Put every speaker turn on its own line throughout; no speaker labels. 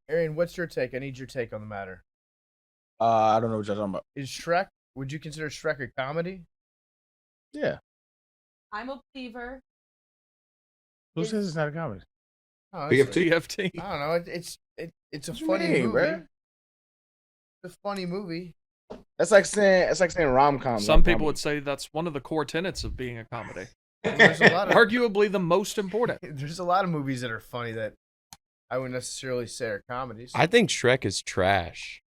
Arian, what's your take? I need your take on the matter.
I don't know what you're talking about.
Is Shrek? Would you consider Shrek a comedy?
Yeah.
I'm a believer.
Who says it's not a comedy?
Oh,
PFT.
I don't know. It's a funny movie.
Bro?
It's a funny movie.
That's like saying rom-coms.
Some people would say that's one of the core tenets of being a comedy.
There's a lot of
Arguably the most important.
There's a lot of movies that are funny that I wouldn't necessarily say are comedies.
I think Shrek is trash.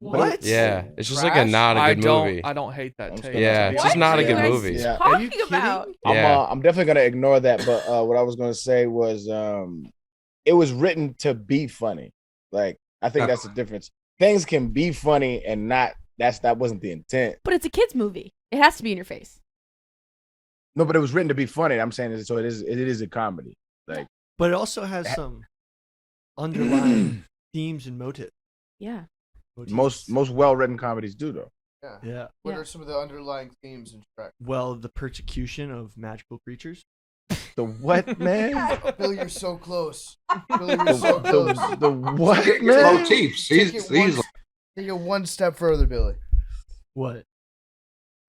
What?
Yeah, it's just
Trash?
like not a good movie.
I don't hate that take.
Yeah, it's just not a good
What
movie.
are you
Yeah.
talking
Are you kidding?
about?
Yeah.
I'm definitely gonna ignore that. But what I was gonna say was, it was written to be funny. Like I think that's the difference. Things can be funny and not. That wasn't the intent.
But it's a kids movie. It has to be in your face.
No, but it was written to be funny. I'm saying so. It is a comedy. Like,
But it also has some underlying themes and motives.
Yeah.
most well-written comedies do though.
Yeah.
What
Yeah.
are some of the underlying themes in Shrek?
Well, the persecution of magical creatures.
The what, man?
Billy, you're so close. Billy, you're so close.
the what,
Low
man?
teeps.
Take
He's
it one step further, Billy.
What?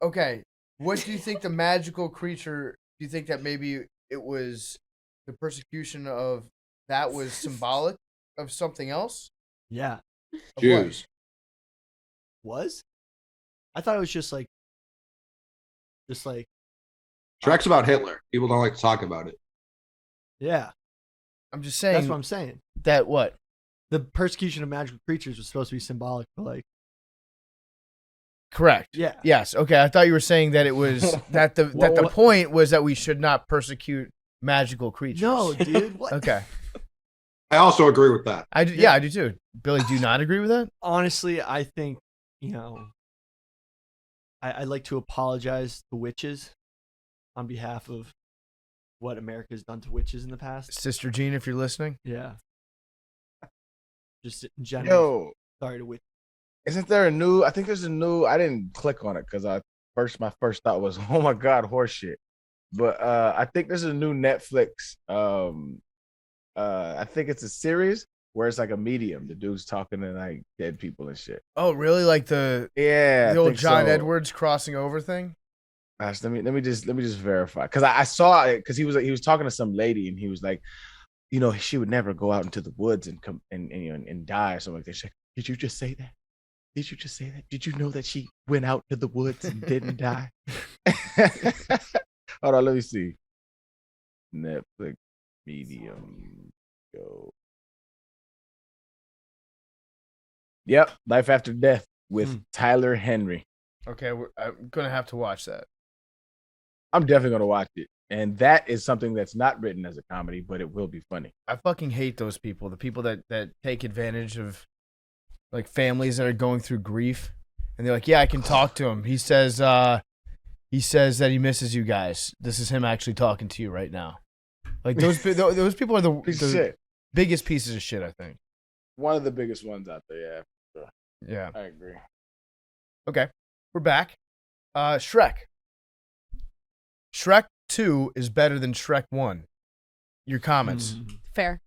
Okay, what do you think the magical creature? Do you think that maybe it was the persecution of that was symbolic of something else?
Yeah.
Of what?
Jews.
Was? I thought it was just like.
Shrek's about Hitler. People don't like to talk about it.
Yeah.
I'm just saying
That's what I'm saying.
that what?
The persecution of magical creatures was supposed to be symbolic for like.
Correct.
Yeah.
Yes. Okay. I thought you were saying that it was that the
What?
point was that we should not persecute magical creatures.
No, dude. What?
Okay.
I also agree with that.
I do. Yeah, I do too. Billy, do you not agree with that?
Honestly, I think, I'd like to apologize to witches on behalf of what America has done to witches in the past.
Sister Jean, if you're listening.
Yeah. Just in general.
Yo,
Sorry to witch.
isn't there a new? I think there's a new. I didn't click on it because my first thought was, oh my god, horseshit. But I think there's a new Netflix. I think it's a series where it's like a medium. The dude's talking to like dead people and shit.
Oh, really? Like the
Yeah,
the
I
old
think
John
so.
Edwards crossing over thing?
Gosh, let me just verify because I saw it because he was talking to some lady and he was like, she would never go out into the woods and come and die or something like that. She's like, did you just say that? Did you just say that? Did you know that she went out to the woods and didn't die? Hold on, let me see. Netflix medium go. Yep, Life After Death with Tyler Henry.
Okay, I'm gonna have to watch that.
I'm definitely gonna watch it, and that is something that's not written as a comedy, but it will be funny.
I fucking hate those people. The people that take advantage of like families that are going through grief, and they're like, "Yeah, I can talk to him." He says that he misses you guys. This is him actually talking to you right now. Like those people are the
Shit.
biggest pieces of shit. I think.
One of the biggest ones out there. Yeah,
Yeah.
I agree.
Okay, we're back. Shrek. Shrek 2 is better than Shrek 1. Your comments.
Fair.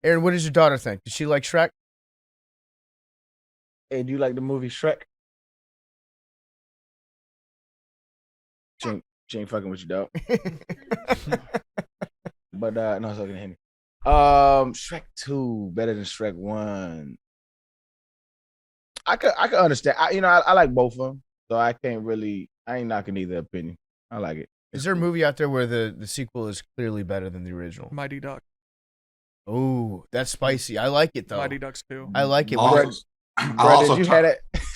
Aaron, what does your daughter think? Does she like Shrek?
Hey, do you like the movie Shrek? She ain't fucking with you, dog. But no, I was talking to Henry. Shrek 2 better than Shrek 1. I could understand. I like both of them, so I ain't knocking either opinion. I like it.
Is there a movie out there where the sequel is clearly better than the original?
Mighty Duck.
Oh, that's spicy. I like it though.
Mighty Ducks 2.
I like it.
Also,
Bro, did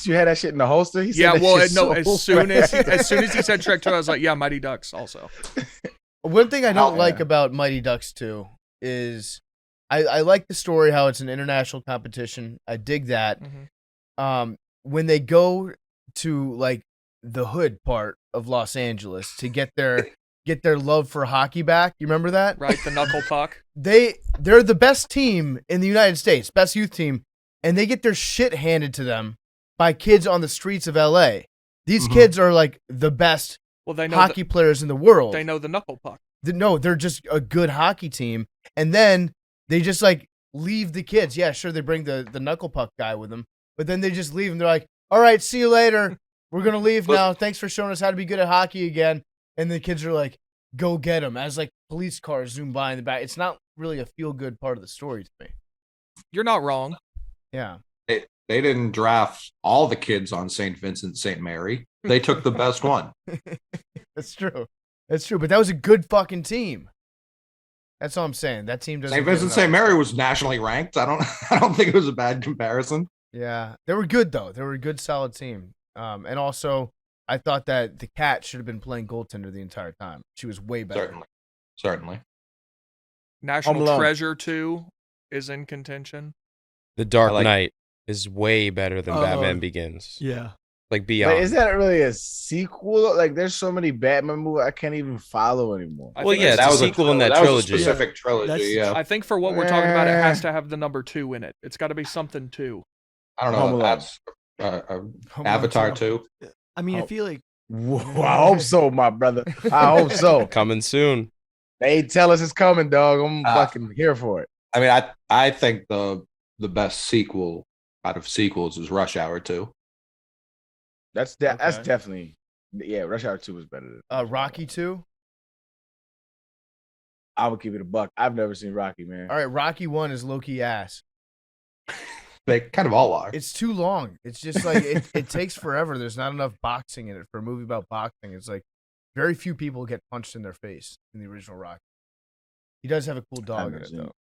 you had that shit in the holster? He said
Yeah,
that
well,
shit
no.
so
As soon as
fast.
he said Shrek 2, I was like, yeah, Mighty Ducks also.
One thing I don't
Oh,
like
yeah.
about Mighty Ducks 2 is I like the story, how it's an international competition. I dig that.
Mhm.
When they go to like the hood part of Los Angeles to get their love for hockey back, you remember that?
Right, the knuckle puck.
They're the best team in the United States, best youth team, and they get their shit handed to them by kids on the streets of LA. These kids are like the best
Well, they know
hockey players in the world.
they know the knuckle puck.
No, they're just a good hockey team. And then they just like leave the kids. Yeah, sure, they bring the knuckle puck guy with them, but then they just leave and they're like, all right, see you later. We're going to leave now. Thanks for showing us how to be good at hockey again. And the kids are like, go get him, as like police cars zoom by in the back. It's not really a feel-good part of the story to me.
You're not wrong.
Yeah.
They didn't draft all the kids on St. Vincent St. Mary. They took the best one.
That's true. That's true. But that was a good fucking team. That's all I'm saying. That team doesn't.
St. Vincent St. Mary was nationally ranked. I don't think it was a bad comparison.
Yeah, they were good though. They were a good, solid team. And also, I thought that the cat should have been playing goaltender the entire time. She was way better.
Certainly.
National Treasure 2 is in contention.
The Dark Knight is way better than
Oh.
Batman Begins.
Yeah.
Like beyond.
But is that really a sequel? Like, there's so many Batman movies I can't even follow anymore.
I
Well,
think
yeah,
that's-
it's a sequel in that
was a
trilogy.
specific trilogy.
That's-
Yeah.
I think for what we're talking about, it has to have the number 2 in it. It's got to be something 2.
I don't know.
Home Alone.
That's
Home
Avatar
Alone
2.
I mean, I
Oh.
feel like
Whoa, I hope so, my brother. I hope so.
Coming soon.
They tell us it's coming, dog. I'm
Ah.
fucking here for it.
I mean, I think the best sequel out of sequels is Rush Hour 2.
That's
Okay.
definitely Rush Hour 2 was better than
Rocky 2.
I would keep it a buck. I've never seen Rocky, man.
All right, Rocky 1 is low-key ass.
They kind of all are.
It's too long. It's just like it takes forever. There's not enough boxing in it for a movie about boxing. It's like very few people get punched in their face in the original Rocky. He does have a cool dog in
never
it
seen
though.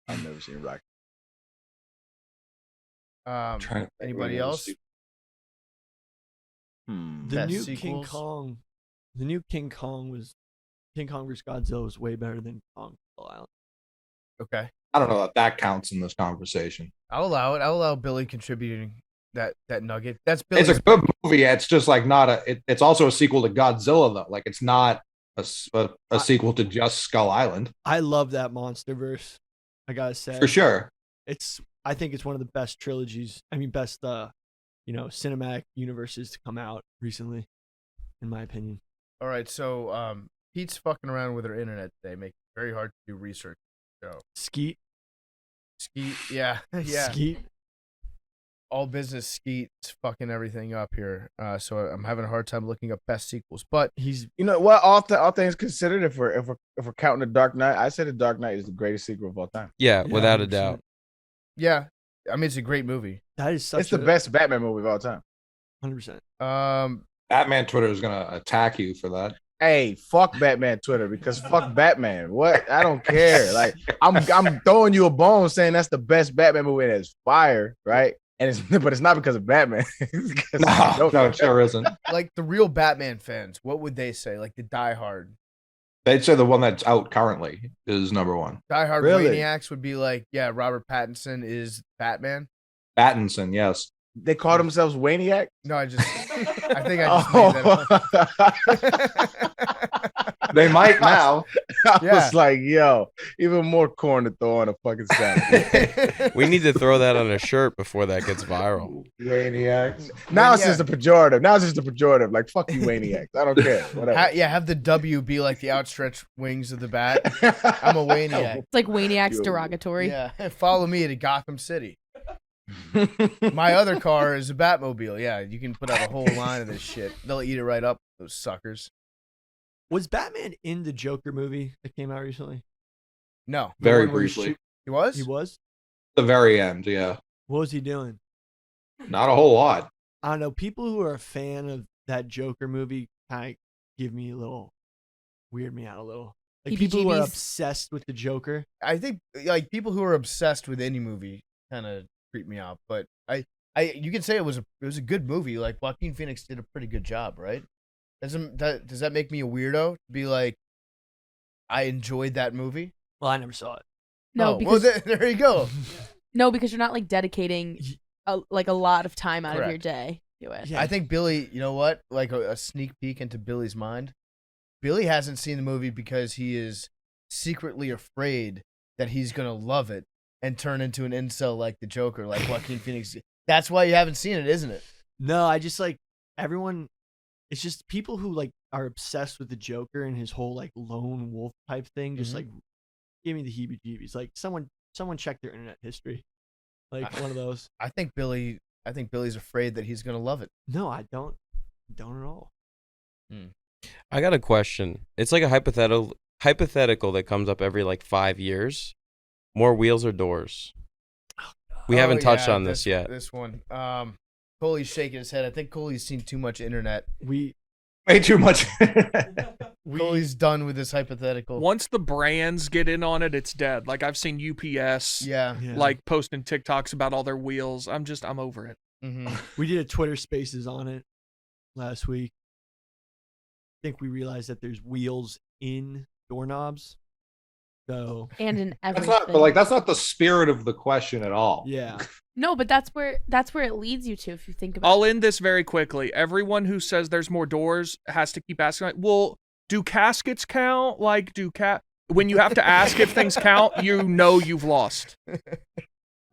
I've never seen Rocky.
Trying to think
Anybody
of any
else?
sequels.
the
Best
new King
sequels?
Kong, the new King Kong vs. Godzilla was way better than Kong Skull Island.
Okay,
I don't know if that counts in this conversation.
I'll allow it. I'll allow Billy contributing that nugget. That's Billy's.
It's a good movie. It's just like not a. It's also a sequel to Godzilla though. Like it's not a sequel to just Skull Island
I love that MonsterVerse. I gotta say,
for sure.
I think it's one of the best trilogies. I mean, best cinematic universes to come out recently, in my opinion.
All right, so Pete's fucking around with her internet today, making it very hard to do research. So
Skeet,
Skeet, yeah, yeah.
Skeet.
All business Skeet's fucking everything up here. So I'm having a hard time looking up best sequels. But
He's
You know what? All things considered, if we're counting the Dark Knight, I say the Dark Knight is the greatest sequel of all time.
Yeah,
Yeah,
without a
100%.
doubt.
yeah, I mean it's a great movie.
that is such
It's the best Batman movie of all time.
100%.
Batman Twitter is gonna attack you for that.
Hey, fuck Batman Twitter because fuck Batman. What? I don't care. Like I'm throwing you a bone saying that's the best Batman movie and it's fire, right? And but it's not because of Batman. It's because
No, it sure isn't.
like the real Batman fans, what would they say? Like the diehard
They'd say the one that's out currently is number one.
diehard
Really?
maniacs would be like, yeah, Robert Pattinson is Batman.
Pattinson, yes.
They call themselves Waniac.
No, I think I just made that up.
They might now.
I
Yeah.
was like, yo, even more corn to throw on a fucking salad.
We need to throw that on a shirt before that gets viral.
Maniacs.
Now it's
Yeah.
just a pejorative. Now it's just a pejorative. Like, fuck you, Waniacs. I don't care. Whatever.
Have the W be like the outstretched wings of the bat. I'm a Waniac.
It's like Waniac's
Yo.
derogatory.
Yeah, follow me to Gotham City. My other car is a Batmobile. Yeah, you can put out a whole line of this shit. They'll eat it right up, those suckers.
Was Batman in the Joker movie that came out recently?
No,
Very
one where he
briefly.
he was.
He was.
The very end, yeah.
What was he doing?
Not a whole lot.
I don't know. People who are a fan of that Joker movie kind of weird me out a little. Like people who are
Heebie-jeebies.
obsessed with the Joker.
I think like people who are obsessed with any movie kind of creep me out. But you can say it was a good movie. Like Joaquin Phoenix did a pretty good job, right? Does that make me a weirdo to be like, I enjoyed that movie?
Well, I never saw it.
No,
Oh,
because
well, there you go.
no, because you're not like dedicating a lot of time out of your
Correct.
day to it.
Yeah.
I think Billy, you know what? Like a sneak peek into Billy's mind. Billy hasn't seen the movie because he is secretly afraid that he's gonna love it and turn into an incel like the Joker, like Joaquin Phoenix. That's why you haven't seen it, isn't it?
No, I just like everyone. It's just people who like are obsessed with the Joker and his whole like lone wolf type thing. Just
Mhm.
like give me the heebie-jeebies. Like someone Someone check their internet history, like one of those.
I think Billy's afraid that he's gonna love it.
No, I don't at all.
I got a question. It's like a hypothetical that comes up every like 5 years. More wheels or doors? We haven't touched on this yet.
This one. Coley's shaking his head. I think Coley's seen too much internet.
Way too much.
Coley's done with this hypothetical.
Once the brands get in on it, it's dead. Like I've seen UPS,
Yeah.
like posting TikToks about all their wheels. I'm over it.
Mm-hmm.
We did a Twitter Spaces on it last week. I think we realized that there's wheels in doorknobs. So
And in
That's
everything.
not, but like that's not the spirit of the question at all.
yeah,
No, but that's where it leads you to if you think about
I'll end this very quickly. Everyone who says there's more doors has to keep asking, like, well, do caskets count? Like, when you have to ask if things count, you know you've lost.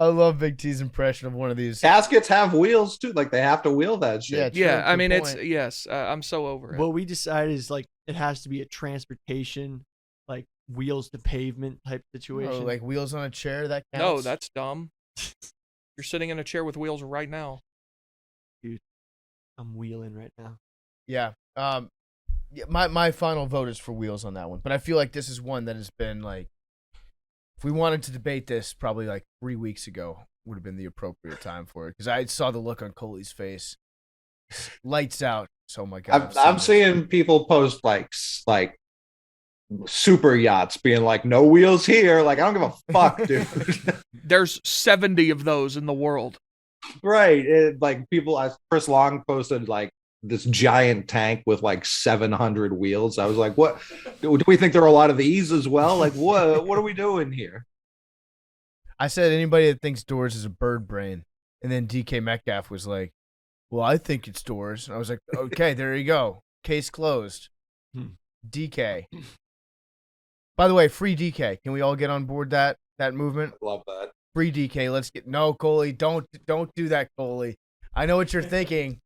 I love Big T's impression of one of these.
Caskets have wheels too. Like they have to wheel that shit.
True,
Yeah, I
good
mean,
point.
I'm so over it.
what we decided is like it has to be a transportation, like wheels to pavement type situation.
Oh, like wheels on a chair. That
No,
counts?
that's dumb. You're sitting in a chair with wheels right now.
I'm wheeling right now.
Yeah. Yeah, my final vote is for wheels on that one. But I feel like this is one that has been like, if we wanted to debate this probably like 3 weeks ago would have been the appropriate time for it. Because I saw the look on Coley's face. Lights out. So my God.
I'm seeing people post like super yachts being like no wheels here. Like I don't give a fuck, dude.
There's 70 of those in the world.
Right. Like people, Chris Long posted like this giant tank with like 700 wheels. I was like, what? Do we think there are a lot of these as well? Like what are we doing here?
I said anybody that thinks doors is a bird brain. And then DK Metcalf was like, well, I think it's doors. And I was like, okay, there you go. Case closed. DK. By the way, free DK. Can we all get on board that movement?
Love that.
Free DK. Let's get no Coley. Don't do that, Coley. I know what you're thinking.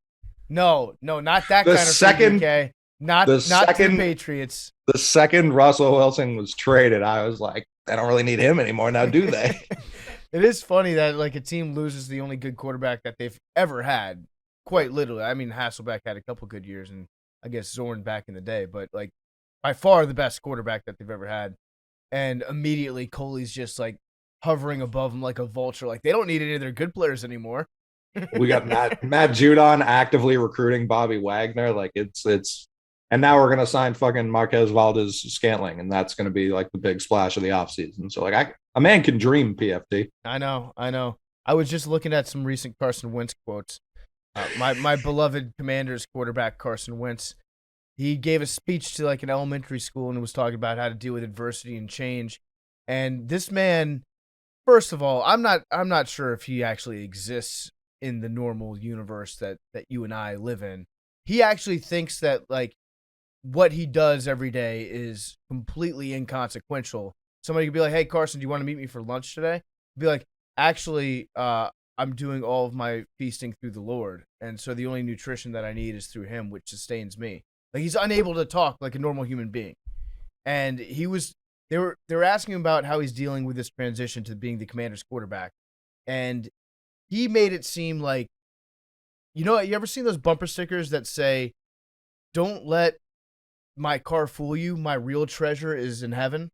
No, not that
The
kind of
second-
free DK. Not
the
to the
second-
Patriots.
The second Russell Wilson was traded, I was like, I don't really need him anymore now, do they?
It is funny that like a team loses the only good quarterback that they've ever had. Quite literally. I mean, Hasselbeck had a couple good years, and I guess Zorn back in the day, but like by far the best quarterback that they've ever had. And immediately Coley's just like hovering above him like a vulture. Like they don't need any of their good players anymore.
We got Matt Judon actively recruiting Bobby Wagner. Like it's and now we're gonna sign fucking Marquez Valdez Scantling, and that's gonna be like the big splash of the offseason. So like a man can dream, PFT.
I know. I was just looking at some recent Carson Wentz quotes. My beloved Commanders quarterback Carson Wentz, he gave a speech to like an elementary school and was talking about how to deal with adversity and change. And this man, first of all, I'm not sure if he actually exists in the normal universe that you and I live in. He actually thinks that like what he does every day is completely inconsequential. Somebody could be like, "Hey Carson, do you want to meet me for lunch today?" Be like, "Actually, I'm doing all of my feasting through the Lord, and so the only nutrition that I need is through Him, which sustains me." Like he's unable to talk like a normal human being, and they were asking him about how he's dealing with this transition to being the Commanders quarterback, and he made it seem like, you ever seen those bumper stickers that say, "Don't let my car fool you, my real treasure is in heaven,"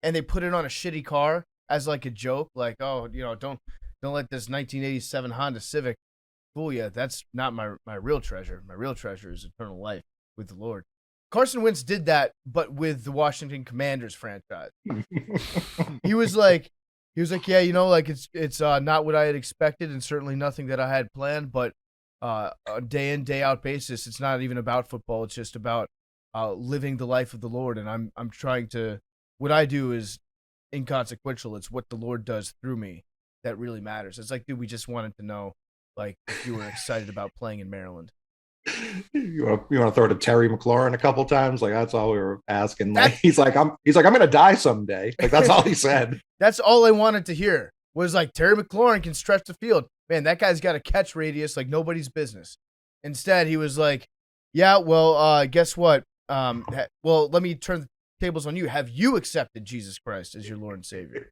and they put it on a shitty car as like a joke, like, "Oh, don't let this 1987 Honda Civic fool you. That's not my real treasure. My real treasure is eternal life with the Lord." Carson Wentz did that, but with the Washington Commanders franchise. He was like, yeah, like it's not what I had expected, and certainly nothing that I had planned. But a day in, day out basis, it's not even about football. It's just about living the life of the Lord, and I'm trying to. What I do is inconsequential. It's what the Lord does through me that really matters. It's like, dude, we just wanted to know, like, if you were excited about playing in Maryland.
You want to throw to Terry McLaurin a couple times? Like that's all we were asking. Like he's like I'm gonna die someday. Like that's all he said.
That's all I wanted to hear was like Terry McLaurin can stretch the field. Man, that guy's got a catch radius like nobody's business. Instead, he was like, yeah, well, guess what? Well, let me turn the tables on you. Have you accepted Jesus Christ as your Lord and Savior?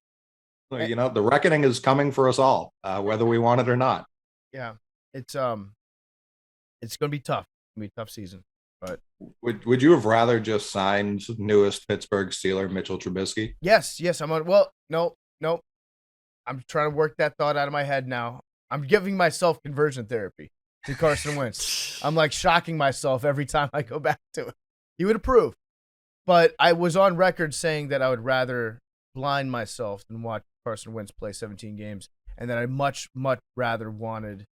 Well, you know, the reckoning is coming for us all, whether we want it or not.
Yeah, it's gonna be tough. It's gonna be a tough season. But
Would you have rather just signed newest Pittsburgh Steeler Mitchell Trubisky?
yes, I'm on. Well, no. I'm trying to work that thought out of my head now. I'm giving myself conversion therapy to Carson Wentz. I'm like shocking myself every time I go back to it. He would approve. But I was on record saying that I would rather blind myself than watch Carson Wentz play 17 games, and that I much rather wanted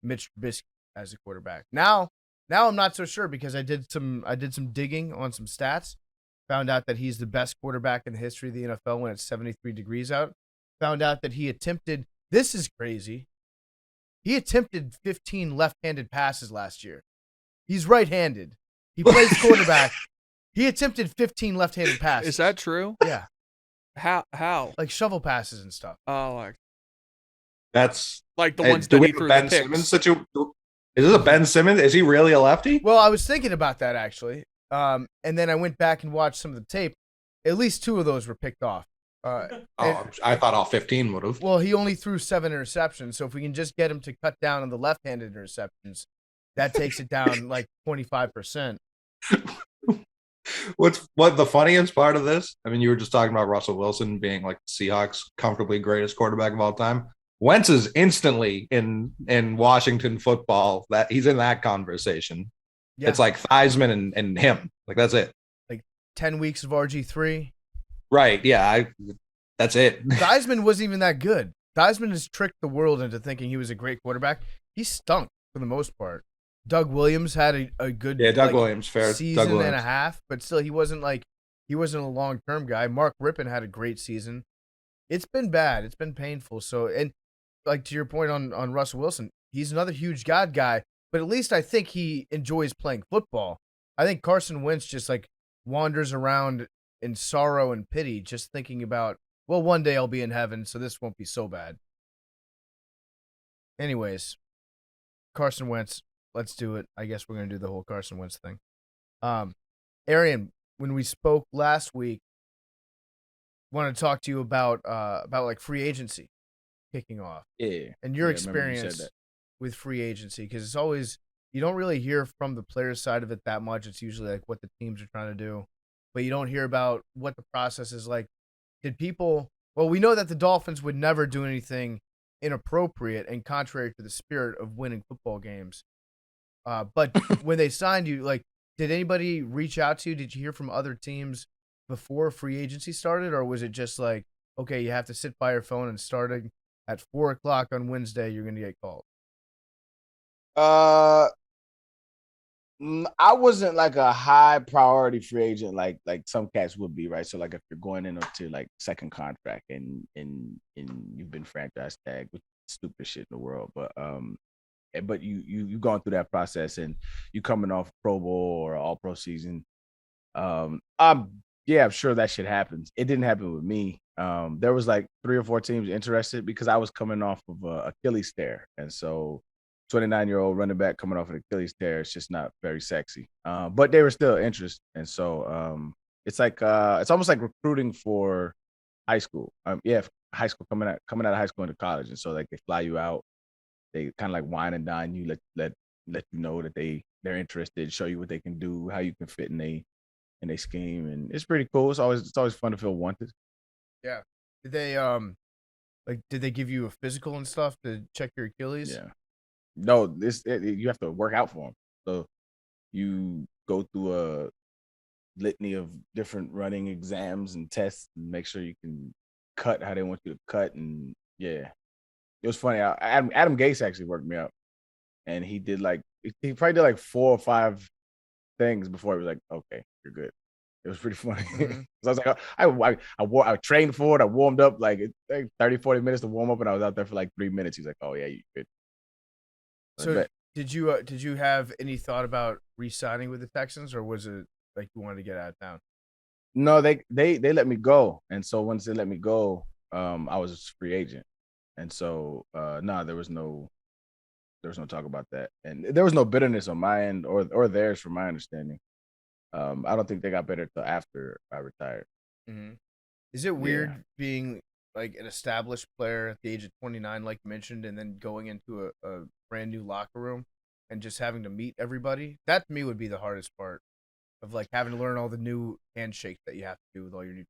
Mitch Trubisky as a quarterback. Now I'm not so sure because I did some digging on some stats. Found out that he's the best quarterback in the history of the NFL when it's 73 degrees out. Found out that he attempted, this is crazy, he attempted 15 left-handed passes last year. He's right-handed. He plays quarterback. He attempted 15 left-handed passes.
Is that true?
Yeah.
How?
Like shovel passes and stuff.
Oh, like
That's
the
Hey,
ones
do
that
we
he
have
threw
a
the
Ben
picks.
Simmons situation? Is this a Ben Simmons? Is he really a lefty?
Well, I was thinking about that actually. And then I went back and watched some of the tape. At least 2 of those were picked off.
I thought all 15 would have.
Well, he only threw 7 interceptions. So if we can just get him to cut down on the left-handed interceptions, that takes it down like 25%.
What the funniest part of this? I mean, you were just talking about Russell Wilson being like the Seahawks comfortably greatest quarterback of all time. Wentz is instantly in Washington football. That he's in that conversation.
Yeah.
It's like Theismann and him. Like that's it.
10 weeks of RG3.
Right. Yeah. That's it.
Theismann wasn't even that good. Theismann has tricked the world into thinking he was a great quarterback. He stunk for the most part. Doug Williams had a good
Williams, fair
season
Doug
and a half, but still he wasn't a long-term guy. Mark Rippon had a great season. It's been bad. It's been painful. So, and like to your point on Russell Wilson, he's another huge God guy, but at least I think he enjoys playing football. I think Carson Wentz just like wanders around in sorrow and pity, just thinking about, well, one day I'll be in heaven, so this won't be so bad. Anyways, Carson Wentz, let's do it. I guess we're going to do the whole Carson Wentz thing. Arian, when we spoke last week, I want to talk to you about like free agency kicking off.
Yeah.
And your
Yeah, I remember you said
experience
that.
with free agency, because it's always, you don't really hear from the player side of it that much. It's usually like what the teams are trying to do, but you don't hear about what the process is like. Well, we know that the Dolphins would never do anything inappropriate and contrary to the spirit of winning football games. But when they signed you, like, did anybody reach out to you? Did you hear from other teams before free agency started? Or was it just like, okay, you have to sit by your phone and starting at 4:00 on Wednesday, you're going to get called?
I wasn't like a high priority free agent like some cats would be, right? So like if you're going into like second contract and you've been franchise tagged, with stupid shit in the world, but you've gone through that process and you coming off Pro Bowl or All Pro season. I'm sure that shit happens. It didn't happen with me. There was like 3 or 4 teams interested because I was coming off of a Achilles tear, and so 29-year-old running back coming off an Achilles tear, it's just not very sexy. But they were still interested, and so it's like it's almost like recruiting for high school. High school coming out of high school into college, and so like they fly you out, they kind of like wine and dine you, let you know that they're interested, show you what they can do, how you can fit in a scheme, and it's pretty cool. It's always fun to feel wanted.
Yeah. Did they give you a physical and stuff to check your Achilles?
Yeah. No, you have to work out for them. So you go through a litany of different running exams and tests and make sure you can cut how they want you to cut. And yeah, it was funny. Adam Gase actually worked me out, and he probably did like 4 or 5 things before he was like, okay, you're good. It was pretty funny.
Mm-hmm.
So I was like, I trained for it. I warmed up like 30, 40 minutes to warm up, and I was out there for like 3 minutes. He's like, oh yeah, you good.
So did you have any thought about re-signing with the Texans, or was it like you wanted to get out of town?
No, they let me go, and so once they let me go, I was a free agent, and so there was no talk about that, and there was no bitterness on my end or theirs, from my understanding. I don't think they got better till after I retired.
Mm-hmm. Is it weird being like an established player at the age of 29, like you mentioned, and then going into a brand new locker room and just having to meet everybody. That to me would be the hardest part of like having to learn all the new handshakes that you have to do with all your new.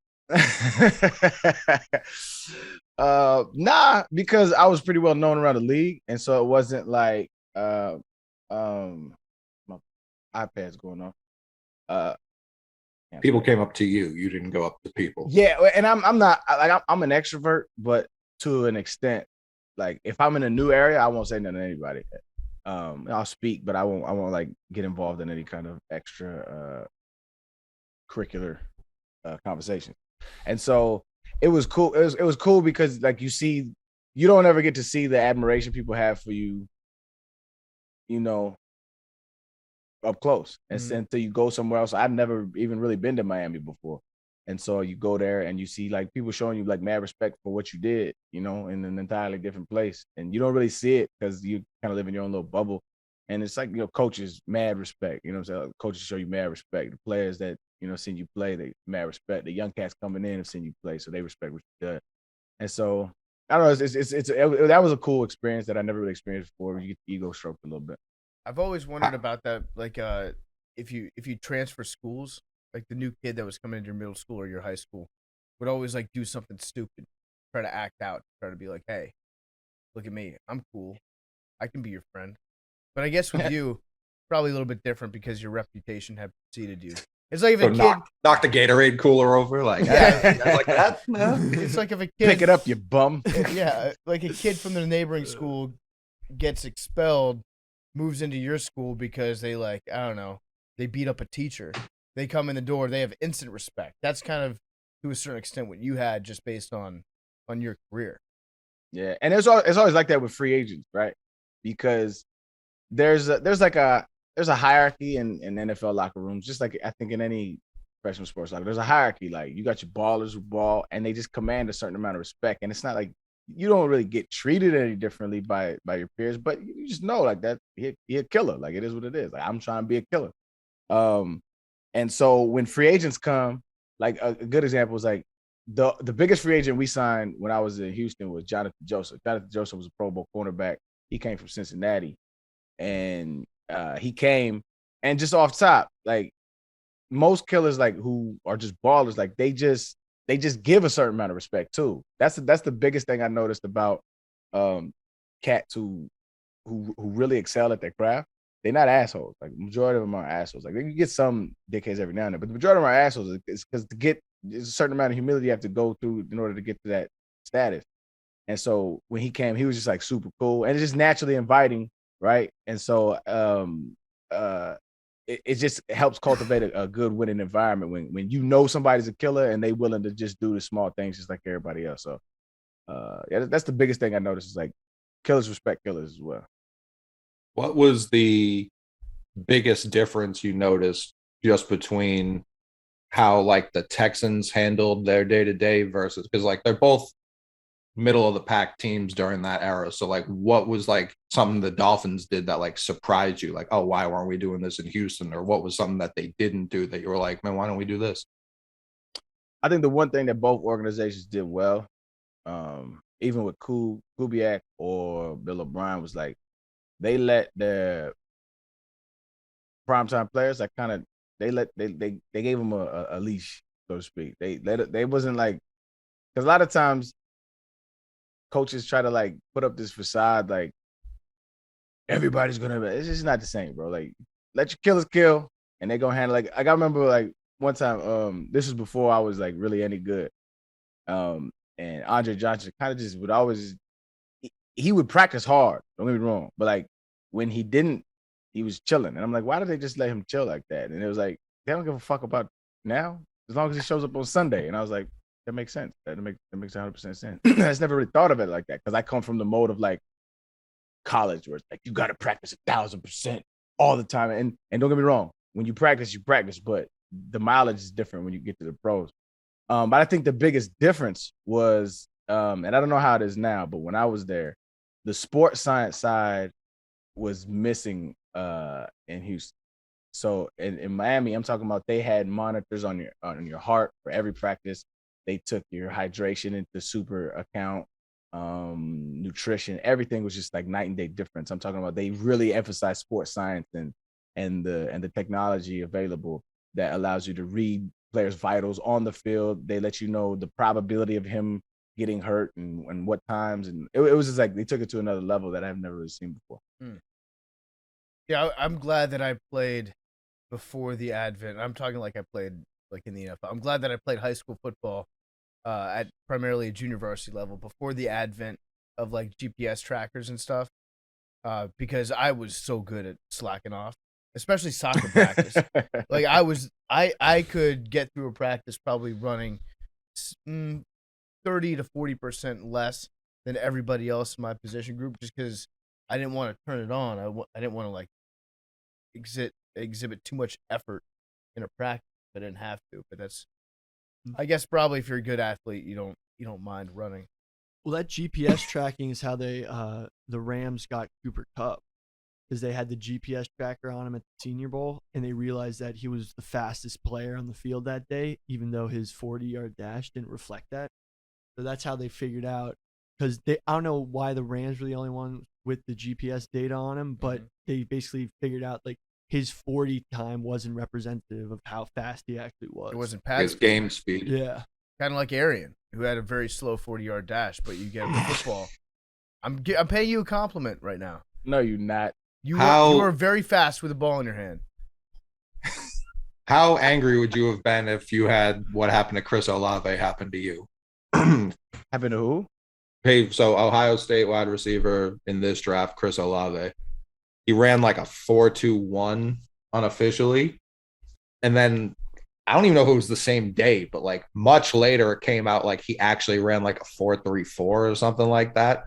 Nah, because I was pretty well known around the league, and so it wasn't like my iPad's going off.
People came up to you. You didn't go up to people.
Yeah, and I'm not like I'm an extrovert, but to an extent. Like if I'm in a new area, I won't say nothing to anybody. I'll speak, but I won't like get involved in any kind of extra curricular conversation. And so it was cool. It was cool because like you don't ever get to see the admiration people have for you, you know, up close. And until you go somewhere else. I've never even really been to Miami before. And so you go there and you see like people showing you like mad respect for what you did, you know, in an entirely different place. And you don't really see it because you kind of live in your own little bubble. And it's like, you know, coaches, mad respect. You know what I'm saying? Coaches show you mad respect. The players that, you know, seen you play, they mad respect. The young cats coming in have seen you play, so they respect what you did. And so I don't know, that was a cool experience that I never really experienced before. You get the ego stroked a little bit.
I've always wondered about that, like if you transfer schools, like the new kid that was coming into your middle school or your high school would always like do something stupid, try to act out, try to be like, hey, look at me, I'm cool, I can be your friend. But I guess with you, probably a little bit different because your reputation had preceded you. It's like if a kid
knock the Gatorade cooler over, like like that.
It's like if a kid
pick it up, you bum.
Yeah, like a kid from the neighboring school gets expelled, moves into your school because they like, I don't know, they beat up a teacher. They come in the door, they have instant respect. That's kind of to a certain extent what you had just based on your career.
Yeah, and it's always like that with free agents, right? Because there's a hierarchy in NFL locker rooms, just like I think in any professional sports locker. There's a hierarchy. Like you got your ballers who ball, and they just command a certain amount of respect. And it's not like you don't really get treated any differently by your peers, but you just know like that he a killer. Like it is what it is. Like I'm trying to be a killer. And so when free agents come, like a good example is like the biggest free agent we signed when I was in Houston was Jonathan Joseph. Jonathan Joseph was a Pro Bowl cornerback. He came from Cincinnati, and he came, and just off top, like most killers, like who are just ballers, like they just give a certain amount of respect too. That's the biggest thing I noticed about cats who really excel at their craft. They're not assholes. Like the majority of them are assholes. Like you get some dickheads every now and then, but the majority of them are assholes. It's because there's a certain amount of humility you have to go through in order to get to that status. And so when he came, he was just like super cool and it's just naturally inviting, right? And so it just helps cultivate a good winning environment when you know somebody's a killer and they willing to just do the small things just like everybody else. So yeah, that's the biggest thing I noticed is like killers respect killers as well.
What was the biggest difference you noticed just between how like the Texans handled their day-to-day versus, because like they're both middle of the pack teams during that era. So like what was like something the Dolphins did that like surprised you? Like, oh, why weren't we doing this in Houston? Or what was something that they didn't do that you were like, man, why don't we do this?
I think the one thing that both organizations did well, even with Kubiak or Bill O'Brien, was like they let their primetime players like kind of they gave them a leash, so to speak. They wasn't like, because a lot of times coaches try to like put up this facade like everybody's gonna be, it's just not the same, bro. Like let your killers kill and they gonna handle like I remember like one time, this was before I was like really any good. And Andre Johnson kind of just would always he would practice hard, don't get me wrong, but like when he didn't, he was chilling. And I'm like, why did they just let him chill like that? And it was like, they don't give a fuck about now, as long as he shows up on Sunday. And I was like, that makes sense. That makes 100% sense. I just never really thought of it like that because I come from the mode of like college where it's like you got to practice 1,000% all the time. And don't get me wrong, when you practice, but the mileage is different when you get to the pros. But I think the biggest difference was, and I don't know how it is now, but when I was there, the sports science side was missing in Houston. So in Miami, I'm talking about they had monitors on your heart for every practice. They took your hydration into super account, nutrition, everything was just like night and day difference. I'm talking about they really emphasize sports science and the technology available that allows you to read players' vitals on the field. They let you know the probability of him getting hurt and what times, and it was just like they took it to another level that I've never really seen before.
Yeah, I'm glad that I played before the advent. I'm talking like I played like in the NFL. I'm glad that I played high school football at primarily a junior varsity level before the advent of like GPS trackers and stuff, because I was so good at slacking off, especially soccer practice. Like I could get through a practice probably running 30 to 40% less than everybody else in my position group, just because I didn't want to turn it on. I didn't want to like exhibit too much effort in a practice. I didn't have to, but that's, I guess, probably if you're a good athlete, you don't mind running.
Well, that GPS tracking is how they the Rams got Cooper Kupp, because they had the GPS tracker on him at the Senior Bowl, and they realized that he was the fastest player on the field that day, even though his 40-yard dash didn't reflect that. So that's how they figured out, because I don't know why the Rams were the only one with the GPS data on him, but they basically figured out like his 40 time wasn't representative of how fast he actually was.
It wasn't
His
pads.
game speed.
Yeah.
Kind of like Arian, who had a very slow 40-yard dash, but you get with football. I'm paying you a compliment right now.
No, you're not.
You are very fast with the ball in your hand.
How angry would you have been if you had what happened to Chris Olave happen to you?
Happened to who?
Hey, so Ohio State wide receiver in this draft, Chris Olave. He ran like a 4.21 unofficially. And then I don't even know if it was the same day, but like much later it came out like he actually ran like a 4.34 or something like that.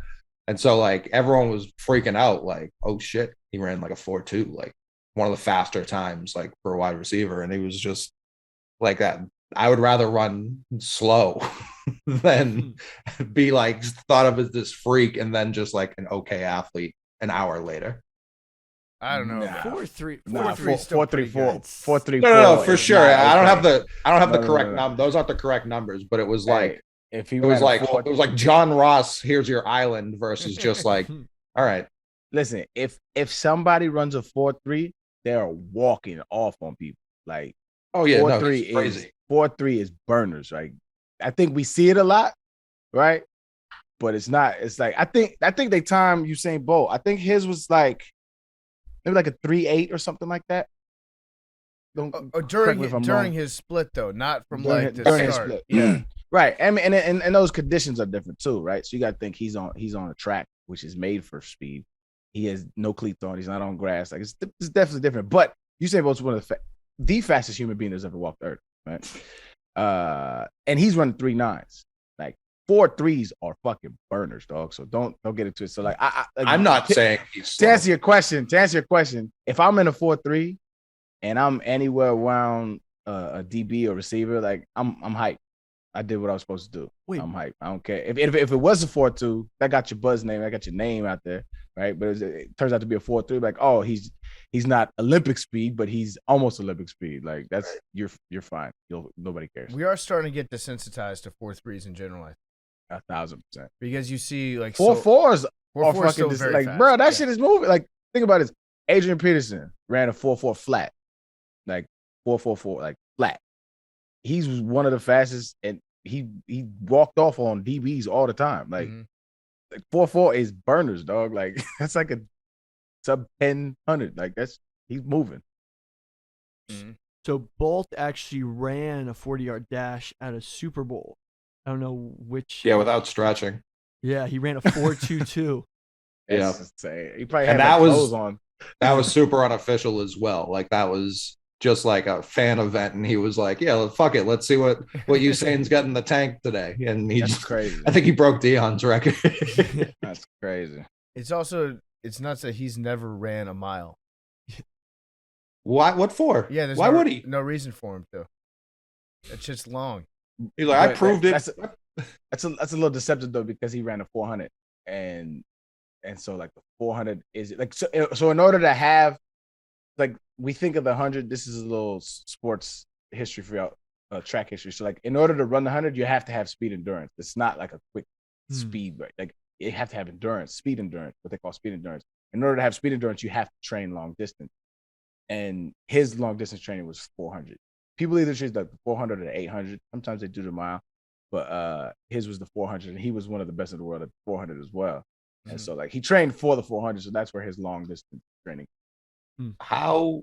And so like everyone was freaking out, like, oh shit, he ran like a 4.2, like one of the faster times like for a wide receiver. And he was just like that. I would rather run slow than be like thought of as this freak and then just like an okay athlete an hour later.
I don't know.
Nah.
4.3.
Nah,
4.3.
4.34.
No, for sure. I don't have
the.
the correct number. Those aren't the correct numbers, but it was like
If he
it was
ran a
like it was like John Ross, here's your island versus just like, all right.
Listen, if somebody runs a 4.3, they're walking off on people. Like
Oh yeah,
4.3
it's crazy.
4.3 is burners, right? I think we see it a lot, right? But it's not. It's like I think they time Usain Bolt. I think his was like maybe like a 3.8 or something like that.
During his split though, not from
during
the
his
start.
split. Yeah, right. And those conditions are different too, right? So you got to think he's on a track which is made for speed. He has no cleats on. He's not on grass. Like it's definitely different. But Usain Bolt's one of the fastest human being that's ever walked the earth, right? And he's running 3.9s. Like 4.3s are fucking burners, dog. So don't get into it. So like
I'm not saying he's
to answer your question. If I'm in a 4.3 and I'm anywhere around a DB or receiver, like I'm hyped. I did what I was supposed to do.
Wait.
I'm hyped. I don't care if it was a 4.2, that got your buzz name, that got your name out there, right? But it turns out to be a 4.3. Like, oh, he's not Olympic speed, but he's almost Olympic speed. Like that's you're fine. Nobody cares.
We are starting to get desensitized to 4.3s in general.
1,000%.
Because you see like
4.4s are
4.4 is
fucking
still very
like,
fast.
bro, that
Yeah.
shit is moving. Like, think about this. Adrian Peterson ran a 4.4 flat, like 4.44, like flat. He's one of the fastest, and he walked off on DBs all the time. Like, like 4.4 is burners, dog. Like that's like a sub 1000. Like he's moving.
So Bolt actually ran a 40-yard dash at a Super Bowl. I don't know which.
Yeah, without stretching.
Yeah, he ran a 4.22.
Yeah.
That's insane. He probably
And
had
that
like,
was-
clothes on.
That was super unofficial as well. Like that was just like a fan event, and he was like, "Yeah, fuck it, let's see what Usain's got in the tank today." And he
That's
just,
crazy.
I think he broke Dion's record.
That's crazy.
It's nuts that he's never ran a mile.
Why? What for?
Yeah, there's
why would he?
No reason for him to. It's just long.
He's like, I
But
proved it.
That's a little deceptive though, because he ran a 400, and so like the 400 is like so in order to have, like, we think of the 100. This is a little sports history for y'all. track history. So like in order to run the 100, you have to have speed endurance. It's not like a quick speed, right? Like you have to have endurance, speed endurance, what they call speed endurance. In order to have speed endurance, you have to train long distance. And his long distance training was 400. People either choose like the 400 or the 800. Sometimes they do the mile, but his was the 400, and he was one of the best in the world at the 400 as well. And so like he trained for the 400, so that's where his long distance training.
How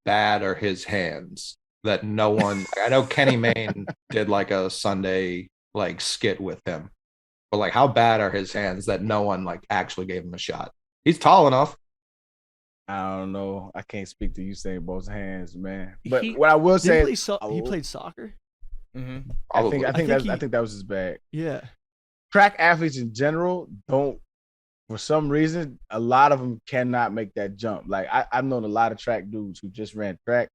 bad are his hands that no one? I know Kenny Mayne did like a Sunday like skit with him, but like how bad are his hands that no one like actually gave him a shot? He's tall enough.
I don't know. I can't speak to Usain Bolt's hands, man. But
He-
what I will say,
He played soccer.
I think that was his bag.
Yeah.
Track athletes in general don't, for some reason, a lot of them cannot make that jump. Like I've known a lot of track dudes who just ran track,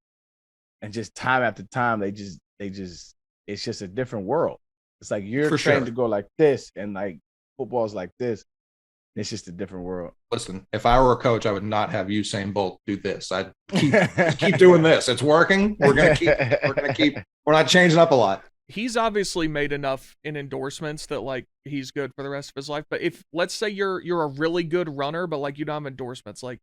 and just time after time, they just, it's just a different world. It's like you're
For
trained
sure.
to go like this, and like football's like this. It's just a different world.
Listen, if I were a coach, I would not have Usain Bolt do this. I'd keep doing this. It's working. We're gonna keep. We're not changing up a lot.
He's obviously made enough in endorsements that like he's good for the rest of his life. But if let's say you're a really good runner, but like you don't have endorsements, like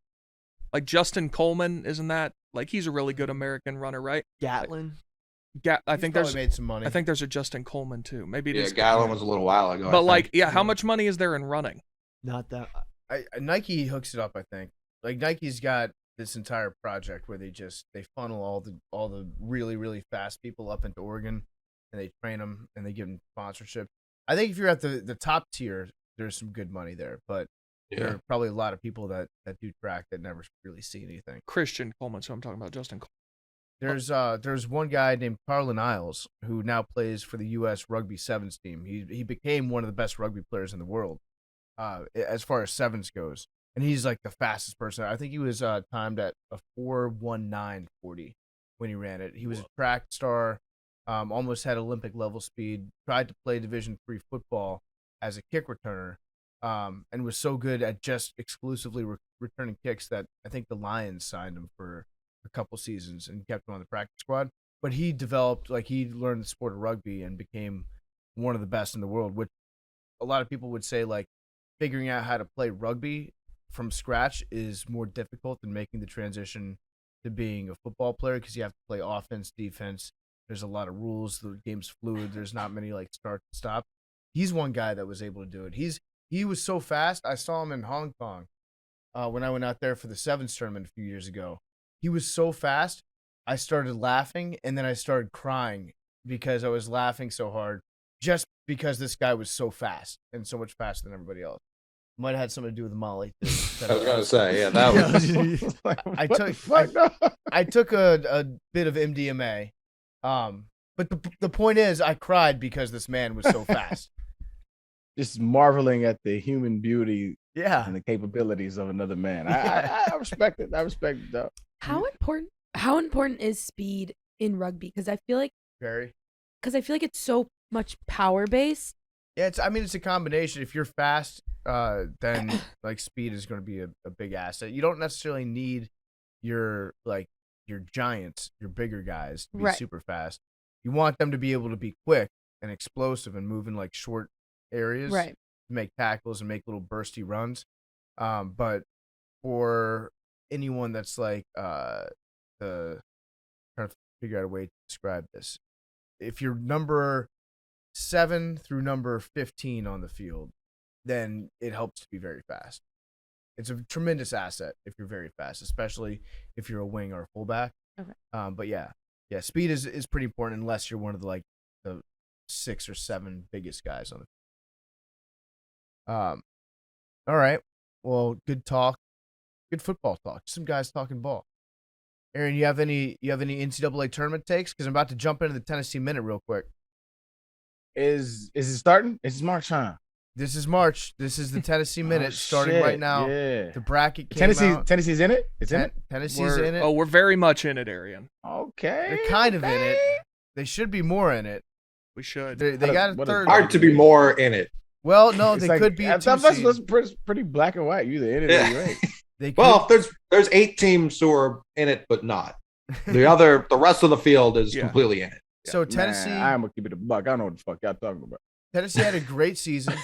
Justin Coleman, isn't that like he's a really good American runner, right?
Gatlin.
I think there's
made some money.
I think there's a Justin Coleman too. Maybe it
Yeah,
is.
Gallon was a little while ago.
But like, yeah, how much money is there in running?
Not that.
Nike hooks it up, I think. Like Nike's got this entire project where they funnel all the really, really fast people up into Oregon, and they train them and they give them sponsorship. I think if you're at the top tier, there's some good money there, but there are probably a lot of people that do track that never really see anything.
Christian Coleman, so I'm talking about Justin Coleman.
There's one guy named Carlin Isles who now plays for the U.S. Rugby Sevens team. He became one of the best rugby players in the world, as far as sevens goes, and he's like the fastest person. I think he was timed at a 4:19:40 when he ran it. He was a track star, almost had Olympic level speed. Tried to play Division III football as a kick returner, and was so good at just exclusively returning kicks that I think the Lions signed him for a couple seasons and kept him on the practice squad. But he he learned the sport of rugby and became one of the best in the world, which a lot of people would say like figuring out how to play rugby from scratch is more difficult than making the transition to being a football player, because you have to play offense, defense. There's a lot of rules. The game's fluid. There's not many like start and stop. He's one guy that was able to do it. He was so fast. I saw him in Hong Kong when I went out there for the sevens tournament a few years ago. He was so fast, I started laughing, and then I started crying because I was laughing so hard just because this guy was so fast and so much faster than everybody else. Might have had something to do with Molly, too.
I was gonna say, yeah, that was.
I took a bit of MDMA, but the point is, I cried because this man was so fast.
Just marveling at the human beauty,
Yeah,
and the capabilities of another man. I respect it. I respect it, though.
How important is speed in rugby? Because I feel like
very.
it's so much power based.
Yeah, it's a combination. If you're fast, then like speed is going to be a big asset. You don't necessarily need your giants, your bigger guys to be
Right.
super fast. You want them to be able to be quick and explosive and move in like short areas,
Right.
to make tackles and make little bursty runs. But for anyone that's like trying to figure out a way to describe this, if you're number 7 through number 15 on the field, then it helps to be very fast. It's a tremendous asset if you're very fast, especially if you're a wing or a fullback.
Okay.
But yeah, speed is pretty important unless you're one of the 6 or 7 biggest guys on the field. All right. Well, good talk. Good football talk. Some guys talking ball. Arian, you have any NCAA tournament takes? Because I'm about to jump into the Tennessee Minute real quick.
Is it starting? It's March, huh?
This is March. This is the Tennessee Minute starting
shit.
right now.
Yeah.
The bracket came out.
Tennessee's in it? It's in it?
Tennessee's in it.
Oh, we're very much in it, Arian.
Okay.
They're kind of in it. They should be more in it.
We should.
They got a
What
third.
Hard to be more in it.
Well, no,
It's
they
like,
could be
I
a 2
thought that's
seed.
pretty black and white. You either in it
Yeah.
or you ain't.
They could,
Well, there's 8 teams who are in it but not. The rest of the field is
Yeah.
completely in it.
So Tennessee,
I'm gonna keep it a buck. I don't know what the fuck y'all talking about.
Tennessee had a great season.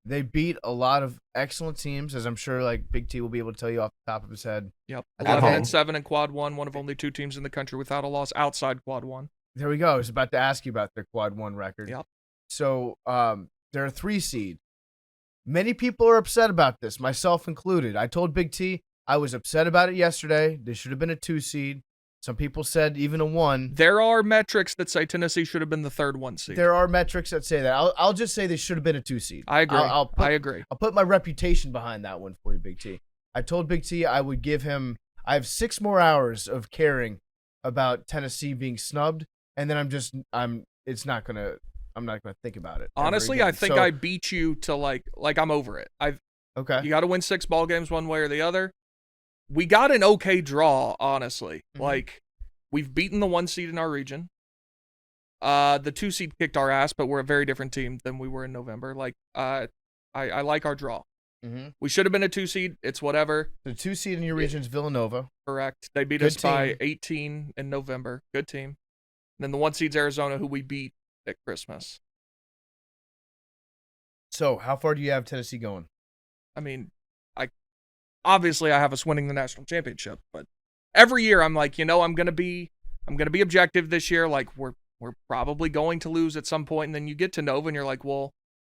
They beat a lot of excellent teams, as I'm sure like Big T will be able to tell you off the top of his head.
Yep.
At
11-7 in Quad 1, one of only 2 teams in the country without a loss outside Quad 1.
There we go. I was about to ask you about their Quad 1 record.
Yep.
So they're a 3 seed. Many people are upset about this, myself included. I told Big T I was upset about it yesterday. They should have been a 2 seed. Some people said even a 1.
There are metrics that say Tennessee should have been the 3rd 1 seed.
There are metrics that say that. I'll just say they should have been a 2 seed.
I agree.
I
agree.
I'll put my reputation behind that one for you, Big T. I told Big T I would give him. I have 6 more hours of caring about Tennessee being snubbed, and then I'm not gonna think about it.
Honestly, I think I beat you to like I'm over it.
Okay.
You got to win 6 ball games one way or the other. We got an okay draw, honestly.
Mhm.
Like, we've beaten the 1 seed in our region. The 2 seed kicked our ass, but we're a very different team than we were in November. Like, I like our draw.
Mm-hmm.
We should have been a 2 seed. It's whatever.
The 2 seed in your region is Villanova.
Correct. They beat
Good
us by
team.
18 in November. Good team. And then the 1 seed's Arizona, who we beat at Christmas.
So how far do you have Tennessee going?
I mean, obviously I have us winning the national championship, but every year I'm like, I'm gonna be objective this year. Like we're probably going to lose at some point, and then you get to Nova and you're like, well,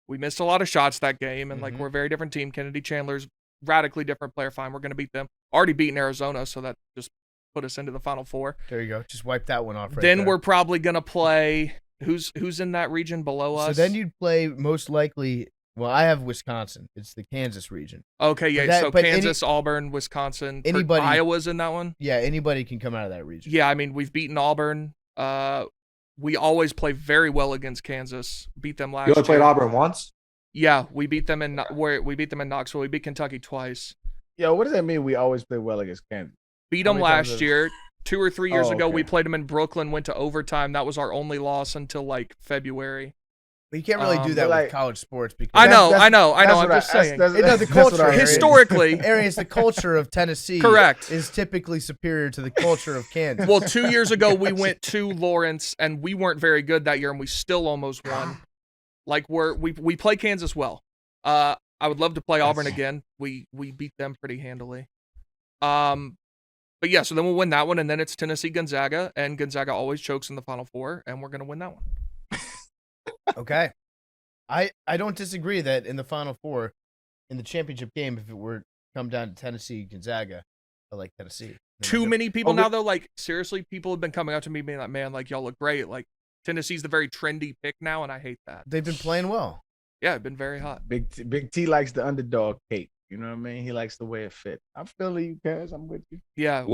we missed a lot of shots that game, and like we're a very different team. Kennedy Chandler's radically different player. Fine, we're gonna beat them. Already beaten Arizona, so that just put us into the Final Four.
There you go. Just wipe that one off. Right
Then
there.
we're probably gonna play who's in that region below us.
So then you'd play most likely. Well, I have Wisconsin. It's the Kansas region.
Okay, yeah.
But
So Kansas, Auburn, Wisconsin.
Anybody-
Iowa's in that one.
Yeah, anybody can come out of that region.
Yeah, I mean we've beaten Auburn. We always play very well against Kansas. Beat them last
You only
year.
played Auburn once?
Yeah, we beat them in Knoxville. We beat Kentucky twice.
Yo, what does that mean? We always play well against Kansas.
Beat
How
them
many times
last
has-
year. 2 or 3 years
Oh,
ago, we
okay.
played them in Brooklyn. Went to overtime. That was our only loss until like February.
But you can't really do that
but, like-
with college sports because
I know.
That's
I'm
what
just saying.
the
that's
culture
what I heard.
Historically,
Arians, the culture of Tennessee
Correct.
is typically superior to the culture of Kansas.
well, 2 years ago we went to Lawrence and we weren't very good that year, and we still almost won. Like we play Kansas well. I would love to play Auburn again. We beat them pretty handily. But yeah, so then we'll win that one, and then it's Tennessee Gonzaga, and Gonzaga always chokes in the Final Four, and we're gonna win that one.
Okay. I don't disagree that in the Final Four, in the championship game, if it were come down to Tennessee Gonzaga, I like Tennessee.
Too many people
Oh,
now though, like seriously, people have been coming up to me being like, man, like y'all look great. Like Tennessee's the very trendy pick now, and I hate that.
They've been playing well.
Yeah, it's been very hot.
Big T likes the underdog cake. You know what I mean? He likes the way it fit. I'm feeling you guys. I'm with you.
Yeah.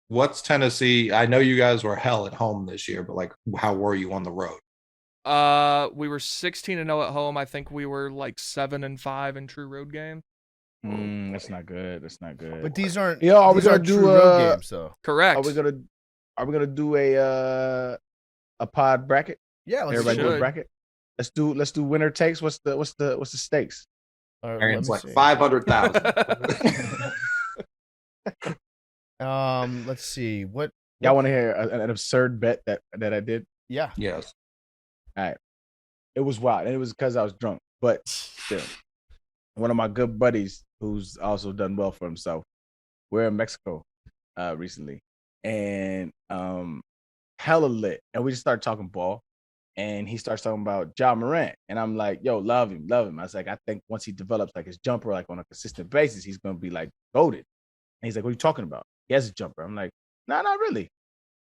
What's Tennessee? I know you guys were hell at home this year, but like, how were you on the road?
We were 16-0 at home. I think we were like 7-5 in true road games.
That's not good. That's not good.
But these aren't.
Yo, are we
these
gonna
aren't
do,
true road games though?
Correct.
Are we gonna do a pod bracket?
Yeah, let's
Everybody do
should.
a bracket. Let's do winner takes. What's the stakes?
All right,
Arian's
let
like
me see.
500,000.
Let's see. What?
Y'all want to hear an absurd bet that I did?
Yeah.
Yes.
It was wild, and it was because I was drunk. But still, one of my good buddies who's also done well for himself. We're in Mexico recently, and hella lit, and we just started talking ball, and he starts talking about Ja Morant, and I'm like, yo, love him. I was like, I think once he develops like his jumper like on a consistent basis, he's gonna be like goated. And he's like, what are you talking about? He has a jumper. I'm like, no, not really.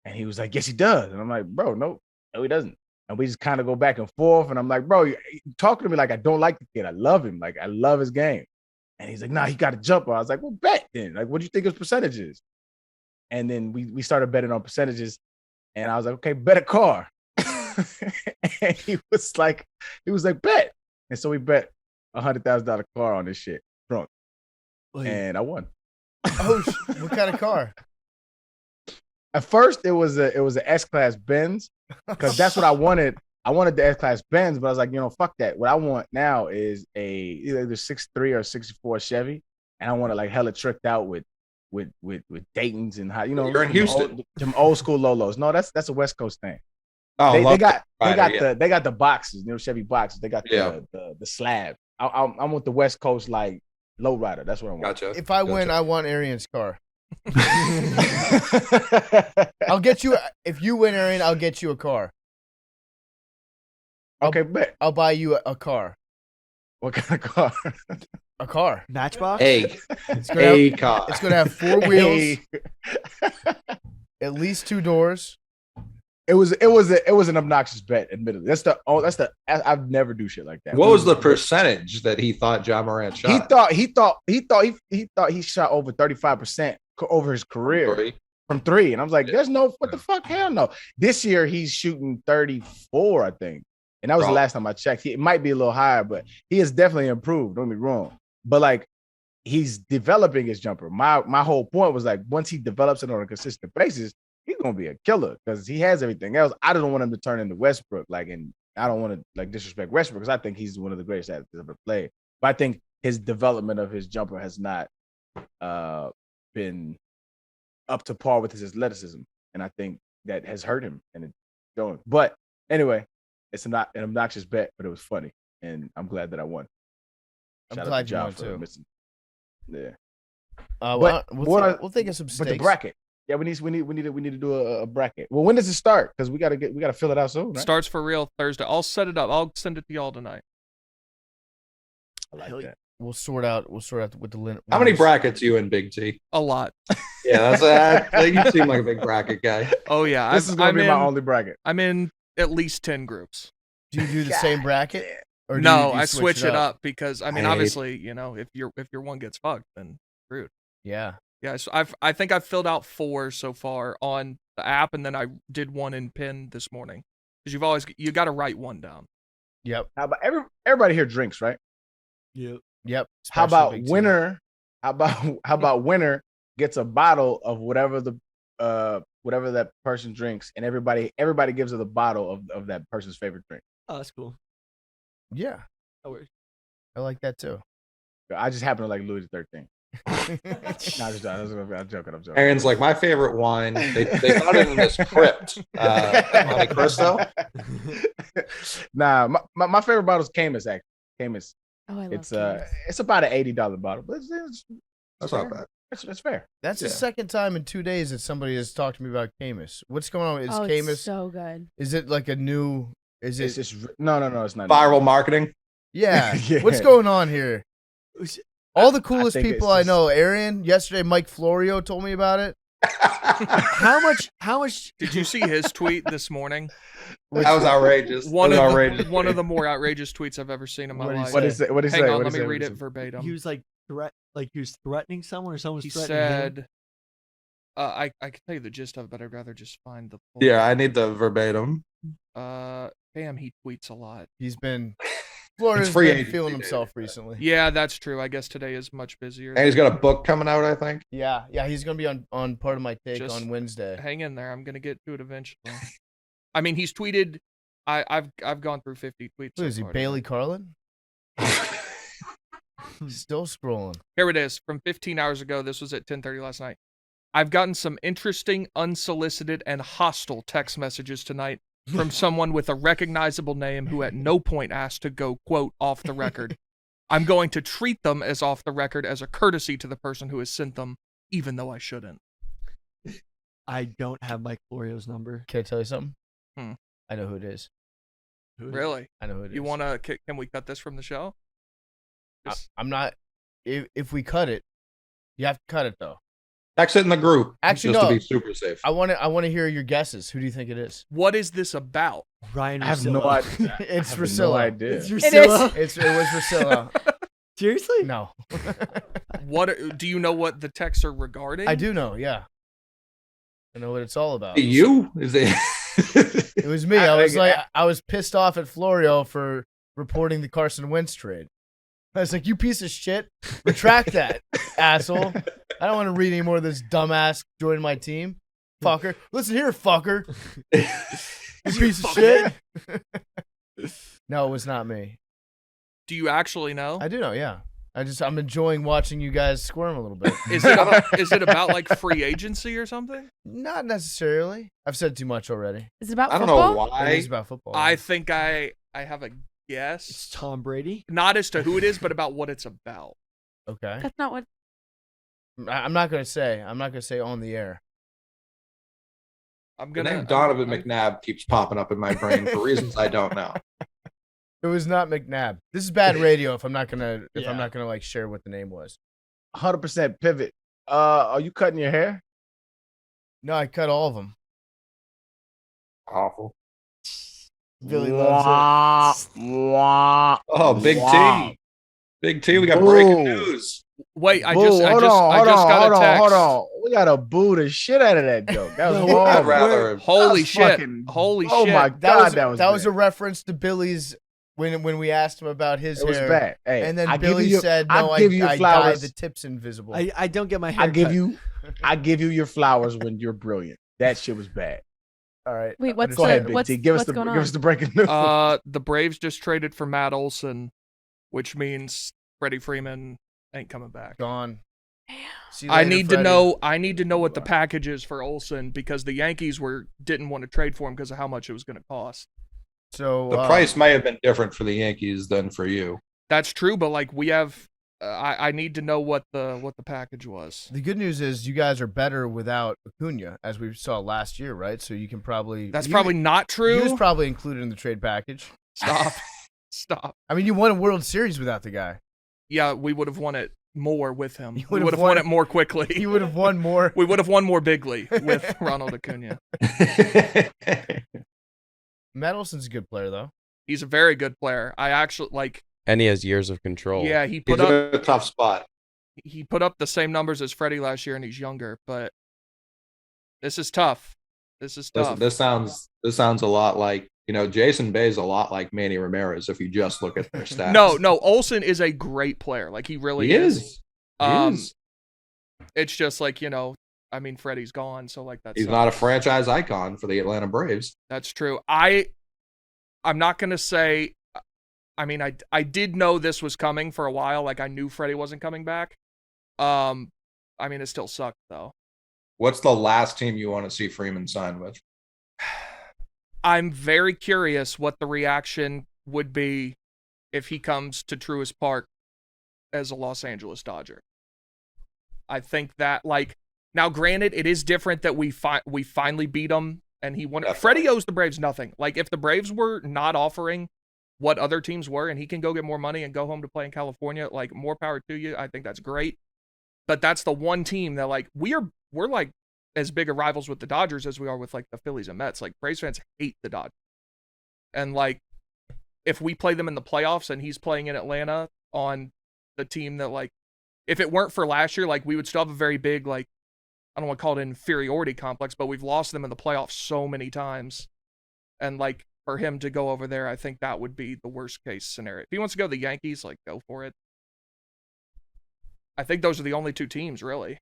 And he was like, yes, he does. And I'm like, bro, no, he doesn't. And we just kind of go back and forth. And I'm like, bro, you talking to me like I don't like the kid. I love him. Like, I love his game. And he's like, nah, he got a jumper. I was like, well, bet then. Like, what do you think his percentage is? And then we started betting on percentages. And I was like, okay, bet a car. And he was like, bet. And so we bet $100,000 car on this shit, drunk. And I won.
Oh, what kind of car?
At first, it was a S-Class Benz because that's what I wanted. I wanted the S-Class Benz, but I was like, fuck that. What I want now is either 6'3" or 6'4" Chevy, and I want it like hella tricked out with Dayton's and how
You're in Houston.
them old school Lolos. No, that's a West Coast thing.
Oh,
They got
yeah.
the boxes, Chevy boxes. They got the slab. I'm with the West Coast like lowrider. That's what I want.
Gotcha.
If I win,
Gotcha.
I want Arian's car. I'll get you. If you win, Arian, I'll get you a car.
Okay, bet.
I'll buy you a car.
What kind of car?
A car.
Matchbox.
It's gonna
A
have,
car.
it's gonna have 4 wheels, at least 2 doors.
It was an obnoxious bet. Admittedly, I've never do shit like that.
What was the percentage that he thought John Morant shot?
He thought he shot over 35% over his career from 3, and I was like, "There's no what the fuck, hell no." This year he's shooting 34, I think, and that was the last time I checked. It might be a little higher, but he has definitely improved. Don't be wrong, but like he's developing his jumper. My whole point was like once he develops it on a consistent basis, he's gonna be a killer because he has everything else. I don't want him to turn into Westbrook, and I don't want to like disrespect Westbrook because I think he's one of the greatest athletes ever played. But I think his development of his jumper has not been up to par with his athleticism, and I think that has hurt him and it's going. But anyway, it's not an obnoxious bet, but it was funny, and I'm glad that I won.
I'm glad you won too.
Missing. Yeah.
We'll think of some stakes.
But the bracket. Yeah, we need to do a bracket. Well, when does it start? Because we gotta fill it out soon. Right?
Starts for real Thursday. I'll set it up. I'll send it to y'all tonight.
I like that.
We'll sort out with the winners.
How many brackets you in, Big T?
A lot.
Yeah, that's you seem like a big bracket guy.
Oh yeah,
this is gonna be my only bracket.
I'm in at least 10 groups.
Do you do the same bracket? Or
No,
do you
I switch it up because
I
obviously, if your one gets fucked, then screwed.
Yeah.
Yeah, so I think I've filled out 4 so far on the app, and then I did one in pen this morning because you got to write one down.
Yep.
How about everybody here drinks, right?
Yep.
How about
Especially Big T.
winner? How about winner gets a bottle of whatever that person drinks, and everybody gives her the bottle of that person's favorite drink.
Oh, that's cool.
Yeah.
That works.
I like that too.
I just happen to like Louis XIII. I'm joking.
Aaron's like, my favorite wine. They found it in this crypt. Monte Cristo.
Nah, my favorite bottle is Camus. Actually, Camus.
Oh, I love
It's about an $80 bottle, but
That's not bad.
It's fair.
That's the second time in 2 days that somebody has talked to me about Camus. What's going on? Is Camus
it's so good.
Is it like a new? Is it?
It's just no. It's not
Viral marketing.
Yeah.
Yeah.
What's going on here? All the coolest
think
people
it's
I
just-
know. Arian, yesterday, Mike Florio told me about it.
How much?
Did you see his tweet this morning?
That was outrageous.
One
That was
of
outrageous.
one of the more outrageous tweets I've ever seen in my life.
What did he say? What did he
Hang
say?
on,
What
let
did
me
he say?
read it verbatim.
He was like he was threatening someone, or someone was
He
threatening him.
said, I can tell you the gist of it, but I'd rather just find the full.
Yeah, I need the verbatim.
Damn, he tweets a lot.
He's been Florida's
free
been
agency,
feeling
dude.
himself recently.
Yeah, that's true. I guess today is much busier.
And he's got a book coming out, I think.
Yeah, he's gonna be on part of my take
Just
on Wednesday.
Hang in there. I'm gonna get to it eventually. I mean, he's tweeted. I've gone through 50 tweets.
Who is he?
so far
Bailey
today.
Carlin? Still scrolling.
Here it is from 15 hours ago. This was at 10:30 last night. I've gotten some interesting, unsolicited, and hostile text messages tonight from someone with a recognizable name who at no point asked to go, quote, off the record. I'm going to treat them as off the record as a courtesy to the person who has sent them, even though I shouldn't.
I don't have Mike Florio's number.
Can I tell you something?
Hmm.
I know who it is.
Who is it?
Really?
I know who it is.
You want to, can we cut this from the show?
I'm not. If we cut it, you have to cut it though.
Text it in the group.
Actually,
just
no.
to be super safe.
I want to hear your guesses. Who do you think it is?
What is this about?
Ryan
I have no
Russillo.
idea.
It's
I have
Russillo.
No idea.
It's
It
Russillo?
is. It was Priscilla.
Seriously?
No.
What do you know what the texts are regarding?
I do know. Yeah. I know what it's all about.
You? Is it?
It was me. I was pissed off at Florio for reporting the Carson Wentz trade. I was like, you piece of shit. Retract that, asshole. I don't want to read any more of this dumbass joining my team. Fucker. Listen here, fucker. You piece of shit. No, it was not me.
Do you actually know?
I do know, yeah. I'm enjoying watching you guys squirm a little bit.
Is it about like free agency or something?
Not necessarily. I've said too much already.
Is it about
I don't
football?
know
It
why.
is about football.
I think I have a guess.
It's Tom Brady.
Not as to who it is, but about what it's about.
Okay.
That's not what.
I'm not gonna say. I'm not gonna say on the air.
I'm
The
gonna.
name Donovan McNabb keeps popping up in my brain for reasons I don't know.
It was not McNabb. This is bad radio. If I'm not gonna
Yeah.
like share what the name was.
100% pivot. Are you cutting your hair?
No, I cut all of them.
Awful.
Billy loves
Oh, Big
Wow.
T. Big T, we got
Boo.
breaking news.
Wait, I
Boo,
just
hold
got a text.
Hold on. We gotta boo the shit out of that joke. That was
No,
horrible.
I'd rather.
Holy
That's
shit!
fucking-
Holy
oh
shit!
my
That
god,
was
that was
a
bad.
reference to Billy's when we asked him about his
It was
hair.
bad. Hey,
And then
I give
Billy
you-
said,
I
"No, I
give you
dye
flowers.
the tips invisible."
I don't get my hair
I give
cut.
you, I give you your flowers when you're brilliant. That shit was bad.
All right.
Wait, what's
Go
the
ahead, Big
what's
T. Give us
what's
the
going
give
on?
us the breaking news.
The Braves just traded for Matt Olson, which means Freddie Freeman ain't coming back.
Gone. See you
I
later,
need
Freddie.
to know what the package is for Olson because the Yankees didn't want to trade for him because of how much it was going to cost.
So
The price may have been different for the Yankees than for you.
That's true, but like we have, I need to know what the package was.
The good news is you guys are better without Acuna, as we saw last year, right? So you can probably
That's probably not true.
He was probably included in the trade package.
Stop.
I mean, you won a World Series without the guy.
Yeah, we would have won it more with him.
You
We
would've
would have
won
won
it-
it more quickly.
He would have won more.
We would have won more bigly with Ronald Acuna.
Matt Olson's a good player, though.
He's a very good player. I actually like.
And he has years of control.
Yeah, he
He's
put
in
up
a tough spot.
the same numbers as Freddie last year, and he's younger. But this is tough. This is tough.
This sounds a lot like, Jason Bay's a lot like Manny Ramirez if you just look at their stats.
No, Olson is a great player. Like he really
he is. He
Um,
is.
It's just like I mean, Freddie's gone, so like that's
He's not a franchise icon for the Atlanta Braves.
That's true. I'm not gonna say. I mean, I did know this was coming for a while. Like I knew Freddie wasn't coming back. I mean, it still sucked though.
What's the last team you want to see Freeman sign with?
I'm very curious what the reaction would be if he comes to Truist Park as a Los Angeles Dodger. I think that now, granted, it is different that we finally beat him and he won.
Definitely.
Freddie owes the Braves nothing. Like if the Braves were not offering what other teams were and he can go get more money and go home to play in California, like more power to you. I think that's great. But that's the one team that we're like as big a rivals with the Dodgers as we are with like the Phillies and Mets. Like Braves fans hate the Dodgers. And like if we play them in the playoffs and he's playing in Atlanta on the team that if it weren't for last year, we would still have a very big, I don't want to call it an inferiority complex, but we've lost them in the playoffs so many times. And for him to go over there, I think that would be the worst case scenario. If he wants to go to the Yankees, go for it. I think those are the only two teams, really.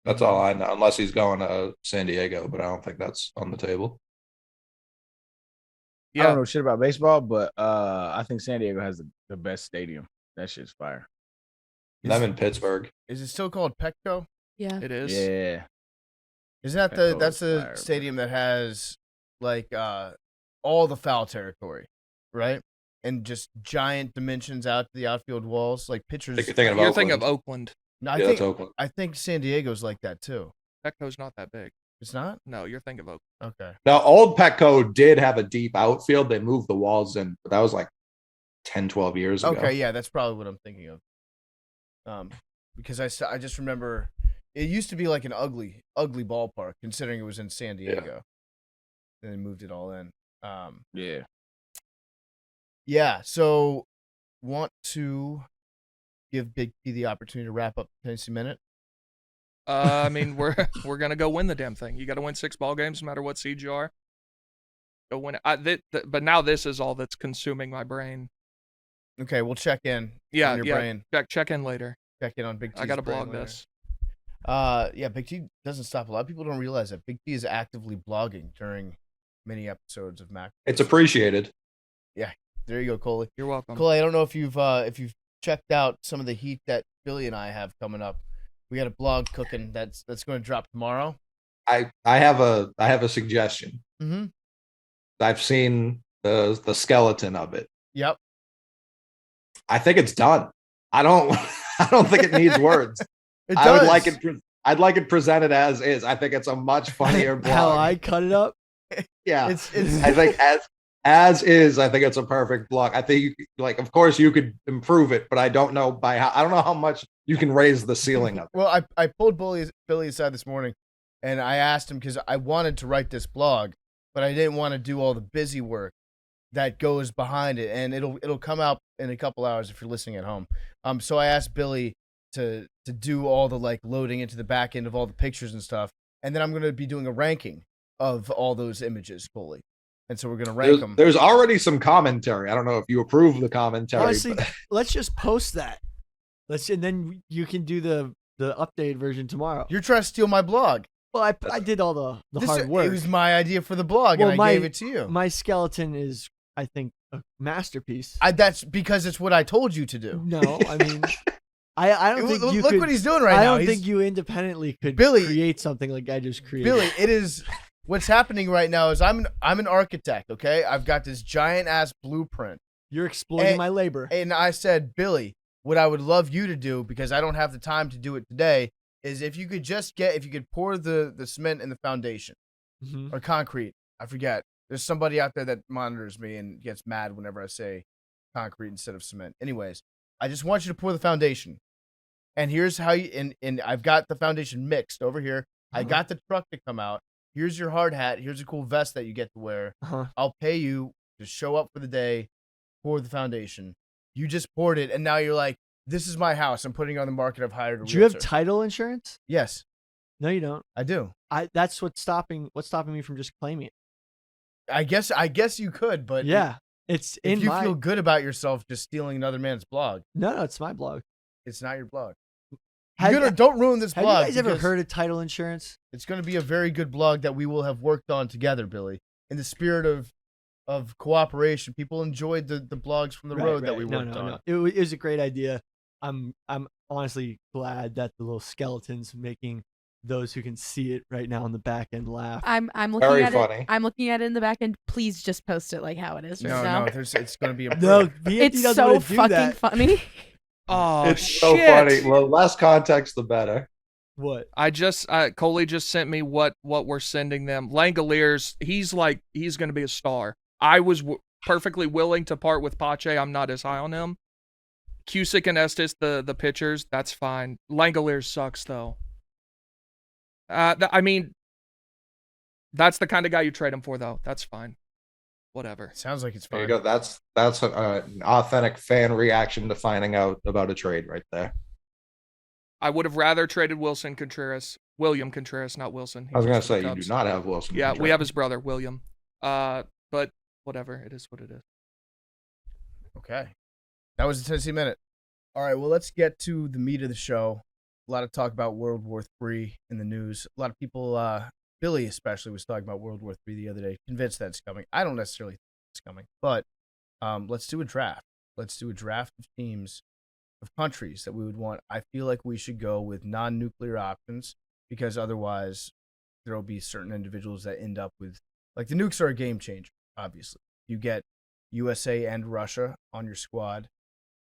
That's all I know, unless he's going to San Diego, but I don't think that's on the table.
I don't know shit about baseball, but I think San Diego has the best stadium. That shit's fire.
Them in Pittsburgh.
Is it still called Petco?
Yeah.
It is.
Yeah.
Isn't that
Petco
that's
is
the
fire,
stadium that has all the foul territory, right? And just giant dimensions out to the outfield walls, like pitchers.
You're thinking of
You're
Oakland.
thinking of Oakland.
No,
Yeah, that's Oakland.
I think San Diego's like that too.
Petco's not that big.
It's not?
No, you're thinking of Oakland.
Okay.
Now, old Petco did have a deep outfield. They moved the walls in, but that was 10, 12 years ago.
Okay, yeah, that's probably what I'm thinking of. Because I just remember it used to be like an ugly ballpark, considering it was in San Diego. Then they moved it all in.
Yeah.
Yeah. So, want to give Big T the opportunity to wrap up the Tennessee Minute?
I mean, we're gonna go win the damn thing. You got to win 6 ball games, no matter what seed you are. Go win it. But now this is all that's consuming my brain.
Okay, we'll check in.
Yeah,
on your
yeah.
brain.
Check in later.
Check in on Big T.
I got to blog this.
Yeah, Big T doesn't stop. A lot of people don't realize that Big T is actively blogging during many episodes of Mac.
It's appreciated.
There you go, Coley.
You're welcome.
Coley, I don't know if you've checked out some of the heat that Billy and I have coming up. We got a blog cooking that's going to drop tomorrow.
I have a suggestion.
Mm-hmm.
I've seen the skeleton of it.
Yep.
I think it's done. I don't think it needs words.
It
I
does.
would like it. I'd like it presented as is. I think it's a much funnier blog.
How I cut it up.
Yeah.
It's
I think as is, I think it's a perfect blog. I think like, of course you could improve it, but I don't know I don't know how much you can raise the ceiling of it.
Well, I pulled Billy aside this morning, and I asked him because I wanted to write this blog, but I didn't want to do all the busy work that goes behind it, and it'll come out in a couple hours if you're listening at home. So I asked Billy to do all the like loading into the back end of all the pictures and stuff, and then I'm going to be doing a ranking of all those images fully, and so we're going to rank them.
There's already some commentary. I don't know if you approve the commentary.
Honestly,
but
let's just post that. And then you can do the updated version tomorrow.
You're trying to steal my blog.
Well, I did all the hard work.
It was my idea for the blog,
Well,
and I gave it to you.
My skeleton is, I think, a masterpiece.
That's because it's what I told you to do.
No, I mean, I don't think you
Look
could.
what he's doing right now.
I don't think you independently could
Billy,
create something like I just created.
Billy, it is what's happening right now is I'm an architect, okay? I've got this giant ass blueprint.
You're exploiting my labor.
And I said, Billy, what I would love you to do, because I don't have the time to do it today, is if you could pour the cement in the foundation or concrete. I forget. There's somebody out there that monitors me and gets mad whenever I say concrete instead of cement. Anyways, I just want you to pour the foundation. And here's how you, and I've got the foundation mixed over here. I got the truck to come out. Here's your hard hat. Here's a cool vest that you get to wear. I'll pay you to show up for the day, pour the foundation. You just poured it, and now you're like, this is my house. I'm putting it on the market. I've hired a realtor.
Do you have title insurance?
Yes.
No, you don't.
I do.
That's what's stopping me from just claiming it.
I guess you could, but
yeah, it's
if
in
you
my.
feel good about yourself just stealing another man's blog.
No, it's my blog.
It's not your blog.
Don't
ruin this
blog.
blog.
Have you guys ever heard of title insurance?
It's going to be a very good blog that we will have worked on together, Billy. In the spirit of cooperation, people enjoyed the blogs from the road that we worked on.
No. It was a great idea. I'm honestly glad that the little skeleton's making those who can see it right now on the back end laugh.
I'm looking
Very
at
funny.
it. I'm looking at it in the back end. Please just post it like how it is right now.
No, it's going to be a
No, BFT
It's
doesn't
so
want to do
fucking
that.
funny.
Oh,
it's
shit.
so funny. The less context, the better.
What?
Coley just sent me what we're sending them. Langoliers, he's going to be a star. I was perfectly willing to part with Pache. I'm not as high on him. Cusick and Estes, the pitchers, that's fine. Langoliers sucks though. I mean, that's the kind of guy you trade him for though. That's fine. Whatever.
Sounds like it's
There
fine.
you go. That's an authentic fan reaction to finding out about a trade right there.
I would have rather traded William Contreras, not Wilson.
I was going to
He
say,
plays for the
you do
Cubs.
not have Wilson.
Yeah, we
Contreras.
have his brother, William. But whatever. It is what it is.
Okay. That was the Tennessee Minute. All right, well, let's get to the meat of the show. A lot of talk about World War III in the news. A lot of people, Billy especially, was talking about World War III the other day, convinced that it's coming. I don't necessarily think it's coming, but let's do a draft. Let's do a draft of teams, of countries that we would want. I feel like we should go with non-nuclear options because otherwise there will be certain individuals that end up with, like the nukes are a game changer, obviously. You get USA and Russia on your squad,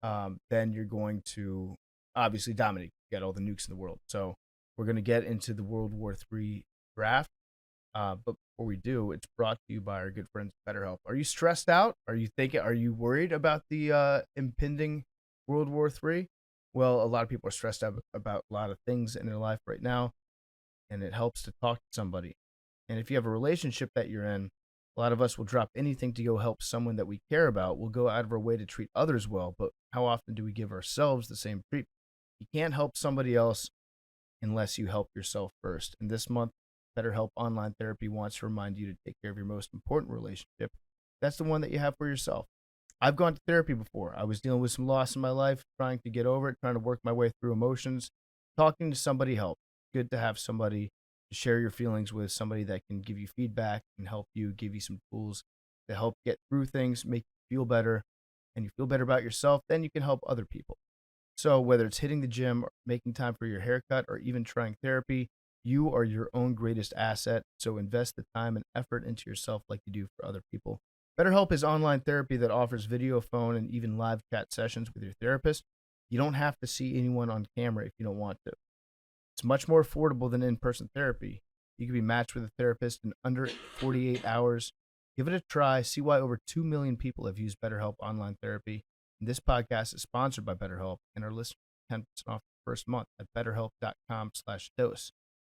then you're going to obviously dominate, get all the nukes in the world. So we're going to get into the World War III draft. But before we do, it's brought to you by our good friends at BetterHelp. Are you stressed out? Are you worried about the impending World War III? Well, a lot of people are stressed out about a lot of things in their life right now, and it helps to talk to somebody. And if you have a relationship that you're in, a lot of us will drop anything to go help someone that we care about. We'll go out of our way to treat others well, but how often do we give ourselves the same treatment? You can't help somebody else unless you help yourself first. And this month, BetterHelp Online Therapy wants to remind you to take care of your most important relationship. That's the one that you have for yourself. I've gone to therapy before. I was dealing with some loss in my life, trying to get over it, trying to work my way through emotions. Talking to somebody helps. Good to have somebody to share your feelings with, somebody that can give you feedback and help you, give you some tools to help get through things, make you feel better. and you feel better about yourself, then you can help other people. So whether it's hitting the gym, or making time for your haircut, or even trying therapy, you are your own greatest asset. So invest the time and effort into yourself like you do for other people. BetterHelp is online therapy that offers video, phone, and even live chat sessions with your therapist. You don't have to see anyone on camera if you don't want to. It's much more affordable than in-person therapy. You can be matched with a therapist in under 48 hours. Give it a try. See why over 2 million people have used BetterHelp online therapy. And this podcast is sponsored by BetterHelp, and our listeners get 10% off the first month at betterhelp.com/dose.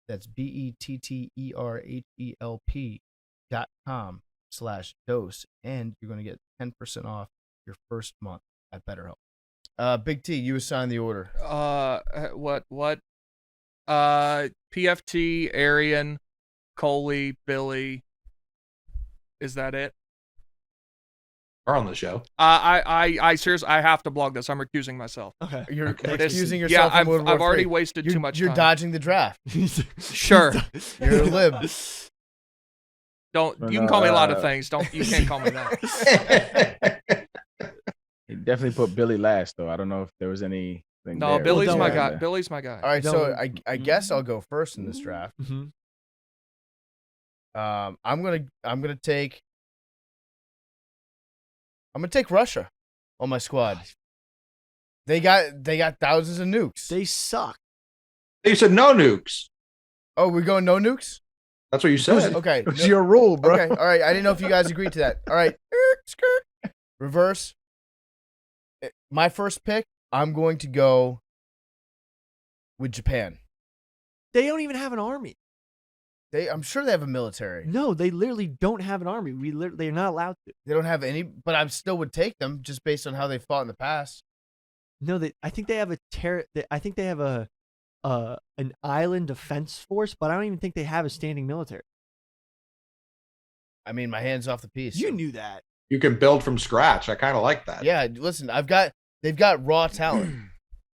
That's BetterHelp.com/dose, and you're going to get 10% off your first month at BetterHelp. Big T, you assign the order.
What? PFT, Arian, Coley, Billy. Is that it?
We're on the show.
I seriously, I have to blog this. I'm recusing myself.
Okay.
You're
Okay.
excusing
Yeah,
yourself.
I've
from World War
already
III.
wasted too much
You're
time.
dodging the draft.
Sure.
You're a lib.
Don't.
But
You can call me a lot of
no,
things. Don't. You can't call me that.
He definitely put Billy last, though. I don't know if there was anything.
No,
there.
Billy's
don't
my
worry.
guy. Billy's my guy.
All right, so
No.
I guess I'll go first in this draft.
Mhm.
I'm gonna take Russia on my squad. They got thousands of nukes.
They suck.
You said no nukes.
Oh, we're going no nukes?
That's what you said.
Okay.
It's
no-
your rule, bro.
Okay. All right. I didn't know if you guys agreed to that. All right. Skirt. Reverse. My first pick, I'm going to go with Japan.
They don't even have an army.
I'm sure they have a military.
No, they literally don't have an army. They're not allowed to.
They don't have any, but I still would take them just based on how they fought in the past.
No, I think they have I think they have an island defense force, but I don't even think they have a standing military.
I mean, my hand's off the piece.
You knew that.
You can build from scratch. I kind of like that.
Yeah, listen, they've got raw talent.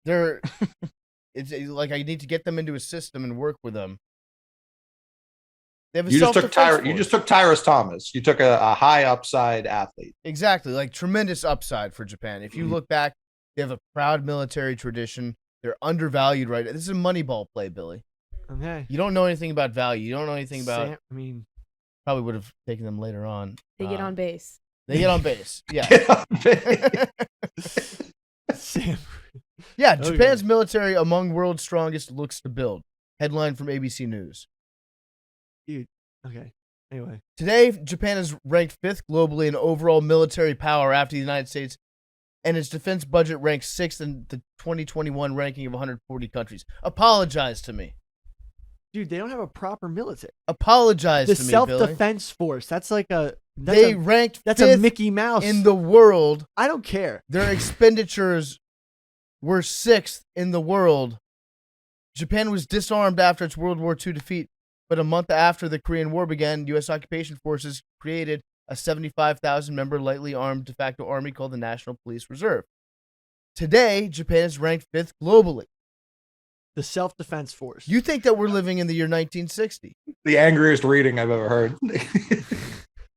It's like I need to get them into a system and work with them. They have a
You just took
self-defense force.
Tyrus Thomas. You took a high upside athlete.
Exactly, like tremendous upside for Japan. If you look back, they have a proud military tradition. They're undervalued right now. This is a Moneyball play, Billy.
Okay.
You don't know anything about value. You don't know anything about.
I mean,
Probably would have taken them later on.
They get on base.
They get on base. Yeah.
Sam.
Yeah,
Okay.
Japan's military among world's strongest looks to build. Headline from ABC News.
Okay. Anyway.
Today, Japan is ranked 5th globally in overall military power after the United States, and its defense budget ranks 6th in the 2021 ranking of 140 countries. Apologize to me.
Dude, they don't have a proper military.
Apologize
The
to me, Billy.
self-defense force. That's like a.
They ranked
That's
5th
a Mickey Mouse.
in the world.
I don't care.
Their expenditures were 6th in the world. Japan was disarmed after its World War II defeat, but a month after the Korean War began, U.S. occupation forces created a 75,000-member lightly armed de facto army called the National Police Reserve. Today, Japan is ranked 5th globally.
The self-defense force.
You think that we're living in the year 1960?
The angriest reading I've ever heard.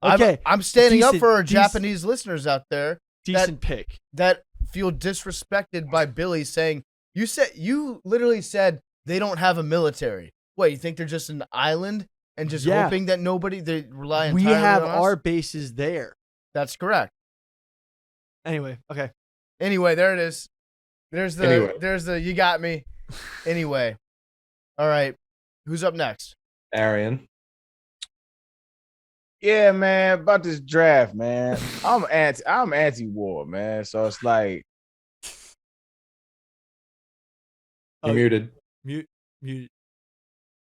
Okay.
I'm standing up
Decent-
for our
dec-
Japanese listeners out there
Decent pick.
that feel disrespected by Billy saying, you literally said they don't have a military. What, you think they're just an island and just
Yeah.
hoping that they rely
We
entirely
have
on us?
our bases there.
That's correct.
Anyway. Okay.
Anyway, there it is. There's the you got me. Anyway. All right. Who's up next?
Arian.
Yeah, man, about this draft, man. I'm anti-war, man. So it's like,
You muted.
Mute.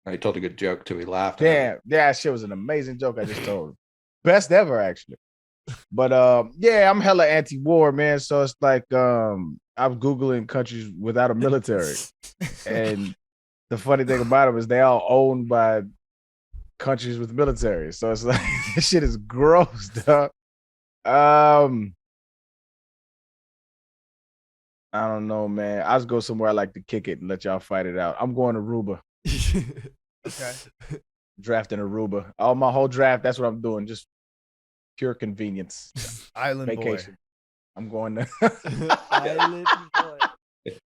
I told a good joke too. He laughed.
damn, that shit was an amazing joke I just told. Best ever, actually. But yeah, I'm hella anti-war, man. So it's like I'm Googling countries without a military. And the funny thing about it is they all owned by countries with military. So it's like this shit is gross, dog. I don't know, man. I'll just go somewhere I like to kick it and let y'all fight it out. I'm going to Aruba.
Okay.
Drafting Aruba. All my whole draft, that's what I'm doing. Just pure convenience.
Island
Vacation. I'm going to.
Island boy.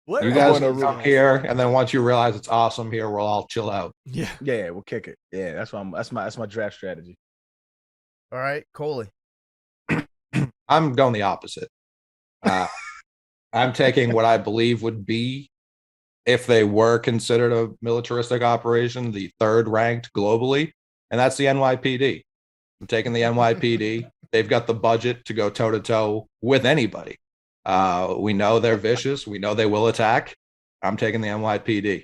What
You
are
guys
gonna
can come
guys?
here, and then once you realize it's awesome here, we'll all chill out.
Yeah.
Yeah, we'll kick it. Yeah, that's my draft strategy.
All right, Coley.
I'm going the opposite. I'm taking what I believe would be, if they were considered a militaristic operation, the third ranked globally, and that's the NYPD. I'm taking the NYPD. They've got the budget to go toe to toe with anybody. We know they're vicious. We know they will attack. I'm taking the NYPD.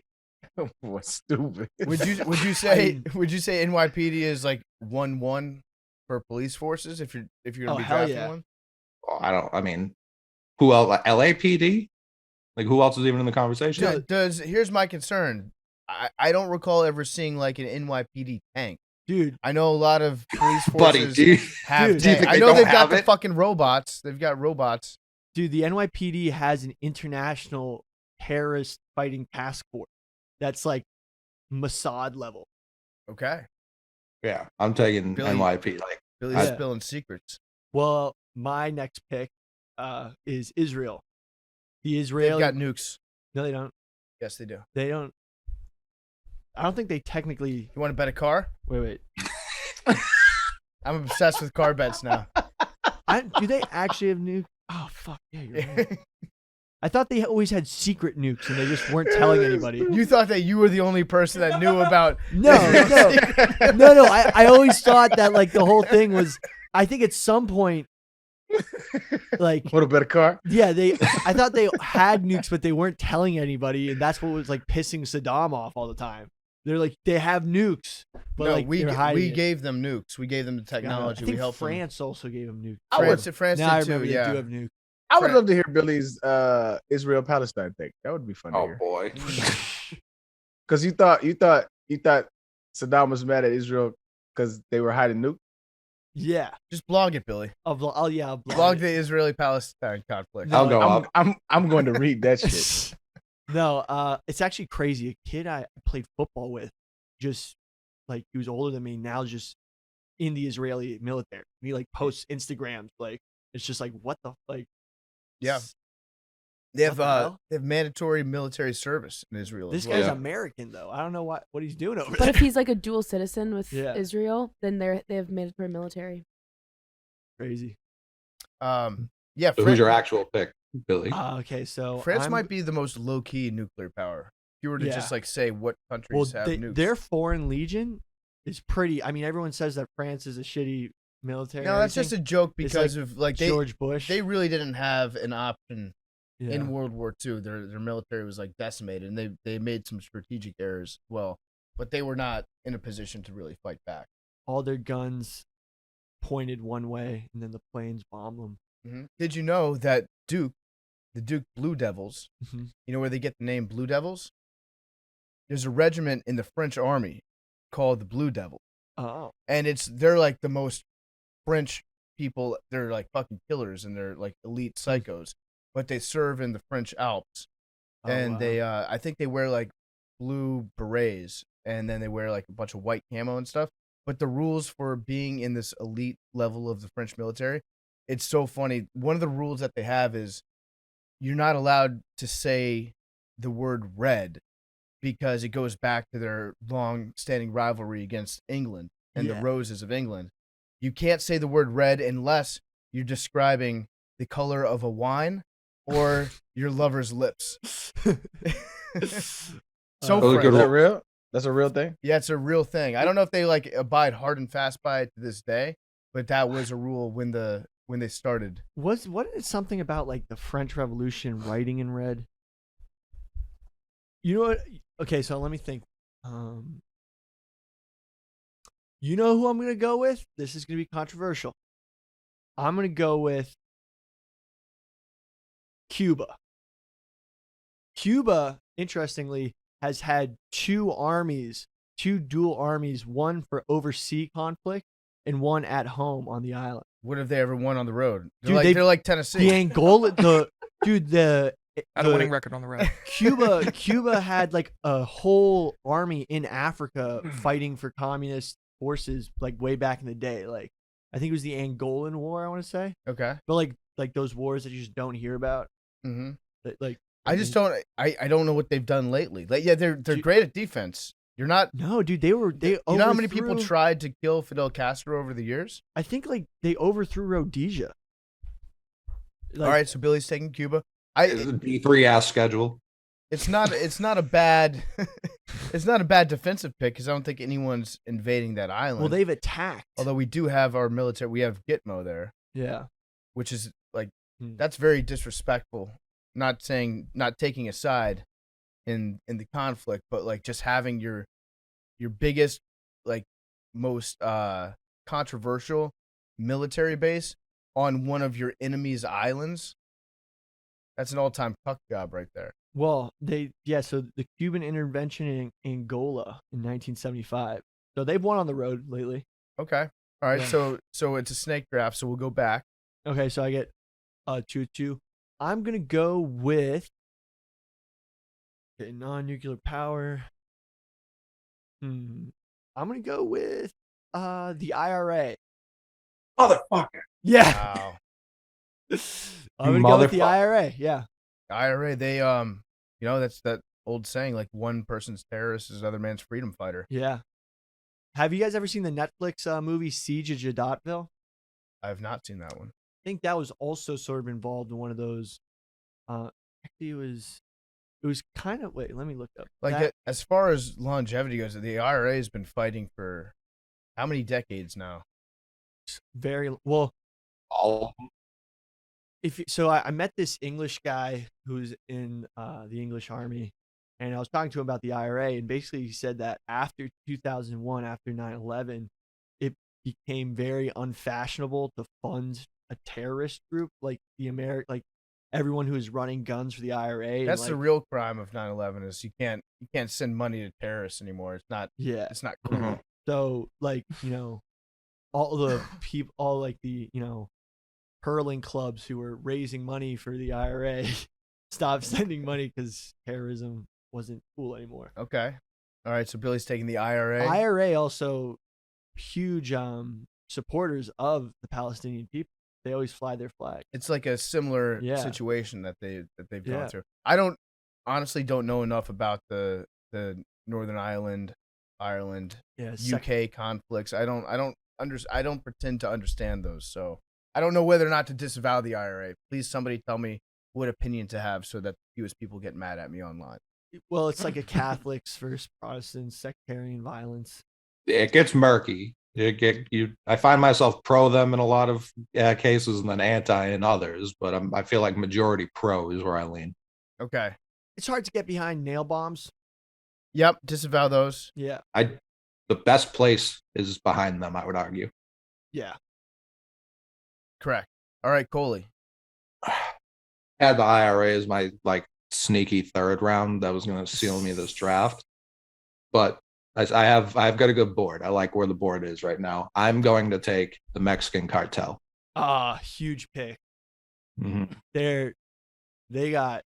What's stupid?
Would you say NYPD is like 1-1 for police forces if you're gonna
Oh,
be
hell
drafting
yeah.
one?
I mean, who else? LAPD? Like, who else is even in the conversation?
Here's my concern. I don't recall ever seeing like an NYPD tank.
Dude,
I know a lot of police
Buddy,
forces
do you,
have
Dude,
do you
tanks.
think
I
they
know
don't
they've got
have
the
it?
fucking robots. They've got robots.
the NYPD has an international terrorist fighting task force that's like Mossad level.
Okay.
Yeah, I'm taking
Billy-
NYPD. Like,
Billy's
Yeah.
spilling secrets.
Well, my next pick is Israel. The
They've
Israeli.
got nukes.
No, they don't.
Yes, they do.
They don't. I don't think they technically.
You want to bet a car?
Wait.
I'm obsessed with car bets now.
Do they actually have nukes? Oh fuck yeah, you're right. I thought they always had secret nukes and they just weren't telling anybody.
You thought that you were the only person that knew about.
No. I always thought that like the whole thing was. I think at some point, like
What a better car.
yeah, I thought they had nukes, but they weren't telling anybody, and that's what was like pissing Saddam off all the time. They're like they have nukes, but
No,
like
we
they're hiding
we
it.
gave them nukes. We gave them the technology.
I think
We helped
France also gave them nukes.
France
Now I
did too.
remember they
Yeah.
do have nukes.
I would love to hear Billy's Israel Palestine thing. That would be fun to
oh
hear.
boy.
Because you thought Saddam was mad at Israel because they were hiding nukes.
Yeah,
Just blog it, Billy.
I'll blog
Blog
it.
the Israeli-Palestine conflict.
No,
I'll go up.
I'm going to read that shit.
No, it's actually crazy. A kid I played football with, just like he was older than me, now just in the Israeli military. And he like posts Instagrams, like it's just like what the like.
Yeah. They
What the hell?
have mandatory military service in Israel.
This
as well.
guy's
Yeah.
American though. I don't know what he's doing over
But
there.
if he's like a dual citizen with
Yeah.
Israel, then they have mandatory military.
Crazy.
Yeah.
So who's your actual pick, Billy?
Okay, so
France
I'm-
might be the most low-key nuclear power. If you were to just
Yeah.
like say what
well,
countries have nukes.
their foreign legion is pretty. I mean, everyone says that France is a shitty military.
No, that's just a joke
It's
because of like
George Bush.
they really didn't have an option
yeah.
in World War II. Their military was like decimated, and they made some strategic errors as well. But they were not in a position to really fight back.
all their guns pointed one way, and then the planes bombed them.
Did you know that the Duke Blue Devils,
Mhm.
you know where they get the name Blue Devils? There's a regiment in the French army called the Blue Devils.
Oh,
And they're like the most French people. They're like fucking killers and they're like elite psychos, but they serve in the French Alps. And
wow.
they, I think they wear like blue berets and then they wear like a bunch of white camo and stuff. But the rules for being in this elite level of the French military, it's so funny. One of the rules that they have is you're not allowed to say the word red because it goes back to their long-standing rivalry against England and the
Yeah.
Roses of England. You can't say the word red unless you're describing the color of a wine or your lover's lips. So
Those are
French.
good
Is that real? That's a real thing.
Yeah, it's a real thing. I don't know if they like abide hard and fast by it to this day, but that was a rule when they started.
What is something about like the French Revolution writing in red? You know what? Okay, so let me think. You know who I'm gonna go with? This is gonna be controversial. I'm gonna go with Cuba. Cuba, interestingly, has had two dual armies, one for overseas conflict and one at home on the island.
What have they ever won on the road?
Dude,
They're like Tennessee.
The Angola, the
Had a winning record on the road.
Cuba had like a whole army in Africa fighting for communist forces like way back in the day. Like I think it was the Angolan War, I want to say.
Okay.
But like like those wars that you just don't hear about.
Mm-hmm.
Like
I just don't. I don't know what they've done lately. Like, yeah, they're
Dude-
great at defense. You're not.
No, dude, they
You know how many people
overthrew-
tried to kill Fidel Castro over the years?
I think like they overthrew Rhodesia. Like,
All right, so Billy's taking Cuba.
It's a D3 ass schedule.
It's not a bad it's not a bad defensive pick because I don't think anyone's invading that island.
well, they've attacked.
Although we do have our military, we have Gitmo there,
Yeah.
which is like
Hmm.
that's very disrespectful. Not taking a side in the conflict, but like just having your biggest, like most controversial military base on one of your enemy's islands. That's an all-time cuck job right there.
Well, so the Cuban intervention in Angola in 1975. So they've won on the road lately.
Okay. All right.
Yeah.
So it's a snake draft. So we'll go back.
Okay, so I get 2-2. I'm gonna go with non-nuclear power. I'm gonna go with the IRA.
Motherfucker.
Yeah.
Wow.
I'm gonna go with the
Motherfucker.
IRA. Yeah.
IRA. They that's that old saying, like one person's terrorist is another man's freedom fighter.
Yeah. Have you guys ever seen the Netflix movie Siege of Jadotville?
I have not seen that one.
I think that was also sort of involved in one of those. Actually, it was kind of. Wait, let me look up.
Like
that.
as far as longevity goes, the IRA has been fighting for how many decades now?
Very well.
All
So I met this English guy who's in the English Army, and I was talking to him about the IRA, and basically he said that after 2001, after 9/11, it became very unfashionable to fund a terrorist group like like everyone who is running guns for the IRA. and,
That's the
like,
real crime of 9/11 is you can't send money to terrorists anymore. It's not
yeah.
cool.
Mhm.
So like all the people, all like the hurling clubs who were raising money for the IRA stopped sending money because terrorism wasn't cool anymore.
Okay. All right. So Billy's taking the IRA.
IRA also huge supporters of the Palestinian people. They always fly their flag.
It's like a similar
Yeah.
situation that they've
Yeah.
gone through. I honestly don't know enough about the Northern Ireland
Yeah,
UK conflicts. I don't pretend to understand those. So I don't know whether or not to disavow the IRA. Please, somebody tell me what opinion to have so that US people get mad at me online.
Well, it's like a Catholics versus Protestants, sectarian violence.
it gets murky. I find myself pro them in a lot of cases and then anti in others, but I feel like majority pro is where I lean.
Okay.
It's hard to get behind nail bombs.
Yep. Disavow those.
Yeah.
The best place is behind them, I would argue.
Yeah.
Correct. All right, Coley.
Had the IRA as my sneaky third round that was going to seal me this draft, but I have got a good board. I like where the board is right now. I'm going to take the Mexican cartel.
Huge pick.
Mhm.
They got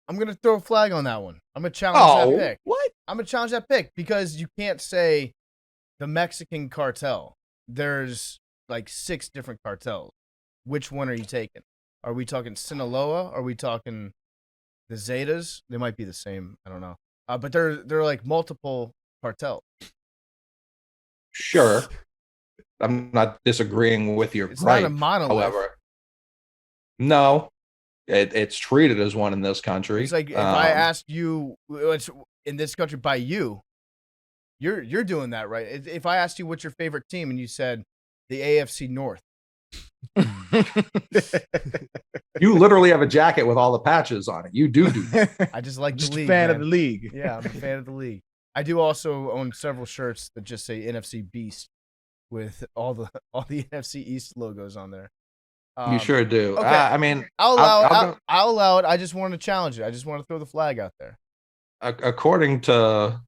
I'm gonna throw a flag on that one. I'm gonna challenge that pick.
what?
I'm gonna challenge that pick because you can't say the Mexican cartel. There's like 6 different cartels. Which one are you taking? Are we talking Sinaloa? Are we talking the Zetas? They might be the same. I don't know. But they're like multiple cartels.
Sure, I'm not disagreeing with your
It's
gripe.
not a monolith.
However, no, it's treated as one in this country.
It's like if I asked you, it's in this country by you, you're doing that, right? If I asked you what's your favorite team and you said the AFC North,
You literally have a jacket with all the patches on it. You do that.
I just like
Just
the league.
a fan of
man.
the league.
Yeah, I'm a fan of the league. I do also own several shirts that just say NFC Beast with all the NFC East logos on there.
You sure do.
okay.
I mean,
I'll allow
I'll
it. I'll allow it. I just want to challenge it. I just want to throw the flag out there.
according to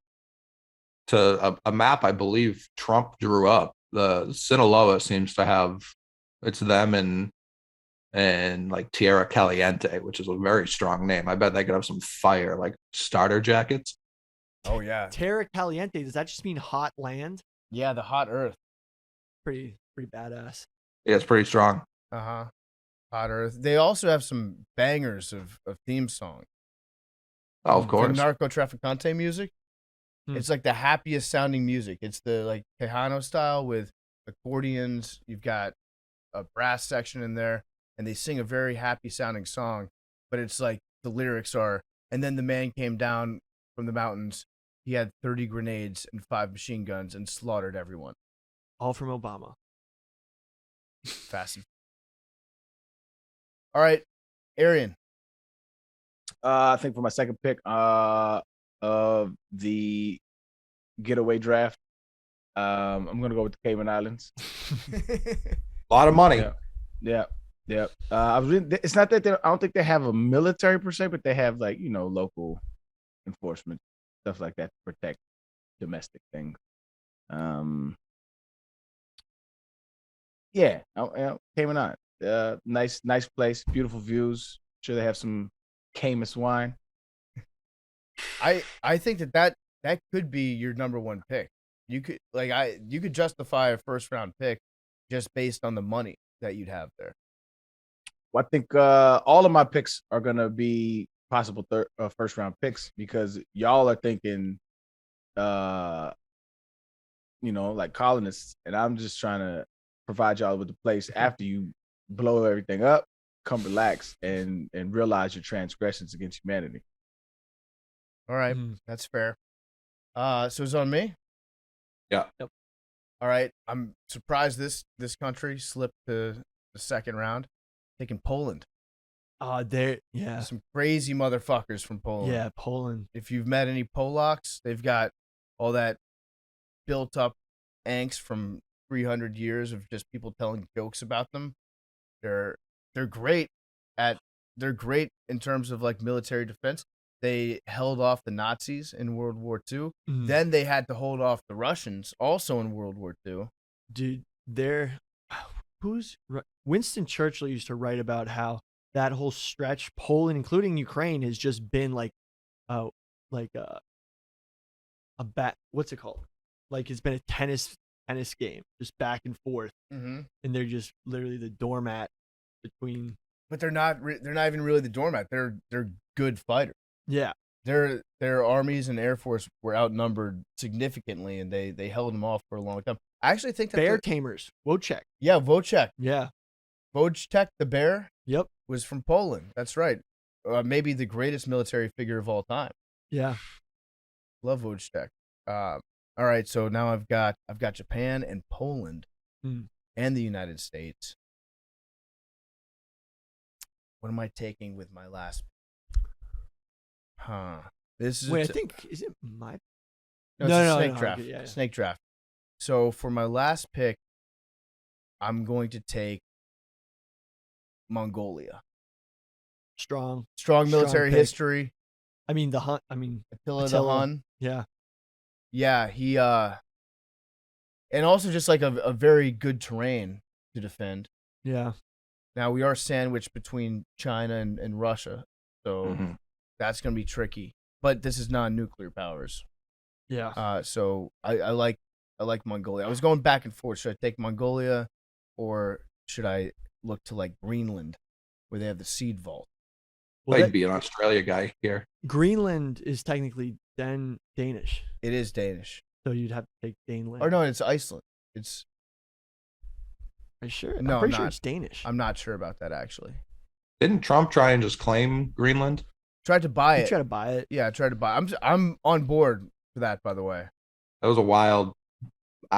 a map I believe Trump drew up, the Sinaloa seems to have it's them and like Tierra Caliente, which is a very strong name. I bet they could have some fire like starter jackets.
Oh yeah,
Terra Caliente, does that just mean hot land?
yeah. The hot earth.
Pretty badass.
Yeah, it's pretty strong.
Uh huh. Hot Earth. They also have some bangers of theme songs.
Oh, of course.
The Narco Traficante music.
Hmm.
It's like the happiest sounding music. It's the like Tejano style with accordions. You've got a brass section in there, and they sing a very happy sounding song. But it's like the lyrics are, and then the man came down from the mountains. He had 30 grenades and 5 machine guns and slaughtered everyone.
All from Obama.
Fast. All right, Arian.
I think for my second pick of the getaway draft, I'm gonna go with the Cayman Islands.
A lot of money.
Yeah. It's not that I don't think they have a military per se, but they have like local enforcement stuff like that to protect domestic things. Cayman Islands. Nice place, beautiful views. Sure, they have some Caymus wine.
I think that could be your number one pick. You could justify a first round pick just based on the money that you'd have there.
Well, I think all of my picks are gonna be possible first round picks because y'all are thinking, like colonists, and I'm just trying to provide y'all with the place after you blow everything up. Come relax and realize your transgressions against humanity.
All right, that's fair. So it's on me.
Yeah.
Yep.
All right, I'm surprised this country slipped to the second round, taking Poland.
Yeah.
Some crazy motherfuckers from Poland.
Yeah, Poland.
If you've met any Polacks, they've got all that built up angst from 300 years of just people telling jokes about them. They're great in terms of like military defense. They held off the Nazis in World War II.
Mhm.
Then they had to hold off the Russians also in World War II.
Dude, Winston Churchill used to write about how that whole stretch, Poland, including Ukraine, has just been what's it called? Like it's been a tennis game, just back and forth,
Mm-hmm.
and they're just literally the doormat between.
But they're not even really the doormat. They're good fighters.
Yeah,
Their armies and air force were outnumbered significantly, and they held them off for a long time. I actually think that
bear tamers. Wojciech.
Yeah, Wojciech.
Yeah.
Wojciech the bear
Yep.
was from Poland. That's right. Maybe the greatest military figure of all time.
Yeah.
Love Wojciech. All right, so now I've got Japan and Poland and the United States. What am I taking with my last? This is
Wait, I think is it my?
no, it's
No,
a snake
no,
draft.
okay, yeah.
Snake draft. So for my last pick, I'm going to take Mongolia.
Strong
Military
pick.
history.
I mean the Hun. I mean
Attila the
Attila.
Hun.
Yeah.
Yeah, he and also just like a very good terrain to defend.
Yeah.
Now we are sandwiched between China and Russia, so that's gonna be tricky. But this is non-nuclear powers.
Yeah.
So I like Mongolia. I was going back and forth. Should I take Mongolia, or should I look to like Greenland, where they have the seed vault?
Well,
I'd be an Australia guy here.
Greenland is technically Danish,
It is Danish.
so you'd have to take Daneland.
Or no, it's Iceland. It's
Are you sure?
No,
I'm pretty
I'm
sure
not.
it's Danish.
I'm not sure about that actually.
Didn't Trump try and just claim Greenland?
Tried to buy
You
it.
try to buy it.
Yeah, I tried to buy. I'm on board for that. By the way.
That was a wild.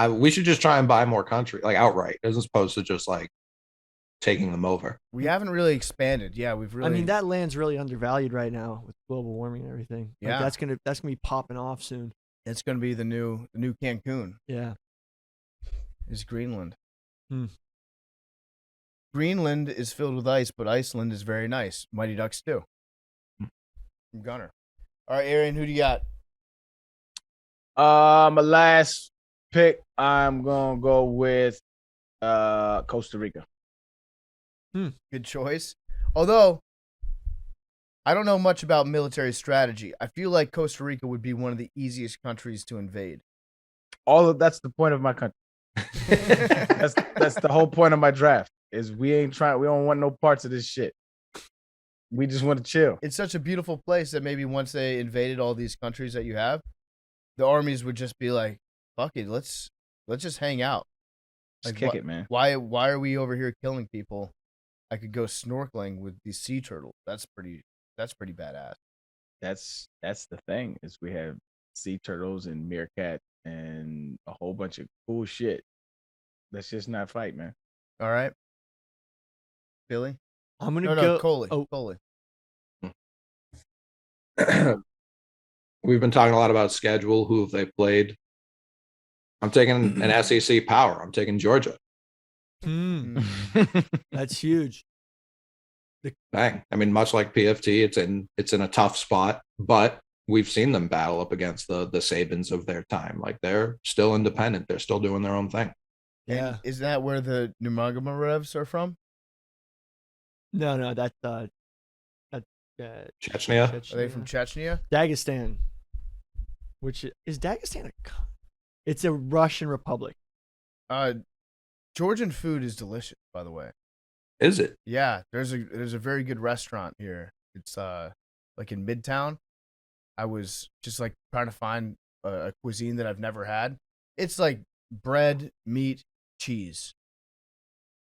We should just try and buy more country, like outright, as opposed to just like taking them over.
We haven't really expanded. Yeah, we've really.
I mean, that land's really undervalued right now with global warming and everything. Like,
Yeah.
that's gonna be popping off soon.
It's going to be the new Cancun.
Yeah.
Is Greenland.
Hmm.
Greenland is filled with ice, but Iceland is very nice. Mighty Ducks too. From Gunner. All right, Arian, who do you got?
My last pick, I'm gonna go with Costa Rica.
Good choice. Although I don't know much about military strategy. I feel like Costa Rica would be one of the easiest countries to invade.
That's the point of my country. That's the whole point of my draft. is we don't want no parts of this shit. We just want to chill.
It's such a beautiful place that maybe once they invaded all these countries that you have, the armies would just be like, fuck it, let's just hang out.
Just
Like,
kick it, man.
Why are we over here killing people? I could go snorkeling with these sea turtles. That's pretty badass.
That's the thing is we have sea turtles and meerkat and a whole bunch of cool shit. Let's just not fight, man.
All right, Billy.
I'm gonna
No,
go.
Coley.
Oh,
Coley.
We've been talking a lot about schedule, who have they played. I'm taking an SEC power. I'm taking Georgia.
That's huge.
Bang. I mean, much like PFT, it's in a tough spot, but we've seen them battle up against the Sabins of their time. Like they're still independent. They're still doing their own thing.
Yeah.
And isn't that where the Nurmagomedovs are from?
No, that's
Chechnya?
Are they from Chechnya?
Dagestan? Which is Dagestan it's a Russian republic.
Georgian food is delicious, by the way.
Is it?
Yeah, there's a very good restaurant here. It's like in Midtown. I was just like trying to find a cuisine that I've never had. It's like bread, meat, cheese.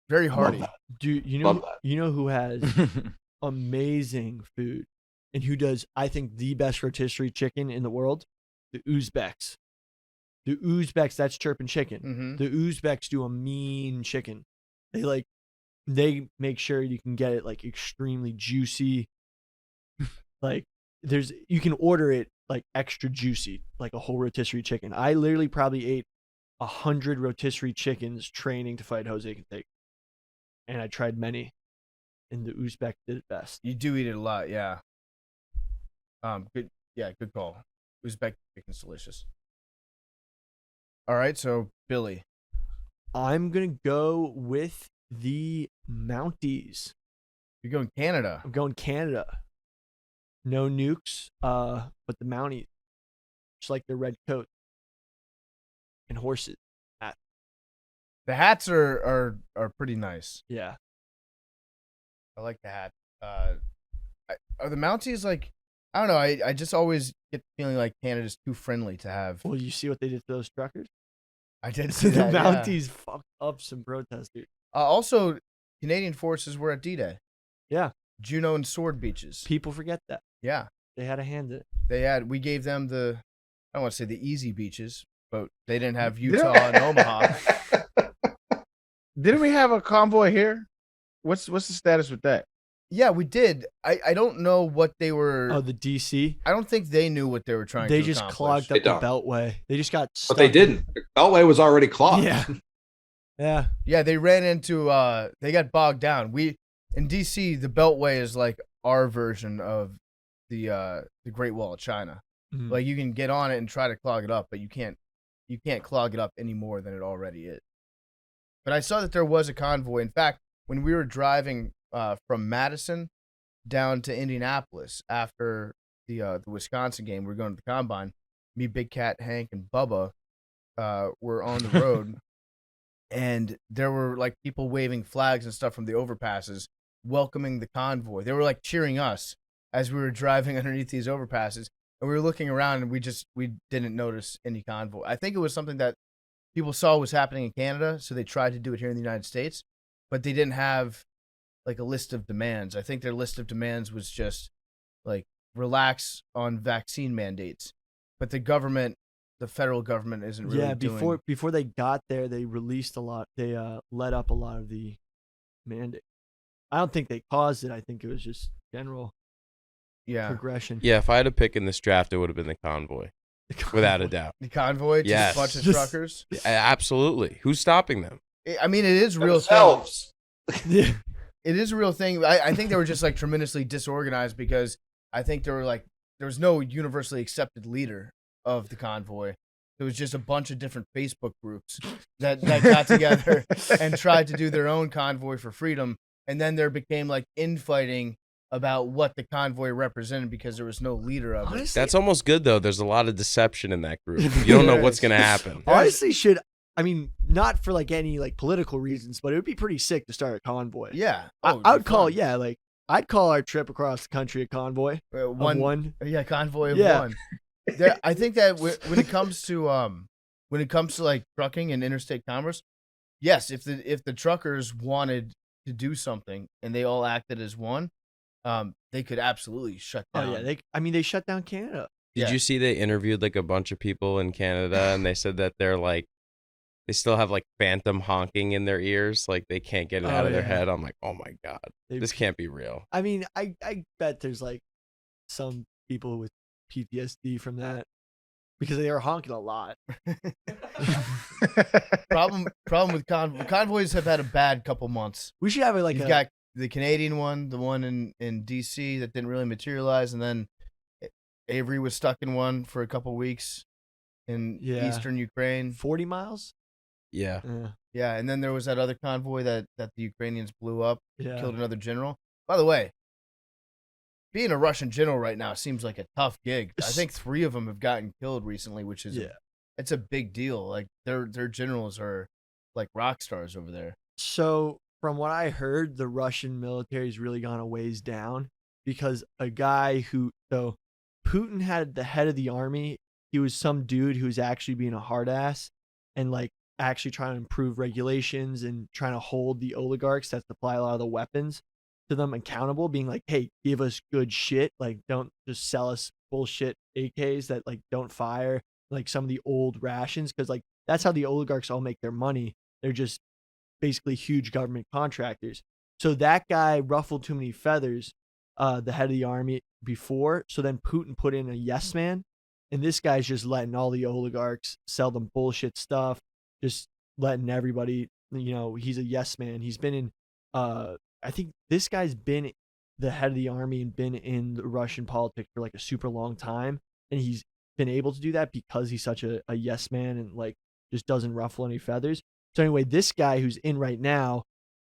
Very hearty.
Do you
Love
know
that.
you know who has amazing food and who does I think the best rotisserie chicken in the world? The Uzbeks. The Uzbeks, that's chirping chicken.
Mm-hmm.
The Uzbeks do a mean chicken. They make sure you can get it like extremely juicy. Like you can order it like extra juicy, like a whole rotisserie chicken. I literally probably ate 100 rotisserie chickens training to fight Jose Canseco. And I tried many. And the Uzbek did it best.
You do eat it a lot, yeah. Good call. Uzbek chicken's delicious. All right, so Billy.
I'm gonna go with the Mounties.
You're going Canada.
I'm going Canada. No nukes, but the Mounties. Just like their red coat. And horses.
The hats are pretty nice.
Yeah.
I like the hat. Are the Mounties like? I don't know. I just always get the feeling like Canada's too friendly to have.
Well, you see what they did to those truckers?
I did see
The
that. yeah.
Mounties fucked up some protesters.
Also, Canadian forces were at D-Day.
Yeah.
Juno and Sword Beaches.
People forget that.
Yeah,
They had a hand in it.
we gave them the. I don't want to say the easy beaches, but they didn't have Utah and Omaha.
Didn't we have a convoy here? What's the status with that?
Yeah, we did. I don't know what they were.
Oh, the DC?
I don't think they knew what they were trying
They
to
just
accomplish.
clogged
They
up the
don't.
Beltway. They just got stuck.
But they didn't. The Beltway was already clogged.
Yeah. Yeah.
Yeah, they ran into. They got bogged down. In DC, the Beltway is like our version of the Great Wall of China.
Mhm.
Like you can get on it and try to clog it up, but you can't clog it up any more than it already is. But I saw that there was a convoy. In fact, when we were driving from Madison down to Indianapolis after the Wisconsin game, we were going to the combine. Me, Big Cat, Hank, and Bubba were on the road, and there were like people waving flags and stuff from the overpasses, welcoming the convoy. They were like cheering us as we were driving underneath these overpasses, and we were looking around, and we didn't notice any convoy. I think it was something that people saw was happening in Canada, so they tried to do it here in the United States, but they didn't have like a list of demands. I think their list of demands was just like relax on vaccine mandates, but the federal government isn't really doing.
Before they got there, they released a lot. They let up a lot of the mandate. I don't think they caused it. I think it was just general progression.
Yeah, if I had to pick in this draft, it would have been the convoy, without a doubt.
The convoy, just
Yes.
a bunch of
Just-
truckers.
Absolutely. Who's stopping them?
I mean, it is a real thing.
Themselves.
Yeah.
It is a real thing. I think they were just like tremendously disorganized because I think there was no universally accepted leader of the convoy. There was just a bunch of different Facebook groups that got together and tried to do their own convoy for freedom. And then there became like infighting about what the convoy represented because there was no leader of it.
Honestly,
That's almost good, though. There's a lot of deception in that group. You don't know what's going to happen.
honestly, I mean, not for like any like political reasons, but it would be pretty sick to start a convoy.
Yeah.
I
Oh, it'd
would
be
call,
fun.
yeah, like I'd call our trip across the country a convoy. Of one.
Yeah, convoy of
Yeah.
one. I think that when it comes to like trucking and interstate commerce, yes, if the truckers wanted to do something and they all acted as one, they could absolutely shut down.
Oh yeah, they shut down Canada.
Did
Yeah.
you see they interviewed like a bunch of people in Canada and they said that they're like they still have like phantom honking in their ears, like they can't get it out of their
yeah.
head. I'm like, oh my god,
They-
this can't be real.
I mean, I bet there's like some people with PTSD from that because they are honking a lot.
Problem with convoys have had a bad couple months.
We should have it like
You've got the Canadian one, the one in DC that didn't really materialize, and then Avery was stuck in one for a couple weeks in
Yeah.
eastern Ukraine.
40 miles.
Yeah.
Yeah, and then there was that other convoy that the Ukrainians blew up,
Yeah.
killed another general. By the way, being a Russian general right now seems like a tough gig. I think 3 of them have gotten killed recently, which is it's a big deal. Like their generals are like rock stars over there.
So from what I heard, the Russian military's really gone a ways down because a guy so Putin had the head of the army. He was some dude who was actually being a hard ass and like actually trying to improve regulations and trying to hold the oligarchs that supply a lot of the weapons to them accountable, being like, hey, give us good shit. Like, don't just sell us bullshit AKs that like don't fire, like some of the old rations. Cause like that's how the oligarchs all make their money. They're just basically huge government contractors. So that guy ruffled too many feathers, the head of the army before. So then Putin put in a yes man. And this guy's just letting all the oligarchs sell them bullshit stuff, just letting everybody, he's a yes man. He's been in, I think this guy's been the head of the army and been in the Russian politics for like a super long time. And he's been able to do that because he's such a yes man and like just doesn't ruffle any feathers. So anyway, this guy who's in right now,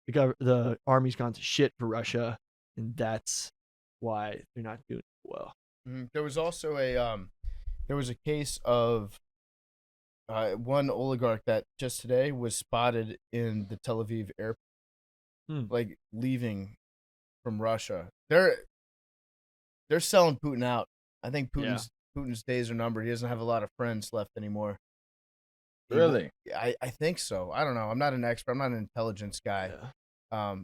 the army's gone to shit for Russia, and that's why they're not doing well.
There was also a case of one oligarch that just today was spotted in the Tel Aviv airport, like leaving from Russia. They're selling Putin out. I think Putin's days are numbered. He doesn't have a lot of friends left anymore.
Really?
I think so. I don't know. I'm not an expert. I'm not an intelligence guy.
I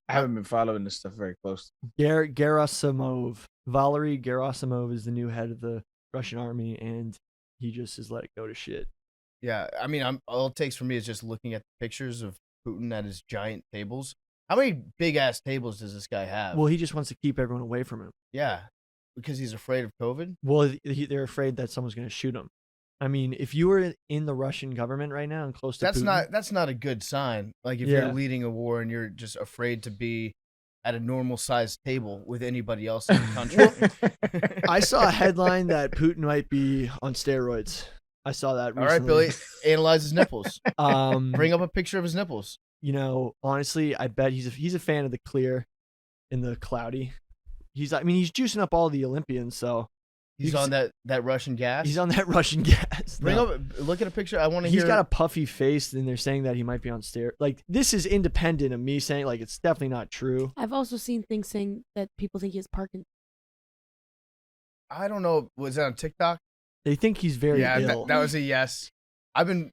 haven't been following this stuff very close.
Gerasimov. Valery Gerasimov is the new head of the Russian army, and he just has let it go to shit.
Yeah, I mean, all it takes for me is just looking at the pictures of Putin at his giant tables. How many big ass tables does this guy have?
Well, he just wants to keep everyone away from him.
Yeah, because he's afraid of COVID.
Well, they're afraid that someone's going to shoot him. I mean, if you were in the Russian government right now and close to Putin,
that's not a good sign. Like if you're leading a war and you're just afraid to be at a normal sized table with anybody else in the country.
I saw a headline that Putin might be on steroids. I saw that recently.
All right, Billy, analyze his nipples.
Bring
Bring up a picture of his nipples.
Honestly, I bet he's a fan of the clear and the cloudy. He's juicing up all the Olympians, so
he's on that Russian gas.
He's on that Russian gas.
Look at a picture. I want to hear.
He's got a puffy face, and they're saying that he might be on steroids. Like, this is independent of me saying, like, it's definitely not true.
I've also seen things saying that people think he has Parkinson's.
I don't know. Was that on TikTok?
They think he's very ill.
That was a yes. I'm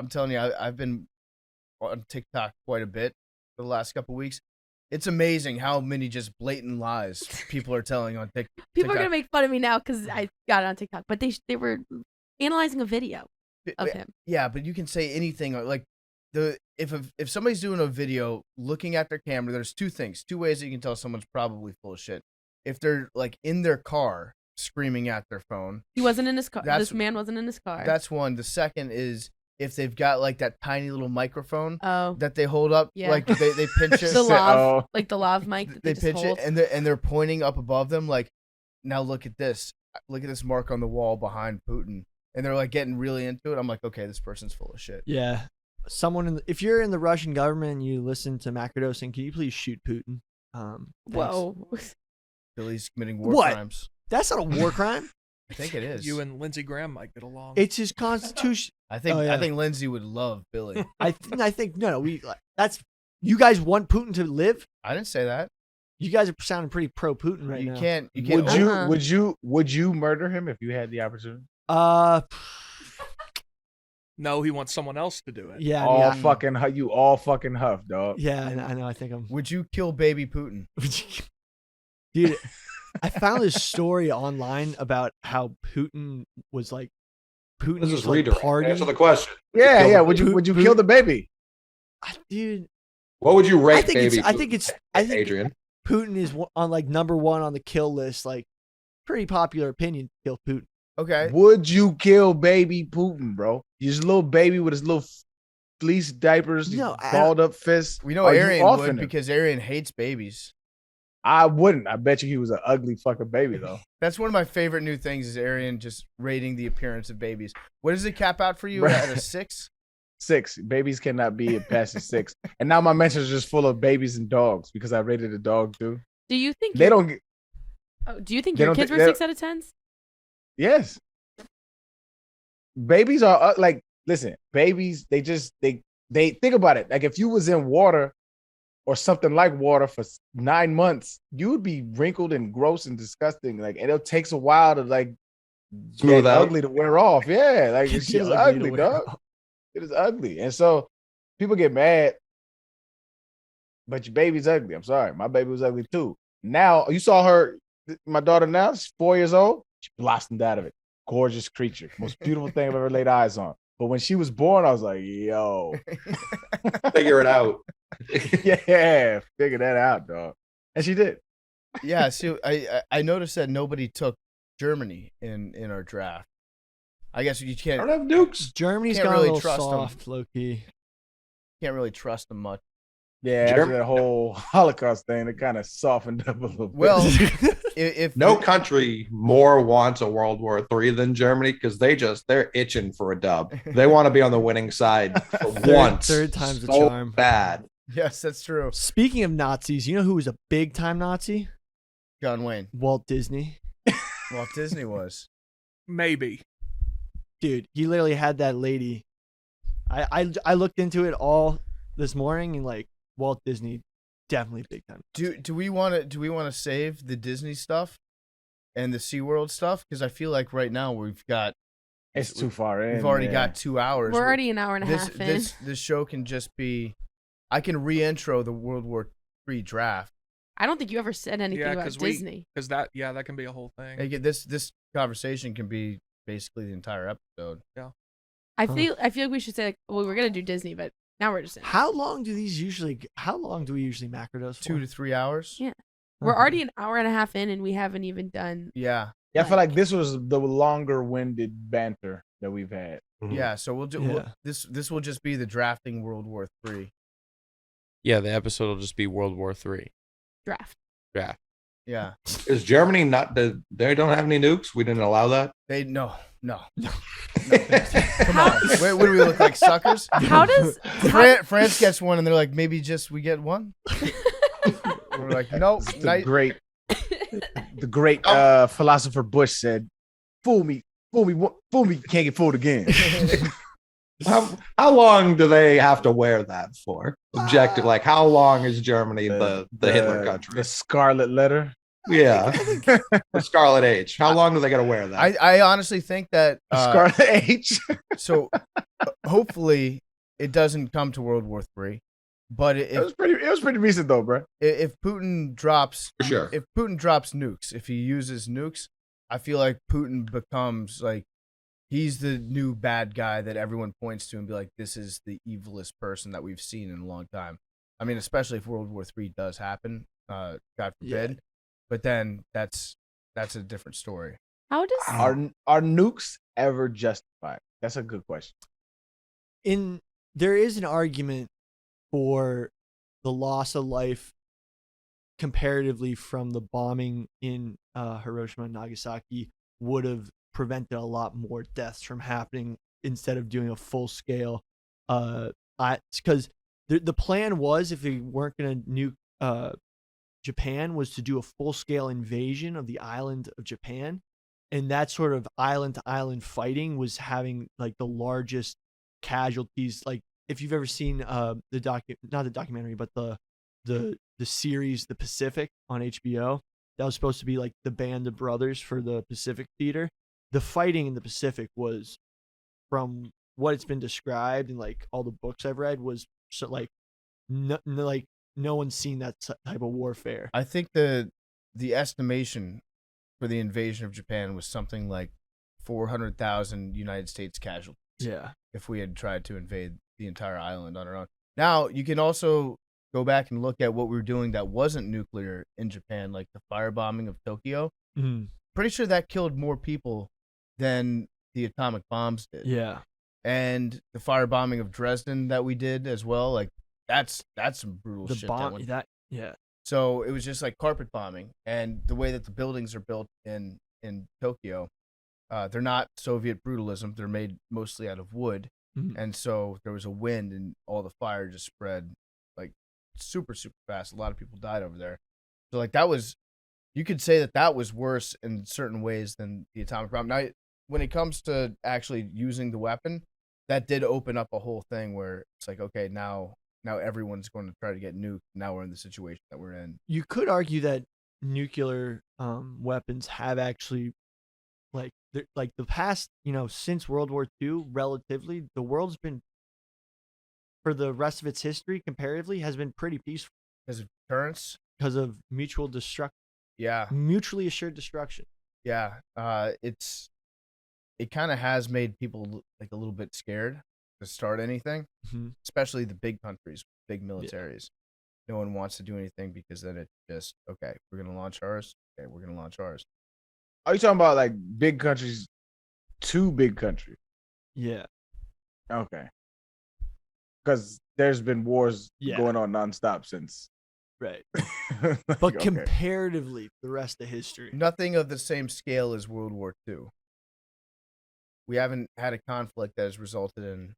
telling you, I've been on TikTok quite a bit for the last couple of weeks. It's amazing how many just blatant lies people are telling on TikTok.
People are gonna make fun of me now because I got it on TikTok, but they were analyzing a video of him.
Yeah, but you can say anything. Like if somebody's doing a video looking at their camera, there's two ways that you can tell someone's probably full of shit. If they're like in their car screaming at their phone.
He wasn't in his car. This man wasn't in his car.
That's one. The second is if they've got like that tiny little microphone
Oh.
that they hold up,
Yeah.
like they pinch it.
the lav, like the lav mic that
They
just
pinch
hold.
it and they're pointing up above them like, now look at this. Look at this mark on the wall behind Putin. And they're like getting really into it. I'm like, okay, this person's full of shit.
Yeah. If you're in the Russian government and you listen to Macrodosing, can you please shoot Putin?
Whoa.
Billy's committing war
What?
crimes.
That's not a war crime.
I think it is.
You and Lindsey Graham might get along.
It's his constitution.
I think
Oh, yeah.
I think Lindsay would love Billy.
I think no. That's you guys want Putin to live.
I didn't say that.
You guys are sounding pretty pro Putin right
you
now.
can't.
Would you murder him if you had the opportunity?
No, he wants someone else to do it.
Yeah,
all fucking huff, dog.
Yeah, I know. I think I'm.
Would you kill baby Putin?
Dude, I found this story online about how Putin was like. Putin
This
used
is
to like
redirect.
party.
Answer the question.
Yeah,
Kill
yeah.
the-
Would you kill the baby?
Dude,
What would you rate
I think
baby?
I think
Adrian.
Putin is on like number one on the kill list. Like, pretty popular opinion to kill Putin.
Okay.
Would you kill baby Putin, bro? His little baby with his little fleece diapers,
No,
balled up fists.
We know
Are you
Arian
offing
would
him?
because Arian hates babies.
I wouldn't. I bet you he was an ugly fucking baby though.
That's one of my favorite new things is Arian just rating the appearance of babies. What does it cap out for you at a 6?
6. Babies cannot be past a 6. And now my mentions are just full of babies and dogs because I rated a dog too.
Do you think
They don't get.
do you think
they
your
don't
kids
think-
were
they
6 out of 10s?
Yes. Babies are like, listen, babies, they think about it. Like if you was in water or something like water for 9 months, you would be wrinkled and gross and disgusting. Like, and it takes a while to like
Smooth
get
out.
ugly to wear off. Yeah. Like
Get
shit is
ugly to
ugly,
wear
dog.
off.
It is ugly. And so people get mad, but your baby's ugly. I'm sorry. My baby was ugly too. Now, you saw her, my daughter now, she's 4 years old. She blossomed out of it. Gorgeous creature. Most beautiful thing I've ever laid eyes on. But when she was born, I was like, yo,
Figure it out.
yeah, figure that out, dog. And she did.
Yeah, see, I noticed that nobody took Germany in our draft. I guess you
I
can't
don't have nukes.
Germany's
Can't
gone
really
a little
trust 'em.
soft, low key.
really trust them much.
Yeah, after
Germany-
that whole Holocaust thing, it kind of softened up a little bit.
Well, if
No country more wants a World War III than Germany because they're itching for a dub. They want to be on the winning side for once.
third time's the
so
charm.
Bad.
yes, that's true.
Speaking of Nazis, you know who was a big time Nazi?
John Wayne,
Walt Disney.
Walt Disney was.
Maybe.
Dude, he literally had that lady. I looked into it all this morning and like Walt Disney, definitely big time.
Do we want to save the Disney stuff and the SeaWorld stuff? Because I feel like right now
it's too far in.
we've already
yeah.
got 2 hours.
We're already an hour and a half in.
This show can just be. I can re-intro the World War III draft.
I don't think you ever said anything
Yeah,
about
because
Disney.
that can be a whole thing.
This conversation can be basically the entire episode.
I feel like we should say like, well, we're gonna do Disney, but now we're just in.
How long do we usually macrodose for?
2 to 3 hours.
Yeah. We're already an hour and a half in, and we haven't even done.
Yeah.
Yeah, I feel like this was the longer-winded banter that we've had.
Yeah. So we'll do
Yeah.
this will just be the drafting World War III.
Yeah, the episode will just be World War III
Draft.
draft.
Yeah.
Is Germany not? They don't have any nukes. We didn't allow that.
They no. Come on. What do we look like, suckers?
How does
France gets one, and they're like, maybe just we get one. We're like, nope.
The great philosopher Bush said, "Fool me, can't get fooled again."
How long do they have to wear that for? Objective, like how long is Germany the Hitler country?
The Scarlet Letter.
Yeah, the Scarlet Age. How long do they got to wear that?
I honestly think that
Scarlet Age.
so hopefully it doesn't come to World War III, but
It was pretty recent though, bro.
if Putin drops
For sure.
if Putin drops nukes, if he uses nukes, I feel like Putin becomes like he's the new bad guy that everyone points to and be like, this is the evilest person that we've seen in a long time. I mean, especially if World War III does happen, God forbid.
Yeah.
But then that's a different story.
how does
Are nukes ever justified? That's a good question.
There is an argument for the loss of life comparatively from the bombing in Hiroshima and Nagasaki would have prevented a lot more deaths from happening instead of doing a full scale. Because the plan was, if we weren't going to nuke Japan, was to do a full scale invasion of the island of Japan and that sort of island to island fighting was having like the largest casualties. Like if you've ever seen not the documentary, but the series The Pacific on HBO, that was supposed to be like the band of brothers for the Pacific theater. The fighting in the Pacific was, from what it's been described and like all the books I've read, was so like no one's seen that type of warfare.
I think the estimation for the invasion of Japan was something like 400,000 United States casualties.
Yeah.
If we had tried to invade the entire island on our own. Now, you can also go back and look at what we were doing that wasn't nuclear in Japan, like the firebombing of Tokyo.
Mm-hmm.
Pretty sure that killed more people than the atomic bombs did.
Yeah.
And the firebombing of Dresden that we did as well, like that's some brutal
The
shit.
bomb yeah.
So it was just like carpet bombing, and the way that the buildings are built in Tokyo, they're not Soviet brutalism. They're made mostly out of wood, and so there was a wind, and all the fire just spread like super fast. A lot of people died over there. So like that was, you could say that was worse in certain ways than the atomic bomb. Now, when it comes to actually using the weapon, that did open up a whole thing where it's like, okay, now everyone's going to try to get nuked. Now we're in the situation that we're in.
You could argue that nuclear weapons have actually, like the past, since World War II, relatively, the world's been, for the rest of its history, comparatively, has been pretty peaceful.
Because of deterrence?
Because of mutually assured destruction.
Yeah. It kind of has made people like a little bit scared to start anything, especially the big countries, big militaries. Yeah. No one wants to do anything because then it's just, okay, we're going to launch ours. Okay, we're going to launch ours.
Are you talking about like big countries to big countries?
Yeah.
Okay. Because there's been wars going on nonstop since.
Right.
Like,
but comparatively, the rest of history.
Nothing of the same scale as World War II. We haven't had a conflict that has resulted in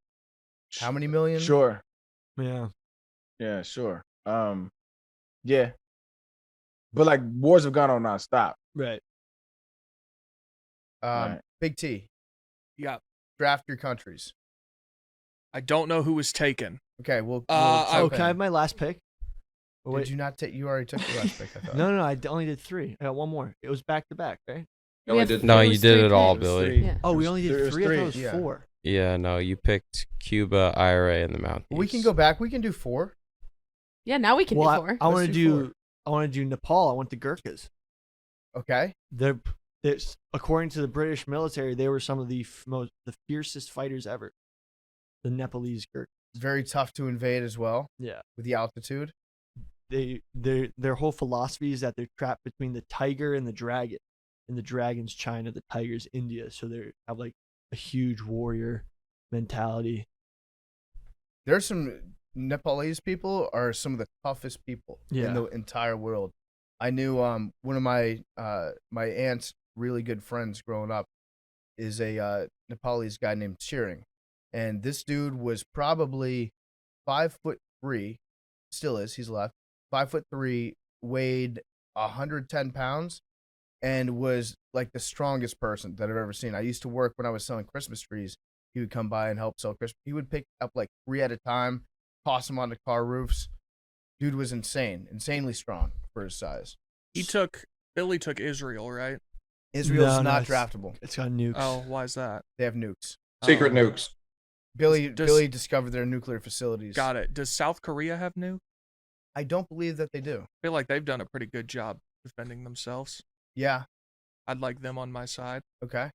how many million?
Sure.
Yeah.
Yeah, sure. Yeah. But like wars have gone on nonstop.
Right.
Right.
Big T.
Yeah.
Draft your countries.
I don't know who was taken.
Okay, we'll
can I have my last pick?
Oh, did you not take? You already took your last pick, I thought.
No, I only did 3. I got one more. It was back to back, right?
No, you did it all, Billy.
Yeah.
Oh, we only did 3. I thought it was
Yeah.
4.
Yeah, no, you picked Cuba, IRA, and the mountains.
We can go back. We can do 4.
Yeah, now we can do 4.
I want to
Let's do
do. I want to do Nepal. I want the Gurkhas.
Okay.
They're according to the British military, they were some of the fiercest fighters ever. The Nepalese Gurkhas.
Very tough to invade as well.
Yeah.
With the altitude.
Their whole philosophy is that they're trapped between the tiger and the dragon. And the dragon's China, the tiger's India. So they have like a huge warrior mentality.
There's some Nepalese people are some of the toughest people in the entire world. I knew one of my aunt's really good friends growing up is a Nepalese guy named Chiring. And this dude was probably 5'3", still is, he's left, 5'3", weighed 110 pounds, and was like the strongest person that I've ever seen. I used to work when I was selling Christmas trees. He would come by and help sell Christmas. He would pick up like 3 at a time, toss them onto car roofs. Dude was insanely strong for his size.
Billy took Israel, right?
Israel's not draftable.
It's got nukes.
Oh, why is that?
They have nukes.
Secret nukes.
Billy discovered their nuclear facilities.
Got it. Does South Korea have nuke?
I don't believe that they do.
I feel like they've done a pretty good job defending themselves.
Yeah.
I'd like them on my side.
Okay.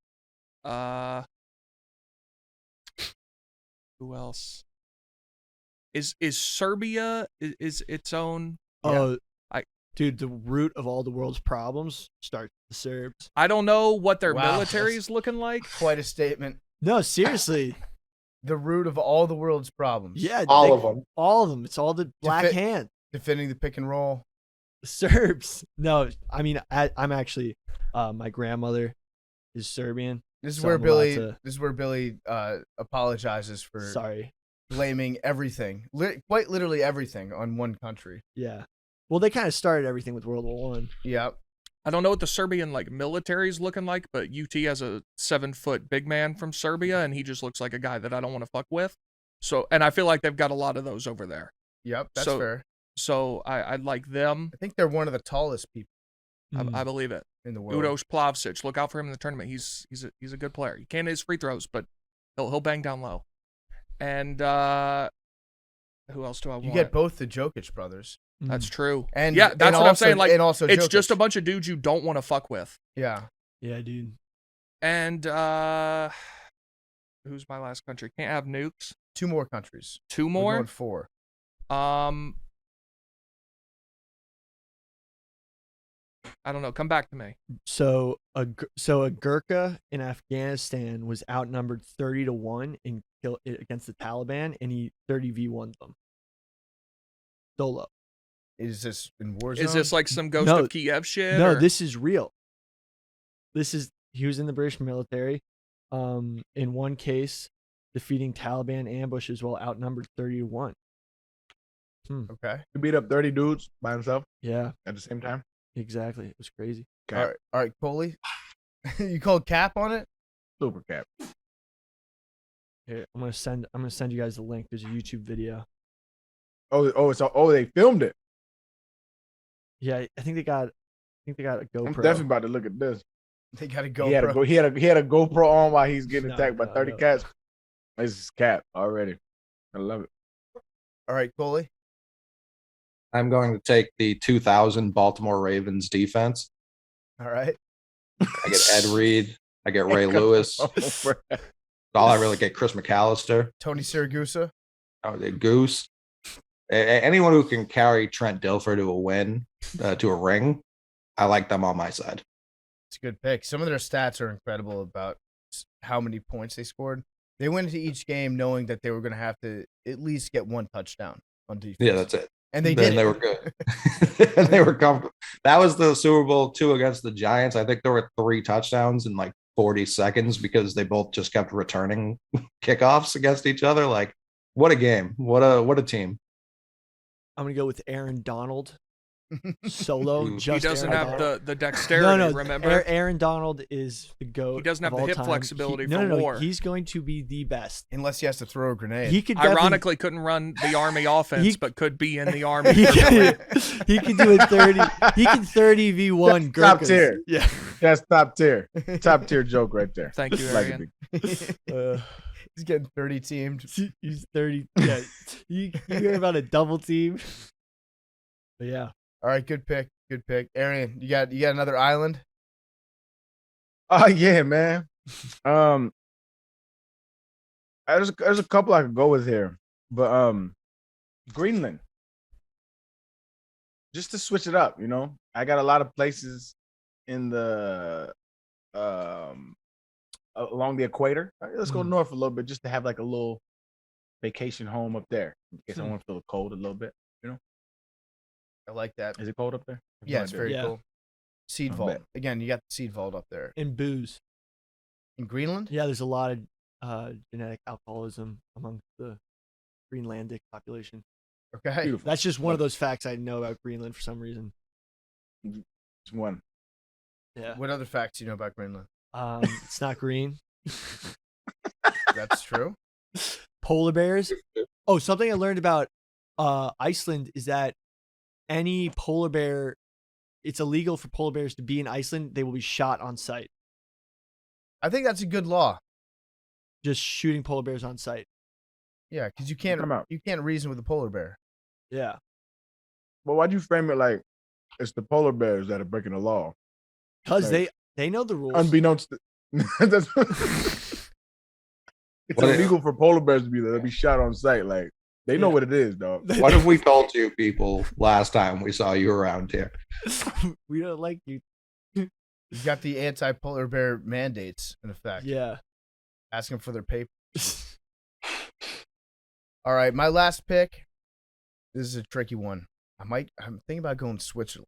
Who else? Is Serbia is its own?
Dude, the root of all the world's problems starts with the Serbs.
I don't know what their
Wow,
military
that's
is looking like.
Quite a statement.
No, seriously.
The root of all the world's problems.
Yeah,
All of them.
All of them. It's all the black hand.
Defending the pick and roll.
Serbs. No, I mean, I'm actually, my grandmother is Serbian.
This is
so
where
I'm allowed
Billy.
to-
This is where Billy apologizes for
Sorry.
blaming everything, quite literally everything, on one country.
Yeah. Well, they kind of started everything with World War I.
Yep.
I don't know what the Serbian like military is looking like, but UT has a 7-foot big man from Serbia, and he just looks like a guy that I don't want to fuck with. So, and I feel like they've got a lot of those over there.
Yep, that's
So-
fair.
So I like them.
I think they're one of the tallest people
I believe it.
in the world.
Udos Plavsic. Look out for him in the tournament. He's a good player. He can't hit his free throws, but he'll bang down low. And who else do I want?
You get both the Jokic brothers.
That's true.
And
yeah, that's what I'm
also-
saying. Like,
and also
it's
Jokic.
just a bunch of dudes you don't want to fuck with.
Yeah.
Yeah, dude.
And who's my last country? Can't have nukes.
2 more countries.
Two
We're
more.
going 4.
I don't know. Come back to me.
So a Gurkha in Afghanistan was outnumbered 30-1 against the Taliban, and he 30v1 them solo.
Is this in Warzone?
Is this like some Ghost
No.
of Kiev shit?
No,
or-
this is real. He was in the British military. In one case, defeating Taliban ambushes while outnumbered 30-1.
Okay.
He beat up 30 dudes by himself
Yeah,
at the same time.
exactly. It was crazy.
Cap.
All right, Coley. You called cap on it?
Super cap.
Here, I'm gonna send you guys the link. There's a YouTube video.
They filmed it.
Yeah, I think they got a GoPro.
I'm definitely about to look at this.
They got to go.
He had a GoPro on while he's getting
No,
attacked by
no,
30
no.
cats. This is cap already. I love it.
All right, Coley.
I'm going to take the 2000 Baltimore Ravens defense.
All right.
I get Ed Reed. I get Ray Lewis. All I really get Chris McAllister.
Tony Siragusa.
Oh, the Goose. Anyone who can carry Trent Dilfer to a win, to a ring, I like them on my side.
It's a good pick. Some of their stats are incredible about how many points they scored. They went into each game knowing that they were going to have to at least get 1 touchdown on defense.
Yeah, that's it.
And they
Then
did.
they were good. And they were comfortable. That was the Super Bowl II against the Giants. I think there were 3 touchdowns in like 40 seconds because they both just kept returning kickoffs against each other. Like, what a game. What a team.
I'm gonna go with Aaron Donald solo.
He
Just
He doesn't
Aaron
have
Donald.
the dexterity.
No,
Remember?
Aaron Donald is the GOAT.
He doesn't have
of
the
all
hip
time.
flexibility
No,
for
no,
war.
He's going to be the best.
Unless he has to throw a grenade.
He could definitely-
Ironically, couldn't run the Army offense,
He-
but could be in the Army.
he
perfectly.
can do a 30. He can 30v1.
Top
Gurkhas.
tier.
Yeah.
That's top tier. Top tier joke right there.
Thank you,
Like
Arian.
Uh,
He's getting 30 teamed.
he's 30. Yeah. You hear about a double team? But yeah.
All right, good pick. Good pick. Arian, you got another island?
Oh yeah, man. There's a couple I could go with here, but Greenland. Just to switch it up, you know. I got a lot of places in the along the equator. All right, let's go north a little bit, just to have like a little vacation home up there. In case I want to feel the cold a little bit.
I like that.
Is it cold up there?
Yeah, it's very
Yeah.
cool. Seed
I
vault.
bet.
Again, you got the seed vault up there.
And booze.
In Greenland?
Yeah, there's a lot of genetic alcoholism among the Greenlandic population.
Okay.
Beautiful.
That's just one of those facts I know about Greenland for some reason.
It's one.
Yeah.
What other facts do you know about Greenland?
It's not green.
That's true.
Polar bears. Oh, something I learned about Iceland is that any polar bear, it's illegal for polar bears to be in Iceland. They will be shot on sight.
I think that's a good law.
Just shooting polar bears on sight.
Yeah, because you
Come out.
can't reason with a polar bear.
Yeah.
But why'd you frame it like it's the polar bears that are breaking the law?
Because
Like,
they know the rules.
Unbeknownst to that's it's
What if-
illegal for polar bears to be there. They'll be shot on sight. Like they know
Yeah.
what it is, dog.
What have we told you people last time we saw you around here?
We don't like you.
You got the anti-polar bear mandates in effect.
Yeah.
Ask them for their paper. All right, my last pick. This is a tricky one. I'm thinking about going Switzerland.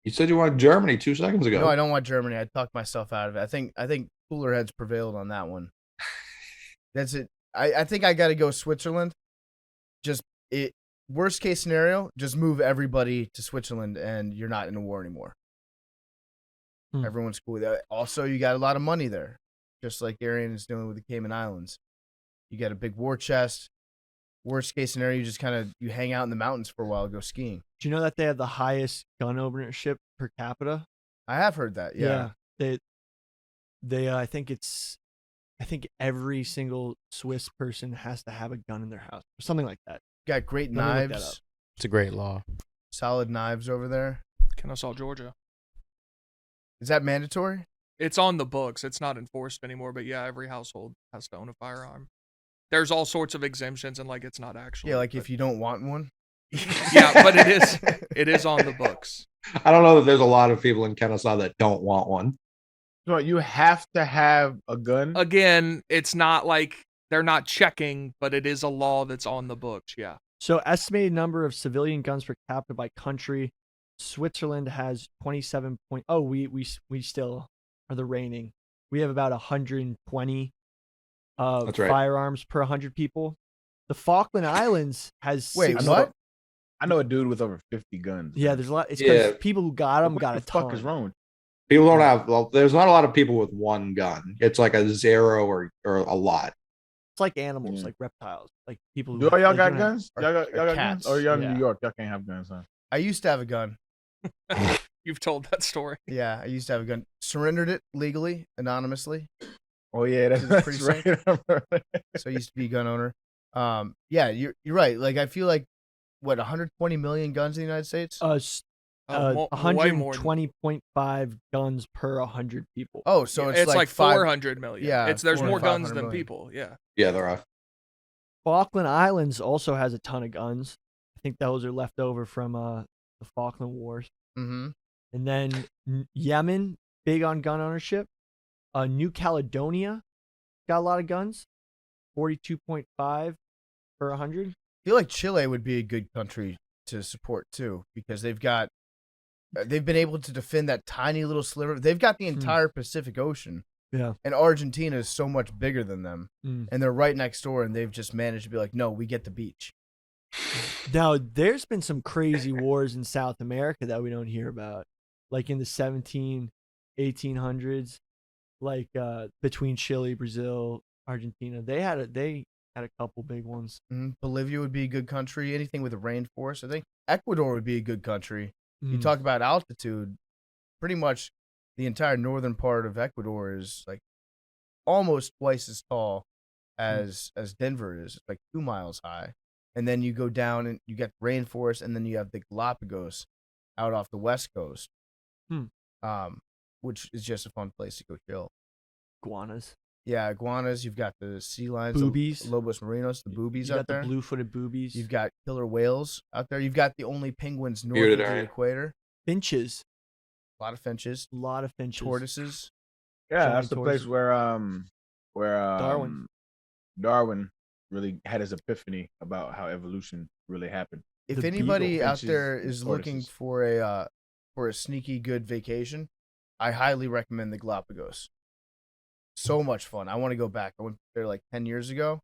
You said you wanted Germany 2 seconds ago.
No, I don't want Germany. I talked myself out of it. I think cooler heads prevailed on that one. That's it. I think I got to go Switzerland. Worst case scenario, just move everybody to Switzerland and you're not in a war anymore. Everyone's cool with that. Also, you got a lot of money there, just like Arian is doing with the Cayman Islands. You got a big war chest. Worst case scenario, you just you hang out in the mountains for a while, go skiing.
Do you know that they have the highest gun ownership per capita?
I have heard that. Yeah.
They I think every single Swiss person has to have a gun in their house or something like that.
Got great
Let me look that
knives.
up.
It's a great law.
Solid knives over there.
Kennesaw, Georgia.
Is that mandatory?
It's on the books. It's not enforced anymore, but yeah, every household has to own a firearm. There's all sorts of exemptions, and like it's not actually.
Yeah, like if you don't want one.
Yeah, but it is on the books.
I don't know that there's a lot of people in Kennesaw that don't want one.
So you have to have a gun.
Again, it's not like they're not checking, but it is a law that's on the books. Yeah.
So estimated number of civilian guns per capita by country. Switzerland has 27. We still are the reigning. We have about 120
That's right.
firearms per 100 people. The Falkland Islands has
Wait,
60.
what?
I know a dude with over 50 guns.
Yeah, there's a lot. It's because
Yeah.
people who got them
What
got
the
a
fuck
ton.
is wrong with
People don't have. Well, there's not a lot of people with one gun. It's like a zero or a lot.
It's like animals,
Yeah.
like reptiles, like people.
you? Do y'all got
don't have-
guns?
Or-
Y'all got
or
guns?
cats.
Or y'all in
Yeah.
New York? Y'all can't have guns, huh?
I used to have a gun.
You've told that story.
Yeah, I used to have a gun. Surrendered it legally, anonymously.
Oh yeah,
This is
that's
pretty
right.
So I used to be a gun owner. Yeah, you're right. Like I feel like 120 million guns in the United States?
Way more.
120.5 guns per 100 people.
Oh, so
It's like
five-
400 million.
Yeah,
There's
400,
more guns
500
than
million.
people. Yeah.
Yeah, there are.
Falkland Islands also has a ton of guns. I think those are left over from the Falkland Wars.
Mhm.
And then Yemen, big on gun ownership. New Caledonia got a lot of guns, 42.5 per 100.
I feel like Chile would be a good country to support too, because they've been able to defend that tiny little sliver. They've got the entire Pacific Ocean.
Yeah.
And Argentina is so much bigger than them.
Mm.
And they're right next door, and they've just managed to be like, no, we get the beach.
Now, there's been some crazy wars in South America that we don't hear about, like in the 1800s, like between Chile, Brazil, Argentina. They had a couple big ones.
Bolivia would be a good country. Anything with a rainforest. I think Ecuador would be a good country. You
Mm.
talk about altitude, pretty much the entire northern part of Ecuador is like almost twice as tall as Denver is. It's like 2 miles high. And then you go down and you get rainforest, and then you have the Galapagos out off the west coast, which is just a fun place to go chill.
Iguanas.
Yeah, iguanas. You've got the sea lions,
Boobies.
the Lobos marinos, the boobies
You
out
got
there.
the blue-footed boobies.
You've got killer whales out there. You've got the only penguins north
Bearded
of the
Arian.
equator.
finches.
A lot of finches,
A lot of finches.
tortoises.
Yeah,
Giant
that's the place
tortoises.
where
Darwin.
Darwin really had his epiphany about how evolution really happened.
If
The
anybody
beagle,
out
finches,
there
and
is looking
tortoises.
for a sneaky good vacation, I highly recommend the Galapagos. So much fun. I want to go back. I went there like 10 years ago.